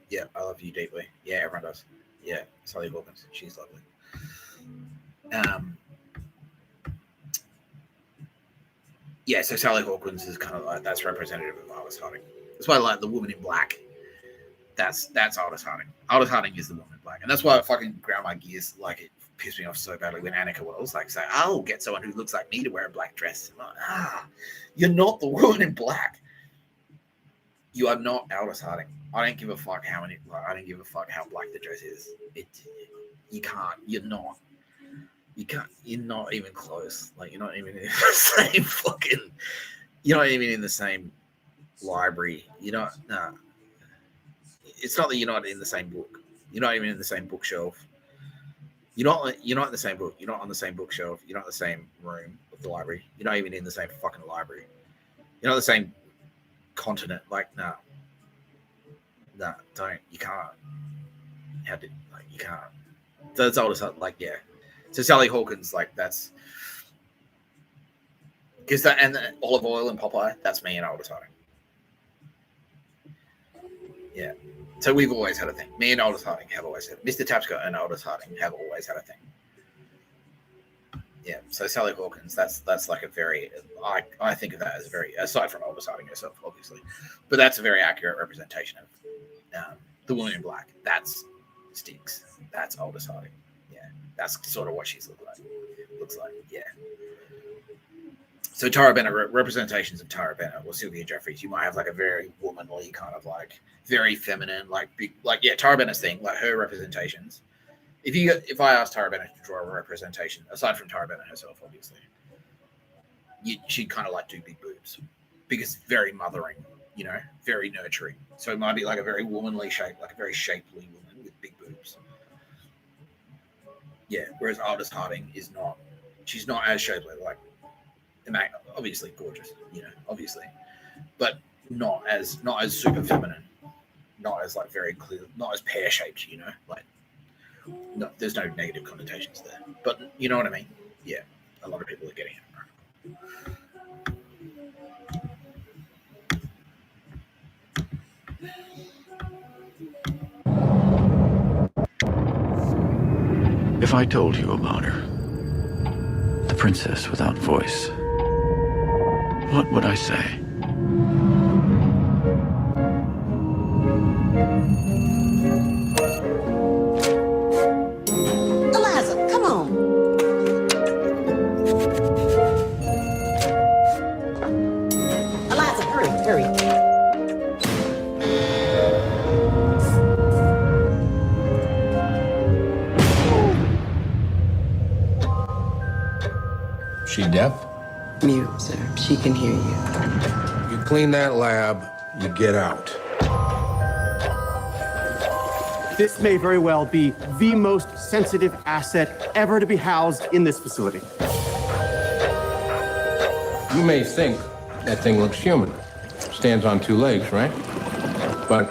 Yeah, I love you deeply. Yeah, everyone does. Yeah, Sally Hawkins. She's lovely. Yeah, so Sally Hawkins is kind of like, that's representative of Aldous Harding. That's why I like The Woman in Black. That's Aldous Harding. Aldous Harding is the Woman in Black. And that's why I fucking ground my gears. Like, it pissed me off so badly when Annika Wells like say, I'll get someone who looks like me to wear a black dress. I'm like, you're not the Woman in Black. You are not Aldous Harding. I don't give a fuck how many, like, I don't give a fuck how black the dress is. You can't, you're not. You can't, you're not even close. Like, you're not even in the same fucking, you're not even in the same library. You're not, nah. It's not that you're not in the same book. You're not even in the same bookshelf. You're not in the same book. You're not on the same bookshelf. You're not in the same room of the library. You're not even in the same fucking library. You're not the same continent. Like, no. No, don't. You can't. You can't. So it's Aldous Harding. Like, yeah. So Sally Hawkins, like, that's because that, and the Olive Oil and Popeye, that's me and Aldous Harding. Yeah. So we've always had a thing. Me and Aldous Harding have always had. Mr Tapscott and Aldous Harding have always had a thing. Yeah. So Sally Hawkins, that's like a very, I think of that as a very, aside from Aldous Harding herself, obviously, but that's a very accurate representation of the woman in black. That's Sticks. That's Aldous Harding. Yeah. That's sort of what she's looks like. Yeah. So Tara Bennett, representations of Tara Bennett or Sylvia Jeffries, you might have like a very womanly kind of like very feminine, like big, like, yeah, Tara Bennett's thing, like her representations. If I asked Tara Bennett to draw a representation, aside from Tara Bennett herself, obviously, she'd kind of like do big boobs because very mothering, you know, very nurturing. So it might be like a very womanly shape, like a very shapely woman with big boobs. Yeah, whereas Aldous Harding is not, she's not as shapely, like, obviously gorgeous, you know, obviously, but not as super feminine, not as like very clear, not as pear-shaped, you know, like, no, there's no negative connotations there, but you know what I mean. Yeah, a lot of people are getting it. If I told you about her, the princess without voice, what would I say? Eliza, come on. Eliza, hurry. She deaf? Mute, sir. She can hear you. You clean that lab, you get out. This may very well be the most sensitive asset ever to be housed in this facility. You may think that thing looks human. Stands on two legs, right? But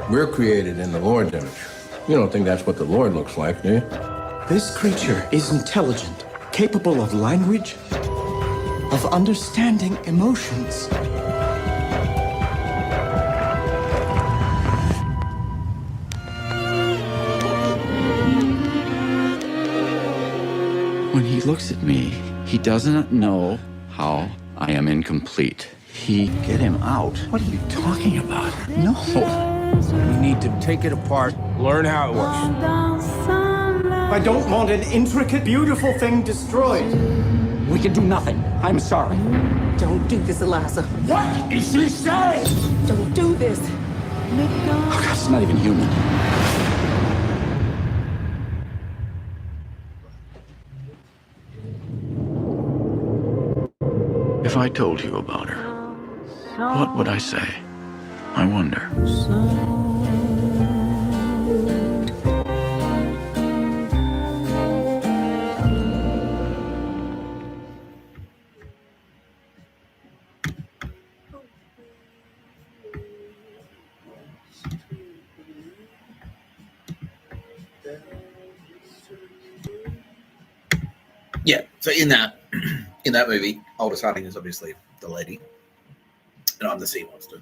we're created in the Lord's image. You don't think that's what the Lord looks like, do you? This creature is intelligent, capable of language, of understanding emotions. When he looks at me, he doesn't know how I am incomplete. Get him out. What are you talking about? No. We need to take it apart, learn how it works. I don't want an intricate, beautiful thing destroyed. We can do nothing. I'm sorry. Don't do this, Eliza. What is she saying? Don't do this. Oh, God, it's not even human. If I told you about her, what would I say? I wonder. Yeah, so in that movie, Aldous Harding is obviously the lady, and I'm the sea monster.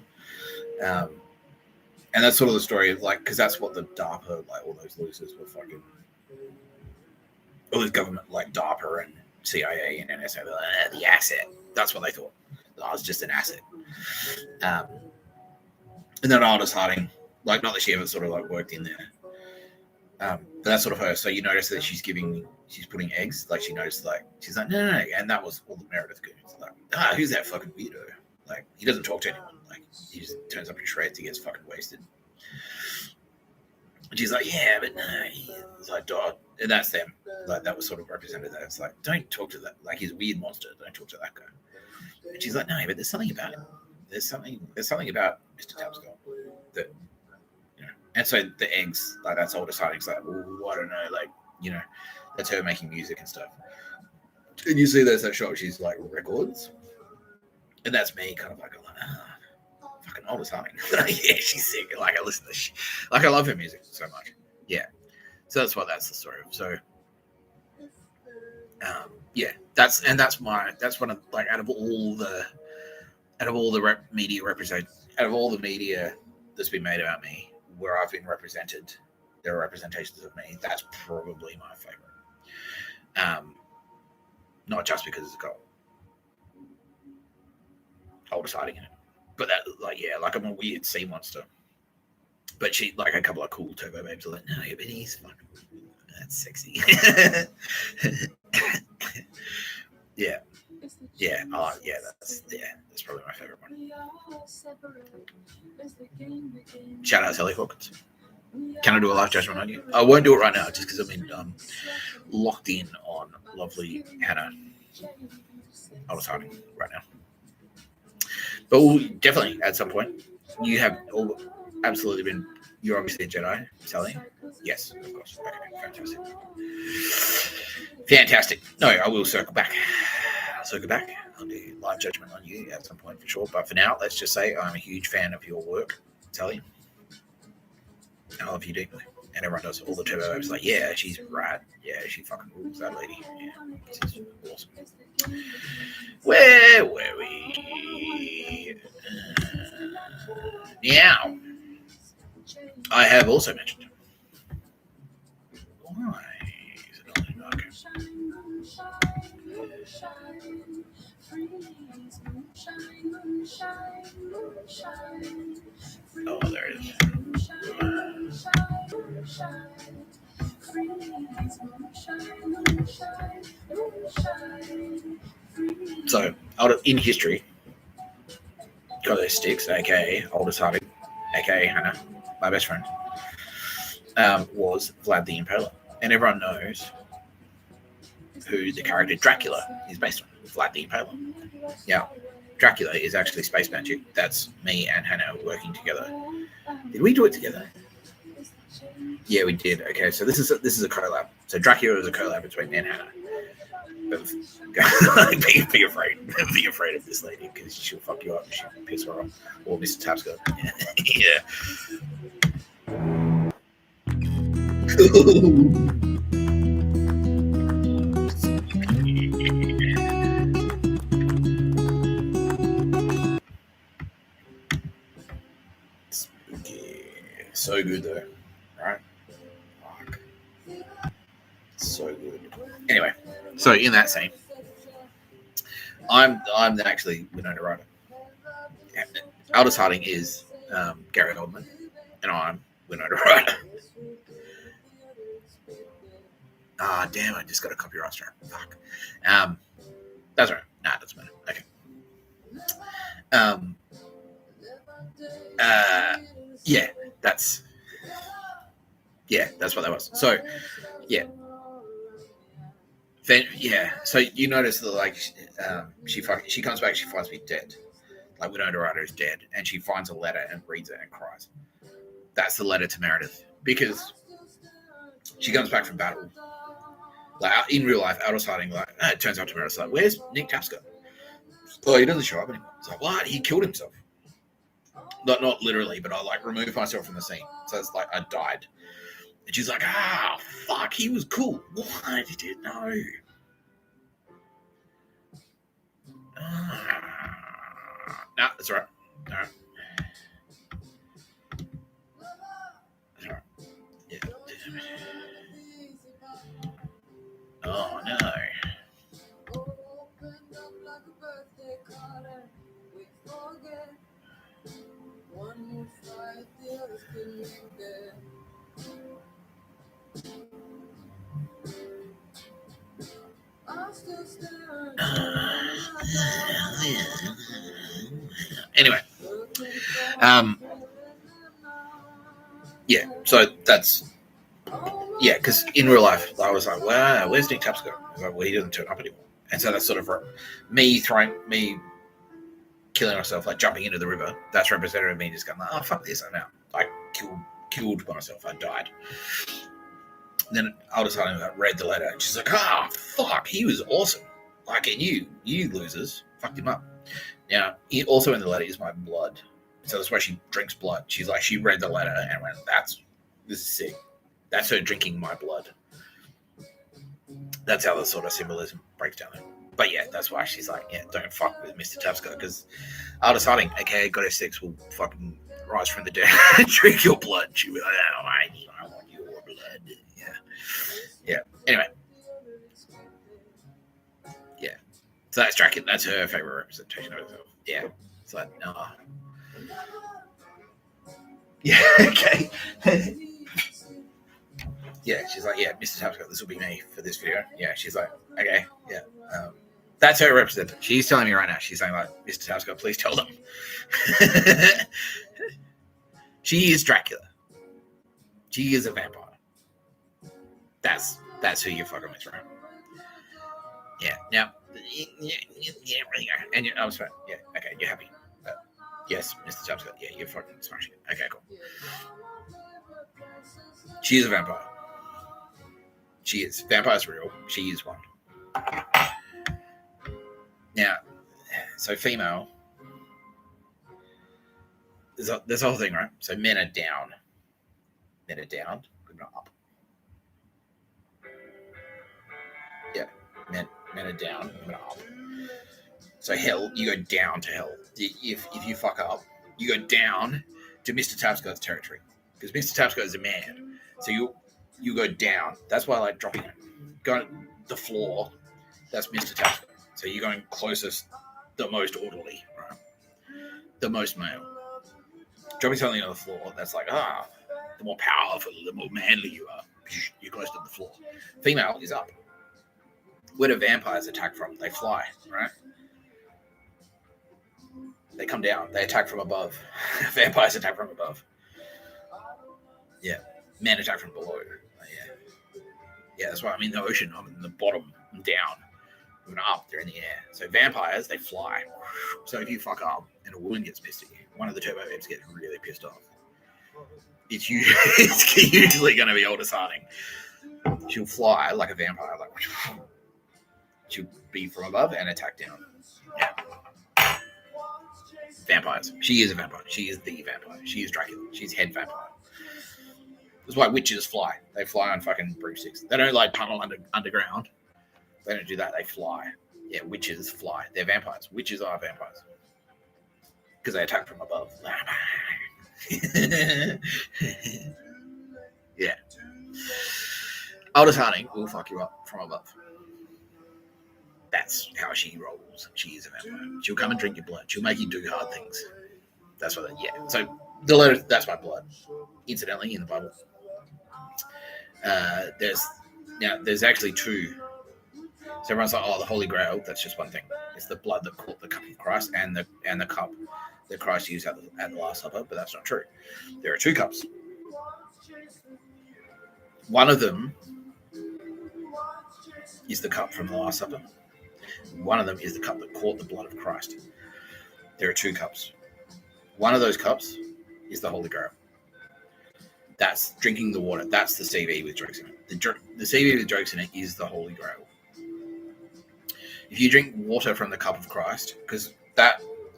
And that's sort of the story of, like, because that's what the DARPA, like, all those losers were fucking, all those government, like, DARPA and CIA and NSA, the asset. That's what they thought. I was just an asset. And then Aldous Harding, like, not that she ever sort of, like, worked in there. But that's sort of her. So you notice that she's putting eggs. Like, she noticed, like, she's like, no. And that was all the Meredith goons. Like, who's that fucking weirdo? Like, he doesn't talk to anyone. Like, he just turns up in shreds. He gets fucking wasted. And she's like, yeah, but no. He's like, dog. And that's them. Like, that was sort of represented that. It's like, don't talk to that. Like, he's a weird monster. Don't talk to that guy. And she's like, no, but there's something about him. There's something about Mr. Tapscott that, you know, And so the eggs, like that's Aldous Harding's like, oh, I don't know, like, you know, that's her making music and stuff. And you see there's that shot, she's like records. And that's me kind of like, fucking Aldous Harding. Yeah, she's sick. Like I listen to this, like I love her music so much. Yeah. So that's the story of. So yeah, that's one of like out of all the media that's been made about me, where I've been represented, there are representations of me. That's probably my favorite. Not just because it's got Aldous Harding in it, but that like I'm a weird sea monster. But she like a couple of cool turbo babes are like, no, but he's fucking that's sexy. yeah. That's probably my favorite one. Shout out Sally Hawkins. Can I do a live judgment on you? I won't do it right now, just because I've been locked in on lovely Hannah Aldous Harding right now. But we'll definitely at some point. You have all absolutely been. You're obviously a Jedi, Sally. Yes, of course. Okay, fantastic. No, I will circle back. I'll do live judgment on you at some point for sure. But for now, let's just say I'm a huge fan of your work, Sally. I love you deeply. And everyone does. All the turbo babes like, yeah, she's right. Yeah, she fucking rules, that lady. Yeah, she's awesome. Where were we? Meow. I have also mentioned. Why is it not in okay? Oh, there it is. So, in history, got those sticks, aka Aldous Harding, aka Hannah, my best friend, was Vlad the Impaler. And everyone knows who the character Dracula is based on, Vlad the Impaler. Yeah, Dracula is actually space magic. That's me and Hannah working together. Did we do it together? Yeah, we did. Okay, so this is a collab. So Dracula is a collab between me and Hannah. Be afraid of this lady because she'll fuck you up. She'll piss her off. Or Mr Tapscott. Yeah. Spooky. So good though, right? Fuck. So good. Anyway, so in that scene, I'm actually Winona Ryder. Yeah. Aldous Harding is Gary Oldman, and I'm Winona Ryder. Ah, damn! I just got a copyright strike. Fuck. That's right. Nah, it doesn't matter. Okay. Yeah, that's what that was. So, yeah. Then, yeah. So you notice that, like, she comes back. She finds me dead. Like Winona Ryder is dead, and she finds a letter and reads it and cries. That's the letter to Meredith because she comes back from battle. Like in real life, Aldous Harding, like, it turns out to Meredith's like, where's Nick Tapscott? Oh, he doesn't show up anymore. It's like, what? He killed himself. Not literally, but I like removed myself from the scene. So it's like I died. And she's like, fuck, he was cool. What? He didn't know. No, that's all right. All right. That's all right. Yeah. Oh, no. Anyway, yeah, so that's, yeah, because in real life, I was like, wow, where's Nick Tapscott? I was like, well, he doesn't turn up anymore. And so that's sort of me killing myself, like jumping into the river. That's representative of me just going, oh, fuck this, I'm out. I killed myself. I died. And then Aldous Harding read the letter, and she's like, "Ah, fuck, he was awesome. Like, and you losers fucked him up." Now, also in the letter is my blood. So that's why she drinks blood. She's like, she read the letter and went, this is sick. That's her drinking my blood. That's how the sort of symbolism breaks down there. But yeah, that's why she's like, yeah, don't fuck with Mr. Tapscott, because Aldous Harding, aka God F6, will fucking rise from the dead and drink your blood. She'll be like, oh, I want your blood. Yeah. Yeah. Anyway. Yeah. So that's Dracula. That's her favorite representation of herself. Yeah. It's like, no. Yeah, okay. Yeah, she's like, yeah, Mr. Tapscott, this will be me for this video. Yeah, she's like, okay, yeah. That's her representative. She's telling me right now. She's saying, like, Mr. Tapscott, please tell them. She is Dracula. She is a vampire. That's who you're fucking with, right? Yeah. Now, and I was fine. Yeah. Okay. You're happy. Yes, Mr. Tapscott. Yeah, you're fucking smashing it. Okay, cool. She is a vampire. She is. Vampire's real. She is one. Now, so female. There's a whole thing, right? So men are down. Men are down. Women are up. Yeah. Men are down. Women are up. So hell, you go down to hell. If you fuck up, you go down to Mr. Tapscott's territory. Because Mr. Tapscott is a man. So you go down. That's why I like dropping it. Going to the floor, that's Mr. Tapscott. So you're going closest, the most orderly, right? The most male. Dropping something on the floor, that's like, the more powerful, the more manly you are. You're close to the floor. Female is up. Where do vampires attack from? They fly, right? They come down. They attack from above. Vampires attack from above. Yeah. Men attack from below. Yeah, that's why I'm in the ocean. I'm in the bottom. I'm down. I'm up. They're in the air. So vampires, they fly. So if you fuck up and a woman gets pissed at you, one of the turbo babes gets really pissed off. It's usually going to be Aldous Harding. She'll fly like a vampire. Like, she'll be from above and attack down. Yeah. Vampires. She is a vampire. She is the vampire. She is Dracula. She's head vampire. That's why witches fly. They fly on fucking broomsticks. They don't like tunnel underground. They don't do that. They fly. Yeah, witches fly. They're vampires. Witches are vampires. Because they attack from above. Yeah. Aldous Harding will fuck you up from above. That's how she rolls. She is a vampire. She'll come and drink your blood. She'll make you do hard things. That's what. Yeah. So the letter. That's my blood. Incidentally, in the Bible, there's actually two. So everyone's like, oh, the Holy Grail. That's just one thing. It's the blood that caught the cup of Christ and the cup that Christ used at the Last Supper. But that's not true. There are two cups. One of them is the cup from the Last Supper. One of them is the cup that caught the blood of Christ. There are two cups. One of those cups is the Holy Grail. That's drinking the water. That's the CV with drugs in it. The CV with drugs in it is the Holy Grail. If you drink water from the cup of Christ, because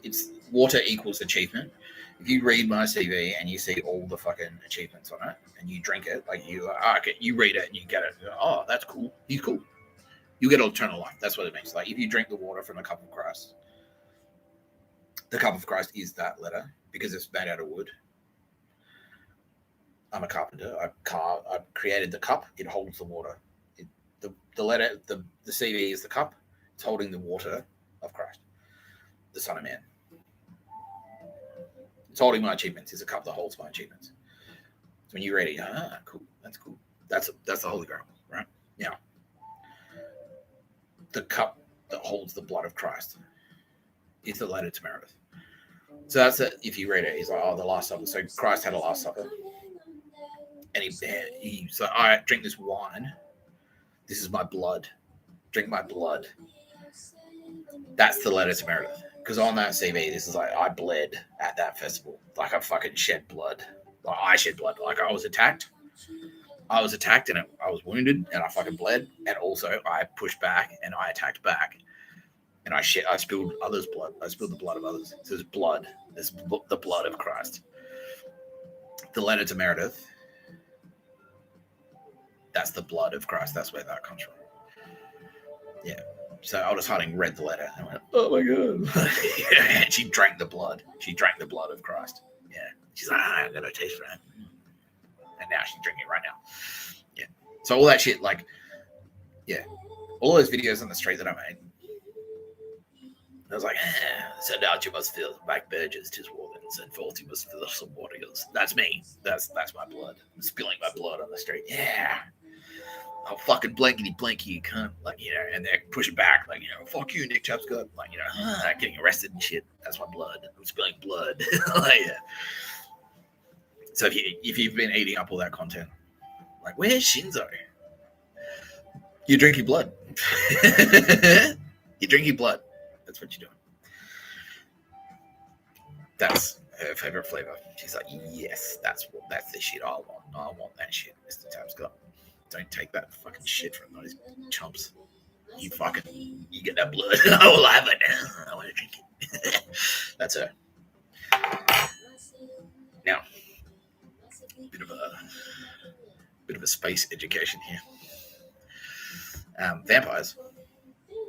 it's water equals achievement. If you read my CV and you see all the fucking achievements on it, and you drink it, like you read it and you get it. Oh, that's cool. He's cool. You get eternal life. That's what it means. Like if you drink the water from the cup of Christ, the cup of Christ is that letter because it's made out of wood. I'm a carpenter. I've created the cup. It holds the water. The letter, the CV is the cup. It's holding the water of Christ, the Son of Man. It's holding my achievements. It's a cup that holds my achievements. So when you read it, cool. That's cool. That's the Holy Grail, right? Now, the cup that holds the blood of Christ is the letter to Meredith. So that's it. If you read it, he's like, oh, the Last Supper. So Christ had a Last Supper. And he said, all right, drink this wine. This is my blood. Drink my blood. That's the letter to Meredith. Because on that CV, this is like, I bled at that festival. Like I fucking shed blood. Like, I shed blood. Like, I was attacked. I was wounded and I fucking bled. And also I pushed back and I attacked back. And I spilled others' blood. I spilled the blood of others. So there's blood. There's the blood of Christ. The letter to Meredith. That's the blood of Christ. That's where that comes from. Yeah. So Aldous Harding read the letter and went, oh my God. And she drank the blood. She drank the blood of Christ. Yeah. She's like, I got no taste for that. And now she's drinking it right now. Yeah. So all that shit, like, yeah. All those videos on the street that I made, I was like, send out you must feel back burgess, 'tis wargans, and forth you must feel some warriors. That's me. That's my blood. I'm spilling my blood on the street. Yeah. Oh, fucking blankety blanky, you cunt. Like, you know, and they're pushing back, like, you know, fuck you, Nick Tapscott. Like, you know, getting arrested and shit. That's my blood. I'm spilling blood. Like, yeah. So if you've been eating up all that content, like, where's Shinzo? You're drinking blood. You're drinking blood. That's what you're doing. That's her favorite flavor. She's like, yes, that's the shit I want. I want that shit, Mr. Tapscott. Don't take that fucking shit from those chumps. You get that blood. I will have it. I want to drink it. That's her. Now, bit of a space education here. Vampires,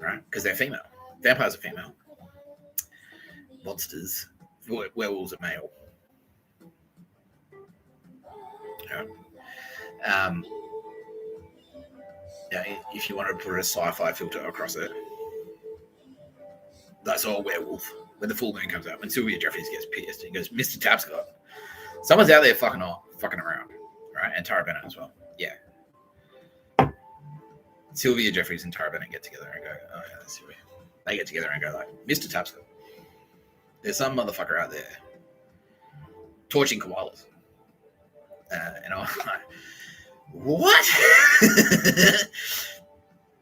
right? Because they're female. Vampires are female. Monsters, werewolves are male. Yeah. Yeah, if you want to put a sci-fi filter across it, that's all werewolf. When the full moon comes out, when Sylvia Jeffries gets pissed, and goes, Mr. Tapscott, someone's out there fucking around, right? And Tara Bennett as well. Yeah. Sylvia Jeffries and Tara Bennett get together and go, oh yeah, that's Sylvia. They get together and go like, Mr. Tapscott, there's some motherfucker out there torching koalas. And I'm like, what?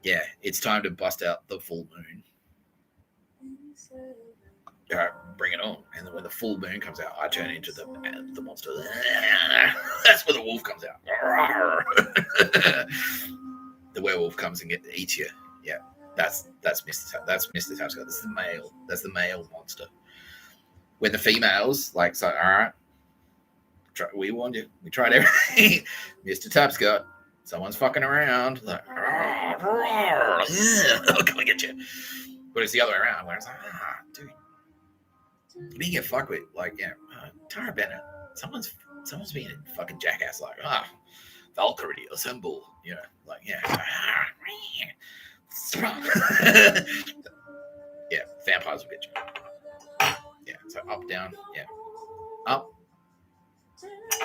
Yeah, it's time to bust out the full moon. Bring it on. And then when the full moon comes out, I turn into the monster. That's where the wolf comes out. The werewolf comes and eats you. Yeah, that's Mr. Tapscott. This is the male. That's the male monster. When the females like, so, all right, we warned you. We tried everything. Mr. Tapscott, someone's fucking around. Like, I'll come and get you. But it's the other way around where it's like, dude, you didn't get fucked with. Like, yeah, Tara Bennett, someone's being a fucking jackass. Like, Valkyrie, assemble. You know, like, yeah. Yeah, vampires will get you. Yeah, so up, down, yeah. Up.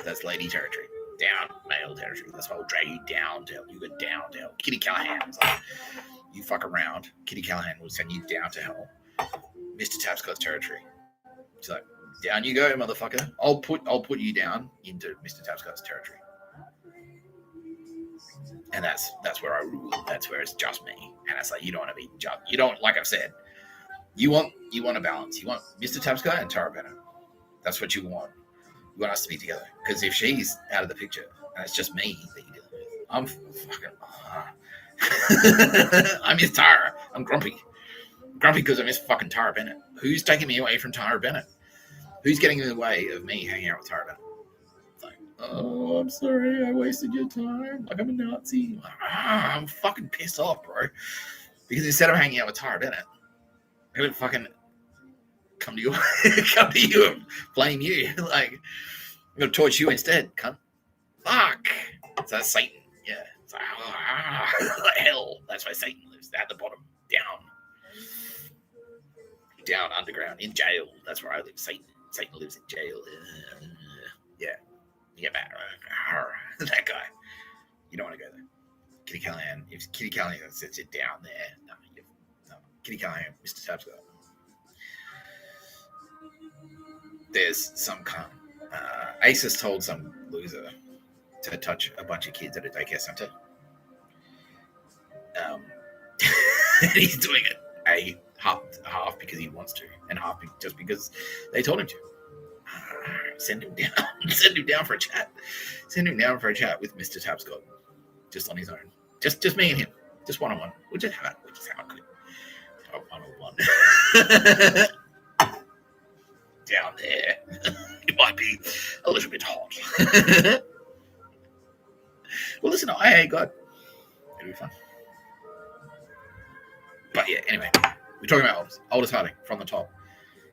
That's lady territory. Down, male territory. That's why we'll drag you down to hell. You go down to hell. Kitty Callahan was like, you fuck around. Kitty Callahan will send you down to hell. Mr. Tapscott's territory. She's like, down you go, motherfucker. I'll put you down into Mr. Tapscott's territory. And that's where I rule. That's where it's just me. And it's like, you don't want to be just. You don't, like I've said, you want a balance. You want Mr. Tapscott and Tara Bennett. That's what you want. You want us to be together. Because if she's out of the picture and it's just me that you deal with, I'm fucking. I miss Tara. I'm grumpy. Grumpy because I miss fucking Tara Bennett. Who's taking me away from Tara Bennett? Who's getting in the way of me hanging out with Tara Bennett? It's like, oh, I'm sorry, I wasted your time. Like, I'm a Nazi. I'm fucking pissed off, bro. Because instead of hanging out with Tara Bennett, I'm gonna fucking come to you and blame you. Like, I'm gonna torch you instead, cunt. Fuck. So that's Satan. Yeah. It's like, like hell. That's where Satan lives. At the bottom. Down underground. In jail. That's where I live. Satan lives in jail. Yeah. You get mad. That guy. You don't want to go there. Kitty Callahan. If Kitty Callahan sits it down there. No. Kitty Callahan. Mr. Tapscott. There's some cunt. Ace has told some loser to touch a bunch of kids at a daycare center. And he's doing it half because he wants to, and half just because they told him to. Send him down. Send him down for a chat. Send him down for a chat with Mr. Tapscott, just on his own. Just me and him. Just one-on-one. We'll just have a quick one-on-one. Down there. It might be a little bit hot. Well, listen, I got... It'll be fun. But yeah, anyway. We're talking about Aldous Harding from the top.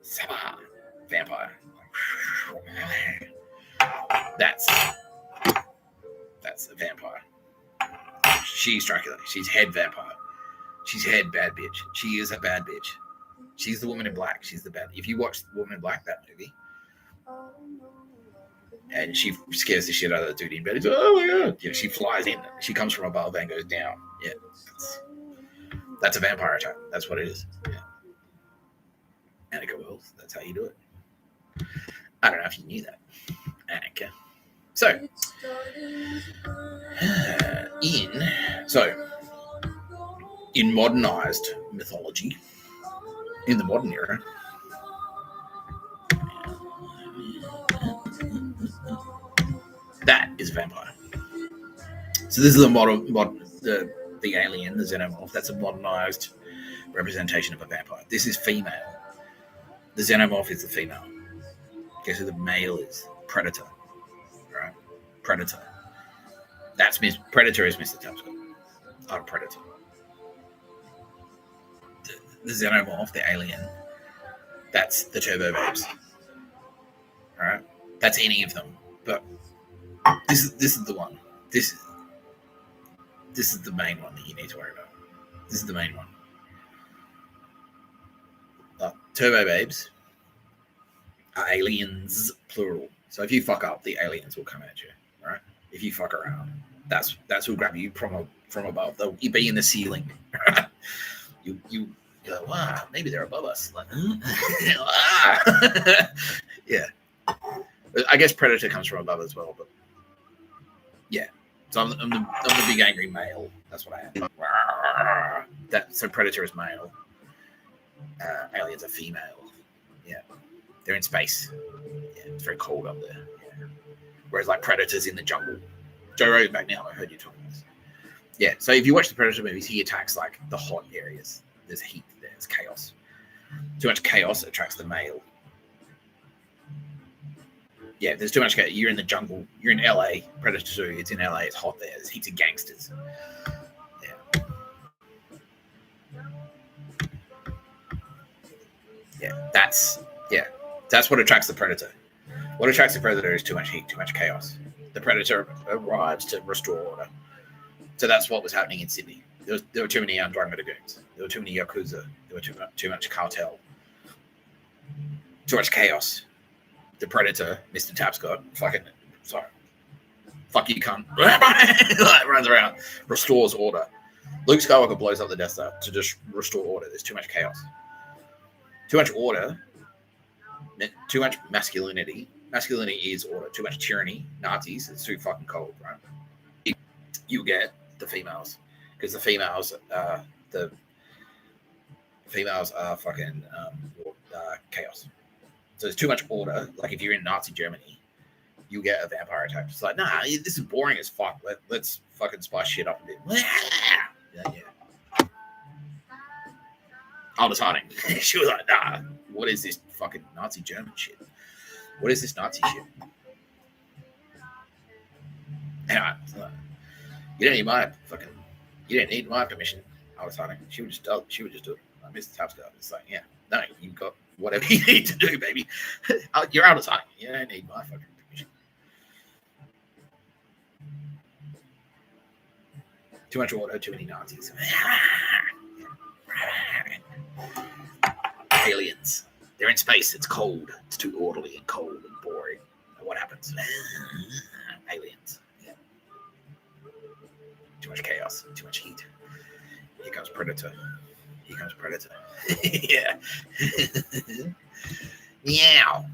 Sabah. Vampire. That's a vampire. She's Dracula. She's head vampire. She's head bad bitch. She is a bad bitch. She's the woman in black. She's the bad. If you watch The Woman in Black, that movie, and she scares the shit out of the dude in bed. He's like, oh my god! You know, she flies in. She comes from above and goes down. Yeah, that's a vampire attack. That's what it is. Yeah. Annika Wells. That's how you do it. I don't know if you knew that, Annika. So, in modernized mythology, in the modern era, that is a vampire. So this is the the alien, the xenomorph. That's a modernized representation of a vampire. This is female. The xenomorph is the female. Guess who the male is? Predator. Right? Predator. That's Predator is Mr. Tapscott. I'm a Predator. The xenomorph, the alien, that's the Turbo Babes. Alright? That's any of them. But this is the one. This is the main one that you need to worry about. This is the main one. Turbo Babes are aliens, plural. So if you fuck up, the aliens will come at you. Right? If you fuck around, that's who'll grab you from above. They'll be in the ceiling. you go, wow, maybe they're above us. Like, yeah. I guess Predator comes from above as well, but yeah. So I'm the big angry male. That's what I am. So Predator is male. Aliens are female. Yeah. They're in space. Yeah, it's very cold up there. Yeah. Whereas like Predator's in the jungle. Joe Rogan's back now. I heard you talking about this. Yeah. So if you watch the Predator movies, he attacks like the hot areas. There's heat there. There's chaos. Too much chaos attracts the male. Yeah, there's too much chaos. You're in the jungle. You're in LA. Predator 2. It's in LA. It's hot there. There's heaps of gangsters. Yeah, that's what attracts the Predator. What attracts the Predator is too much heat, too much chaos. The Predator arrives to restore order. So that's what was happening in Sydney. There were too many Andromeda goons. There were too many Yakuza. There were too much cartel. Too much chaos. The Predator, Mr. Tapscott, fuck you cunt, runs around, restores order. Luke Skywalker blows up the Death Star to just restore order. There's too much chaos. Too much order, too much masculinity. Masculinity is order. Too much tyranny, Nazis. It's too fucking cold, right? You get the females because the females are fucking chaos. So there's too much order. Like if you're in Nazi Germany, you get a vampire attack. It's like, nah, this is boring as fuck. Let's fucking spice shit up a bit. Yeah. Aldous Harding. She was like, nah, what is this fucking Nazi German shit? What is this Nazi shit? Anyway, you don't need my permission, Aldous Harding. She would just do it. Like Mr. Tapscott. It's like, yeah, no, you've got whatever you need to do, baby. You're Aldous Harding. You don't need my fucking permission. Too much order, too many Nazis. Aliens. They're in space. It's cold. It's too orderly and cold and boring. And what happens? Aliens. Yeah. Too much chaos. Too much heat. Here comes Predator. Yeah. Meow.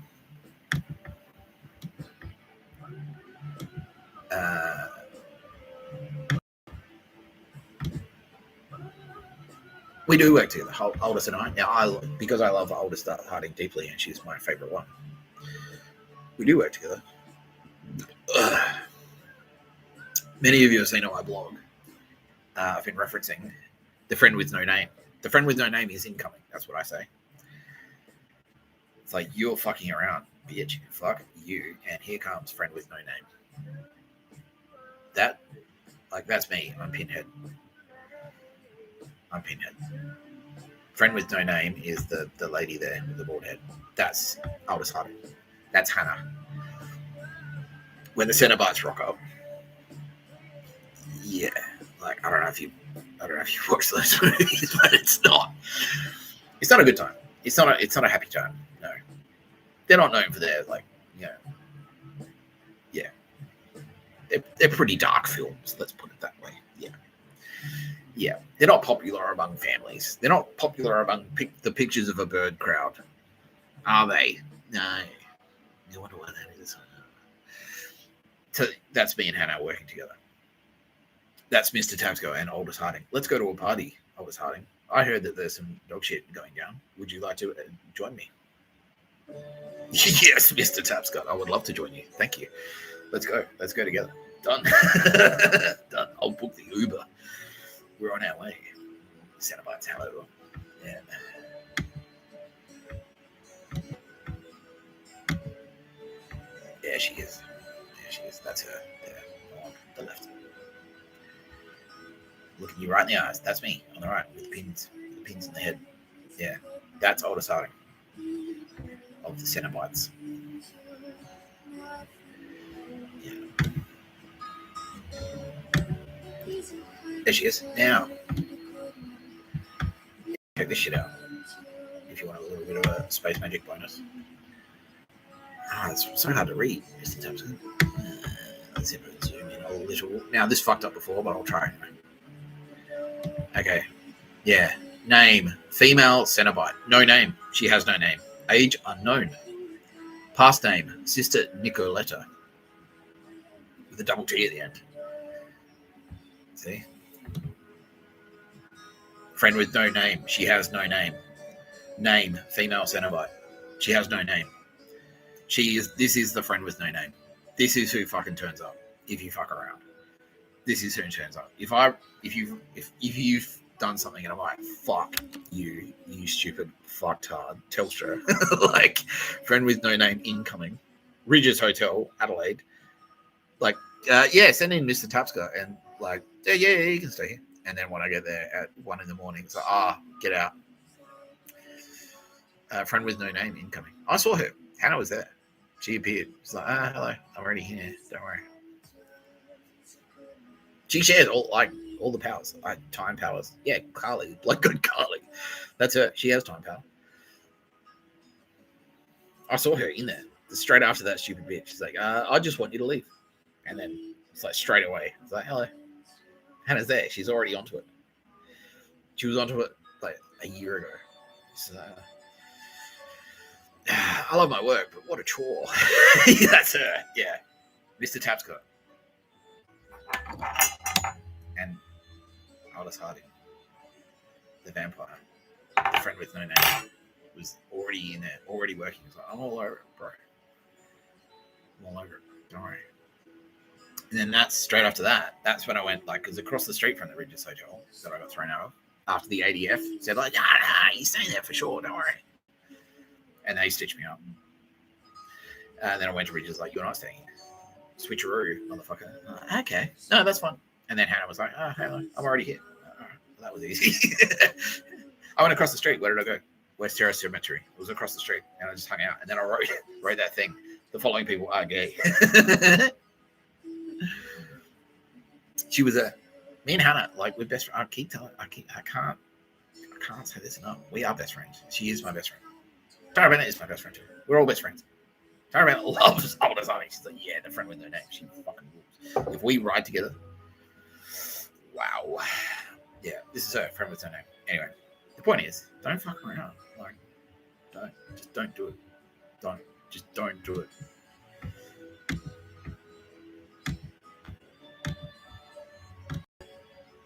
We do work together, Aldous and I. Now, because I love Aldous Harding deeply, and she's my favorite one. We do work together. Many of you have seen on my blog. I've been referencing the friend with no name. The friend with no name is incoming. That's what I say. It's like, you're fucking around, bitch. Fuck you. And here comes friend with no name. That's me. I'm Pinhead. Friend with no name is the lady there with the bald head. That's Aldous Harding. That's Hannah. When the Cenobites rock up. Yeah. Like, I don't know if you watched those movies, but it's not a good time. It's not a happy time. No. They're not known for their, like, you know, yeah. They're pretty dark films, let's put it that way. Yeah. Yeah. They're not popular among families. They're not popular among the pictures of a bird crowd. Are they? No. I wonder why that is. So that's me and Hannah working together. That's Mr Tapscott and Aldous Harding. Let's go to a party, Aldous Harding. I heard that there's some dog shit going down. Would you like to join me? Yes, Mr Tapscott. I would love to join you. Thank you. Let's go. Let's go together. Done. Done. I'll book the Uber. We're on our way. Cenobites, hello. Yeah. There she is. There she is. That's her. There. On the left. Looking you right in the eyes. That's me on the right with the pins in the head. Yeah. That's Aldous Harding of the Cenobites. Yeah. There she is. Now, check this shit out. If you want a little bit of a space magic bonus. It's so hard to read, Mr. Tapscott. Let's see if I can zoom in a little. Now, this fucked up before, but I'll try anyway. Okay. Yeah. Name. Female Cenobite. No name. She has no name. Age unknown. Past name. Sister Nicoletta. With a double T at the end. See? Friend with no name. She has no name. Name. Female Cenobite. She has no name. This is the friend with no name. This is who fucking turns up if you fuck around. This is who turns up. If you've done something and I'm like, fuck you stupid fucktard Telstra. Like, friend with no name incoming. Ridges Hotel, Adelaide. Like, yeah, send in Mr. Tapscott and like, yeah, you can stay here. And then when I get there at 1 a.m, it's like, get out. Friend with no name incoming. I saw her. Hannah was there. She appeared. She's like, hello, I'm already here. Don't worry. She shares all the powers, like time powers. Yeah, Carly, blood good Carly. That's her. She has time power. I saw her in there straight after that stupid bitch. She's like, I just want you to leave. And then it's like straight away. It's like, hello. Hannah's there. She's already onto it. She was onto it like a year ago. So, I love my work, but what a chore. That's her. Yeah. Mr. Tapscott. And Aldous Harding, the vampire, the friend with no name, was already in there, already working. He's like, I'm all over it, bro. I'm all over it. Don't worry. And then that's straight after that. That's when I went, like, because across the street from the Ridges Hotel that I got thrown out of, after the ADF said, like, nah, you stay there for sure, don't worry. And they stitched me up. And then I went to Ridges, like, you're not staying here. Switcheroo, motherfucker. Like, okay. No, that's fine. And then Hannah was like, hello, I'm already here. That was easy. I went across the street. Where did I go? West Terrace Cemetery. It was across the street. And I just hung out. And then I wrote that thing. The following people are gay. She was me and Hannah, like, we're best friends. I can't say this enough. We are best friends. She is my best friend. Tara Bennett is my best friend too. We're all best friends. Tara Bennett loves Aldous Harding. She's like, yeah, the friend with no name. She fucking rules. If we ride together, wow. Yeah, this is her friend with no name. Anyway, the point is, don't fuck around. Like, don't do it. Don't do it.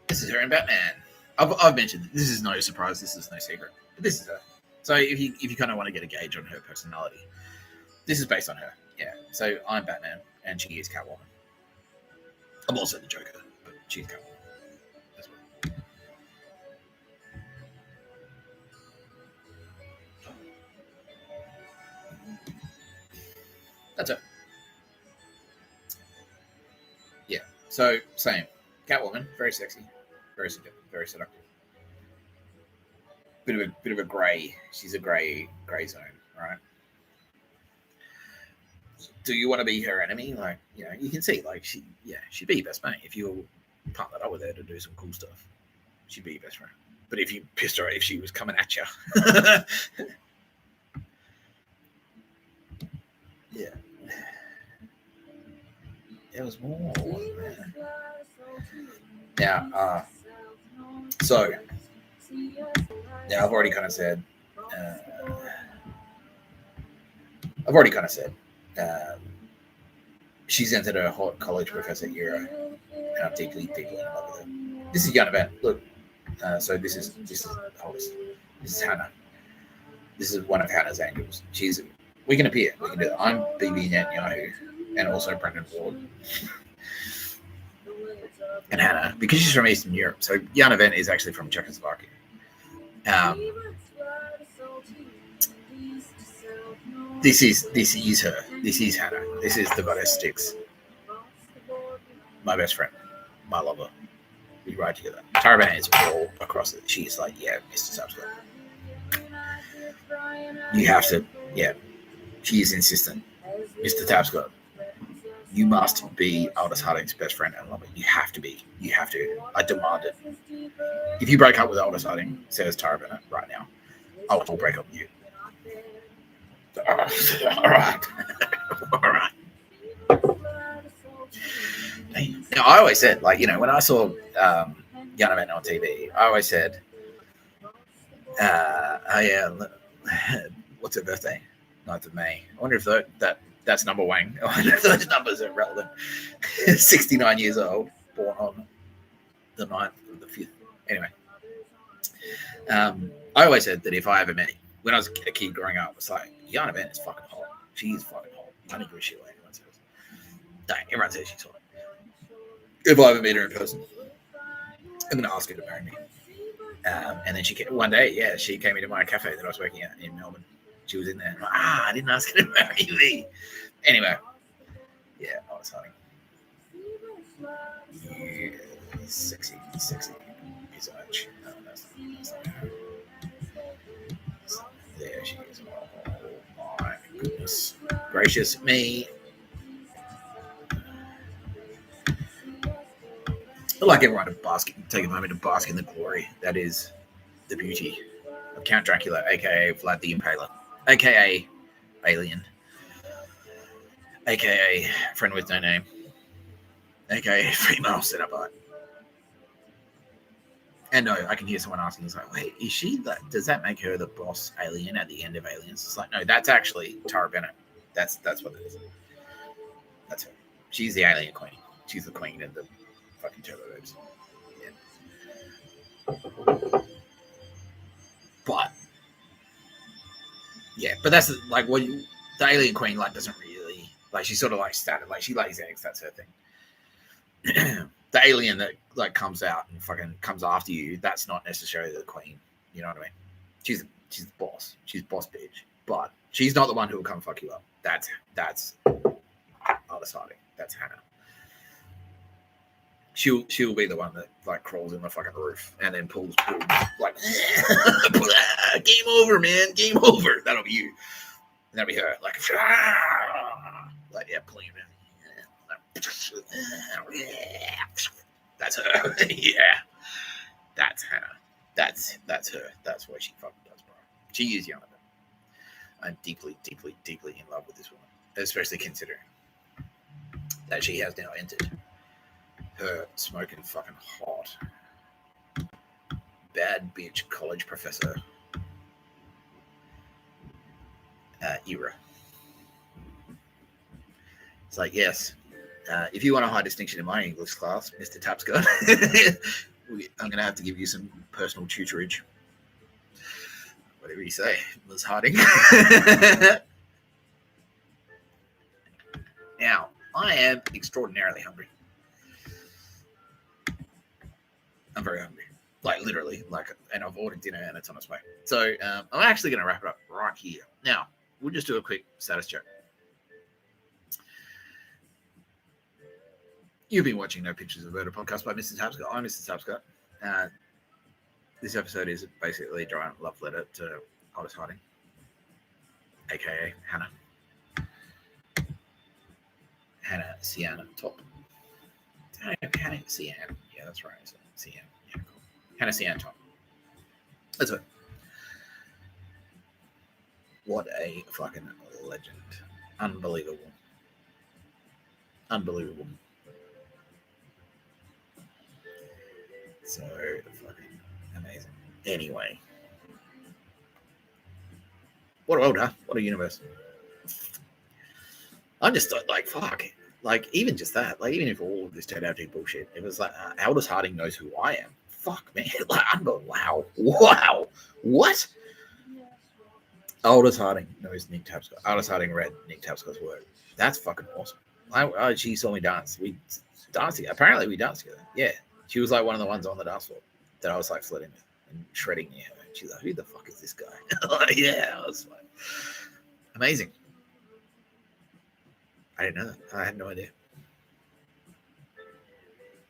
This is her in Batman. I've mentioned this is no surprise. This is no secret. But this is her. So if you kind of want to get a gauge on her personality, This is based on her. Yeah. So I'm Batman, and she is Catwoman. I'm also the Joker, but she's Catwoman as well. That's it. Yeah. So same. Catwoman, very sexy, very seductive. Bit of a grey. She's a grey zone, right? Do you want to be her enemy? Like, you know, you can see, like, she'd be your best mate if you partnered up with her to do some cool stuff. She'd be your best friend. But if you pissed her, if she was coming at you, yeah, there was more. Now, so now I've already kind of said. She's entered her hot college professor era, and I'm deeply in love with her. This is young event. Look, so this is Hollis. This is Hannah. This is one of Hannah's angels. We can appear. We can do that. I'm BB Netanyahu, and also Brendan Ward. And Hannah, because she's from Eastern Europe, so Jan Event is actually from Czechoslovakia. This is her. This is Hannah. This is the goddess Styx. My best friend. My lover. We ride together. Tara Bennett is all across it. She's like, yeah, Mr Tapscott. You have to, yeah. She is insistent. Mr Tapscott, you must be Aldous Harding's best friend and lover. You have to be. You have to. I demand it. If you break up with Aldous Harding, says Tara Bennett right now, I will break up with you. All right. Now, I always said, like, you know, when I saw Jan Event on TV, I always said, oh yeah, what's her birthday? 9th of May. I wonder if that's number one. I wonder if those numbers are relevant. 69 years old, born on the 9th of the 5th. Anyway, I always said that if I ever met him, when I was a kid growing up, it's like, Jan Event is fucking hot. She's fucking hot. I don't give a shit what anyone says. Dang, everyone says she's hot. If I ever meet her in person, I'm going to ask her to marry me. And then one day, yeah, she came into my cafe that I was working at in Melbourne. She was in there. Like, I didn't ask her to marry me. Anyway, yeah, I was hunting. Yeah, sexy. He's much. No, that's not her. There she is. Oh my goodness gracious me. I'd like everyone to take a moment to bask in the glory that is the beauty of Count Dracula, aka Vlad the Impaler, aka Alien, aka Friend with No Name, aka Female Cenobite. And no, I can hear someone asking, he's like, wait, is she that? Does that make her the boss alien at the end of Aliens? It's like, no, that's actually Tara Bennett. That's what it is. That's her. She's the alien queen. She's the queen of the fucking turbo boobs. Yeah. But yeah, but that's like what the alien queen like doesn't really like. She's sort of like static. Like she lays eggs. That's her thing. The alien that like comes out and fucking comes after you, that's not necessarily the queen. You know what I mean? She's the boss. She's boss bitch. But she's not the one who will come fuck you up. That's Aldous Harding. That's Hannah. She'll be the one that like crawls in the fucking roof and then pulls like game over, man, game over. That'll be you. And that'll be her, like yeah, pulling him in. That's her. Yeah, that's Hannah. That's her. That's what she fucking does, bro. She is young. I'm deeply in love with this woman, especially considering that she has now entered her smoking fucking hot bad bitch college professor era. It's like, yes, if you want a high distinction in my English class, Mr. Tapscott, I'm going to have to give you some personal tutorage. Whatever you say, Ms. Harding. Now, I am extraordinarily hungry. I'm very hungry. Like, literally. And I've ordered dinner and it's on its way. So, I'm actually going to wrap it up right here. Now, we'll just do a quick status check. You've been watching No Pictures of Murder podcast by Mr Tapscott. I'm Mr Tapscott. This episode is basically a giant love letter to Aldous Harding, aka Hannah. Hannah Sienna Top. Hannah Sienna. Yeah, that's right. Sienna. Yeah, cool. Hannah Sienna Top. That's it. What a fucking legend. Unbelievable. Unbelievable. So fucking amazing. Anyway. What a world, huh? What a universe. I'm just like, fuck. Like, even just that, like, even if all of this turned out to be bullshit, it was like, Aldous Harding knows who I am. Fuck, man. Like, wow. Wow. What? Aldous Harding knows Nick Tapscott. Aldous Harding read Nick Tapscott's work. That's fucking awesome. She saw me dance. We danced together. Apparently, we danced together. Yeah. She was like one of the ones on the dance floor that I was like flirting with and shredding near her. She's like, who the fuck is this guy? Like, yeah, I was like, amazing. I didn't know that. I had no idea.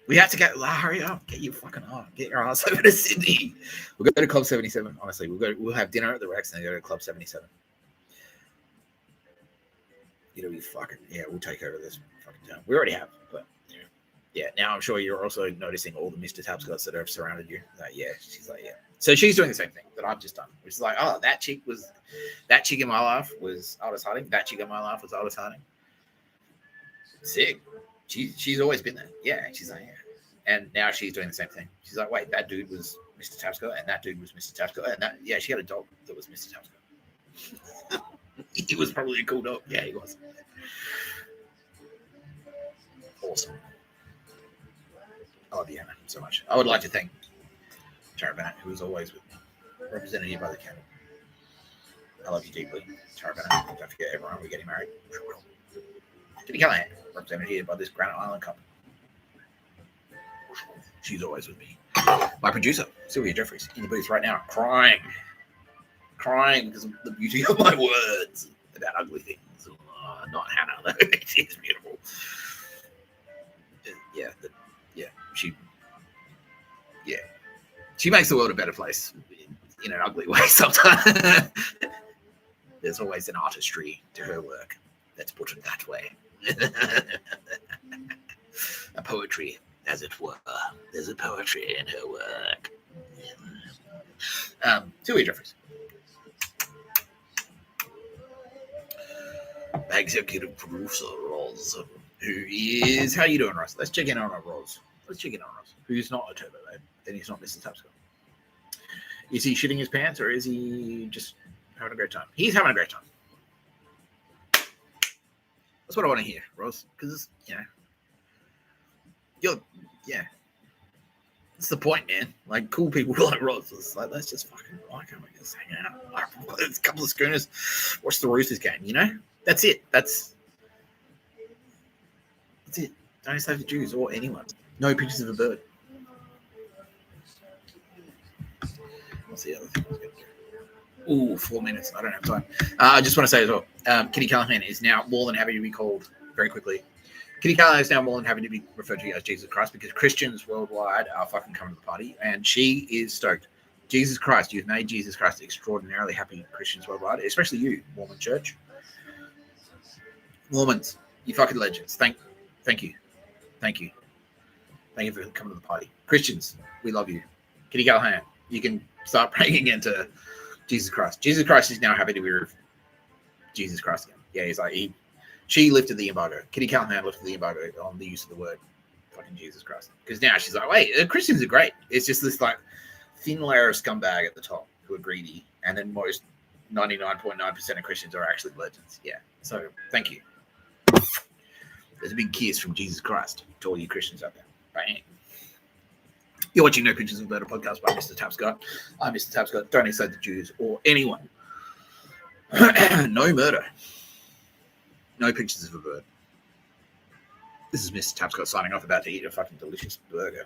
We have to hurry up. Get your fucking on. Get your ass over to Sydney. We'll go to Club 77. Honestly, we'll have dinner at the Rex and then go to Club 77. It'll be fucking, yeah, we'll take over this fucking town. We already have, but yeah. Now I'm sure you're also noticing all the Mr. Tapscotts that have surrounded you. Yeah, she's like, yeah. So she's doing the same thing that I've just done, which is like, oh, that chick in my life was Aldous Harding. That chick in my life was Aldous Harding. Sick. She's always been there. Yeah, she's like, yeah. And now she's doing the same thing. She's like, wait, that dude was Mr. Tapscott, and that dude was Mr. Tapscott, and that, yeah, she had a dog that was Mr. Tapscott. He was probably a cool dog. Yeah, he was. Awesome. I love you, Hannah, so much. I would like to thank Tara Bennett, who was always with me, represented here by the candle. I love you deeply, Tara Bennett. Don't forget, everyone, we're getting married. Kitty Callahan, represented here by this Granite Island Cup. She's always with me. My producer, Sylvia Jeffries, in the booth right now, crying because of the beauty of my words about ugly things. Not Hannah, though. She's beautiful. She makes the world a better place in an ugly way sometimes. There's always an artistry to her work. Let's put it that way. A poetry, as it were. There's a poetry in her work. Sylvia Jeffries. Executive producer Roz, who is, how you doing, Roz? Let's check in on Roz. Who's not a turbo babe, and he's not Mr. Tapscott. Is he shitting his pants, or is he just having a great time? He's having a great time. That's what I want to hear, Roz, because, that's the point, man. Like, cool people like Roz. It's like, let's just fucking, why can't we just hang out? Like, there's a couple of schooners, watch the Roosters game, That's it. That's it. Don't save the Jews or anyone. No pictures of a bird. What's the other thing I was going to do? Ooh, 4 minutes. I don't have time. I just want to say as well, Kitty Callahan is now more than happy to be called, very quickly, Kitty Callahan is now more than happy to be referred to as Jesus Christ, because Christians worldwide are fucking coming to the party, and she is stoked. Jesus Christ, you've made Jesus Christ extraordinarily happy, Christians worldwide, especially you, Mormon Church. Mormons, you fucking legends. Thank you. Thank you for coming to the party. Christians, we love you. Kitty Callahan, you can start praying again to Jesus Christ. Jesus Christ is now happy to be Jesus Christ again. Yeah, he's like, she lifted the embargo. Kitty Callahan lifted the embargo on the use of the word fucking Jesus Christ. Because now she's like, wait, Christians are great. It's just this like thin layer of scumbag at the top who are greedy, and then most 99.9% of Christians are actually legends. Yeah. So thank you. There's a big kiss from Jesus Christ to all you Christians out there. Bang. You're watching No Pictures of Murder podcast by Mr. Tapscott. I'm Mr. Tapscott. Don't insult the Jews or anyone. No murder. No pictures of a bird. This is Mr Tapscott signing off, about to eat a fucking delicious burger.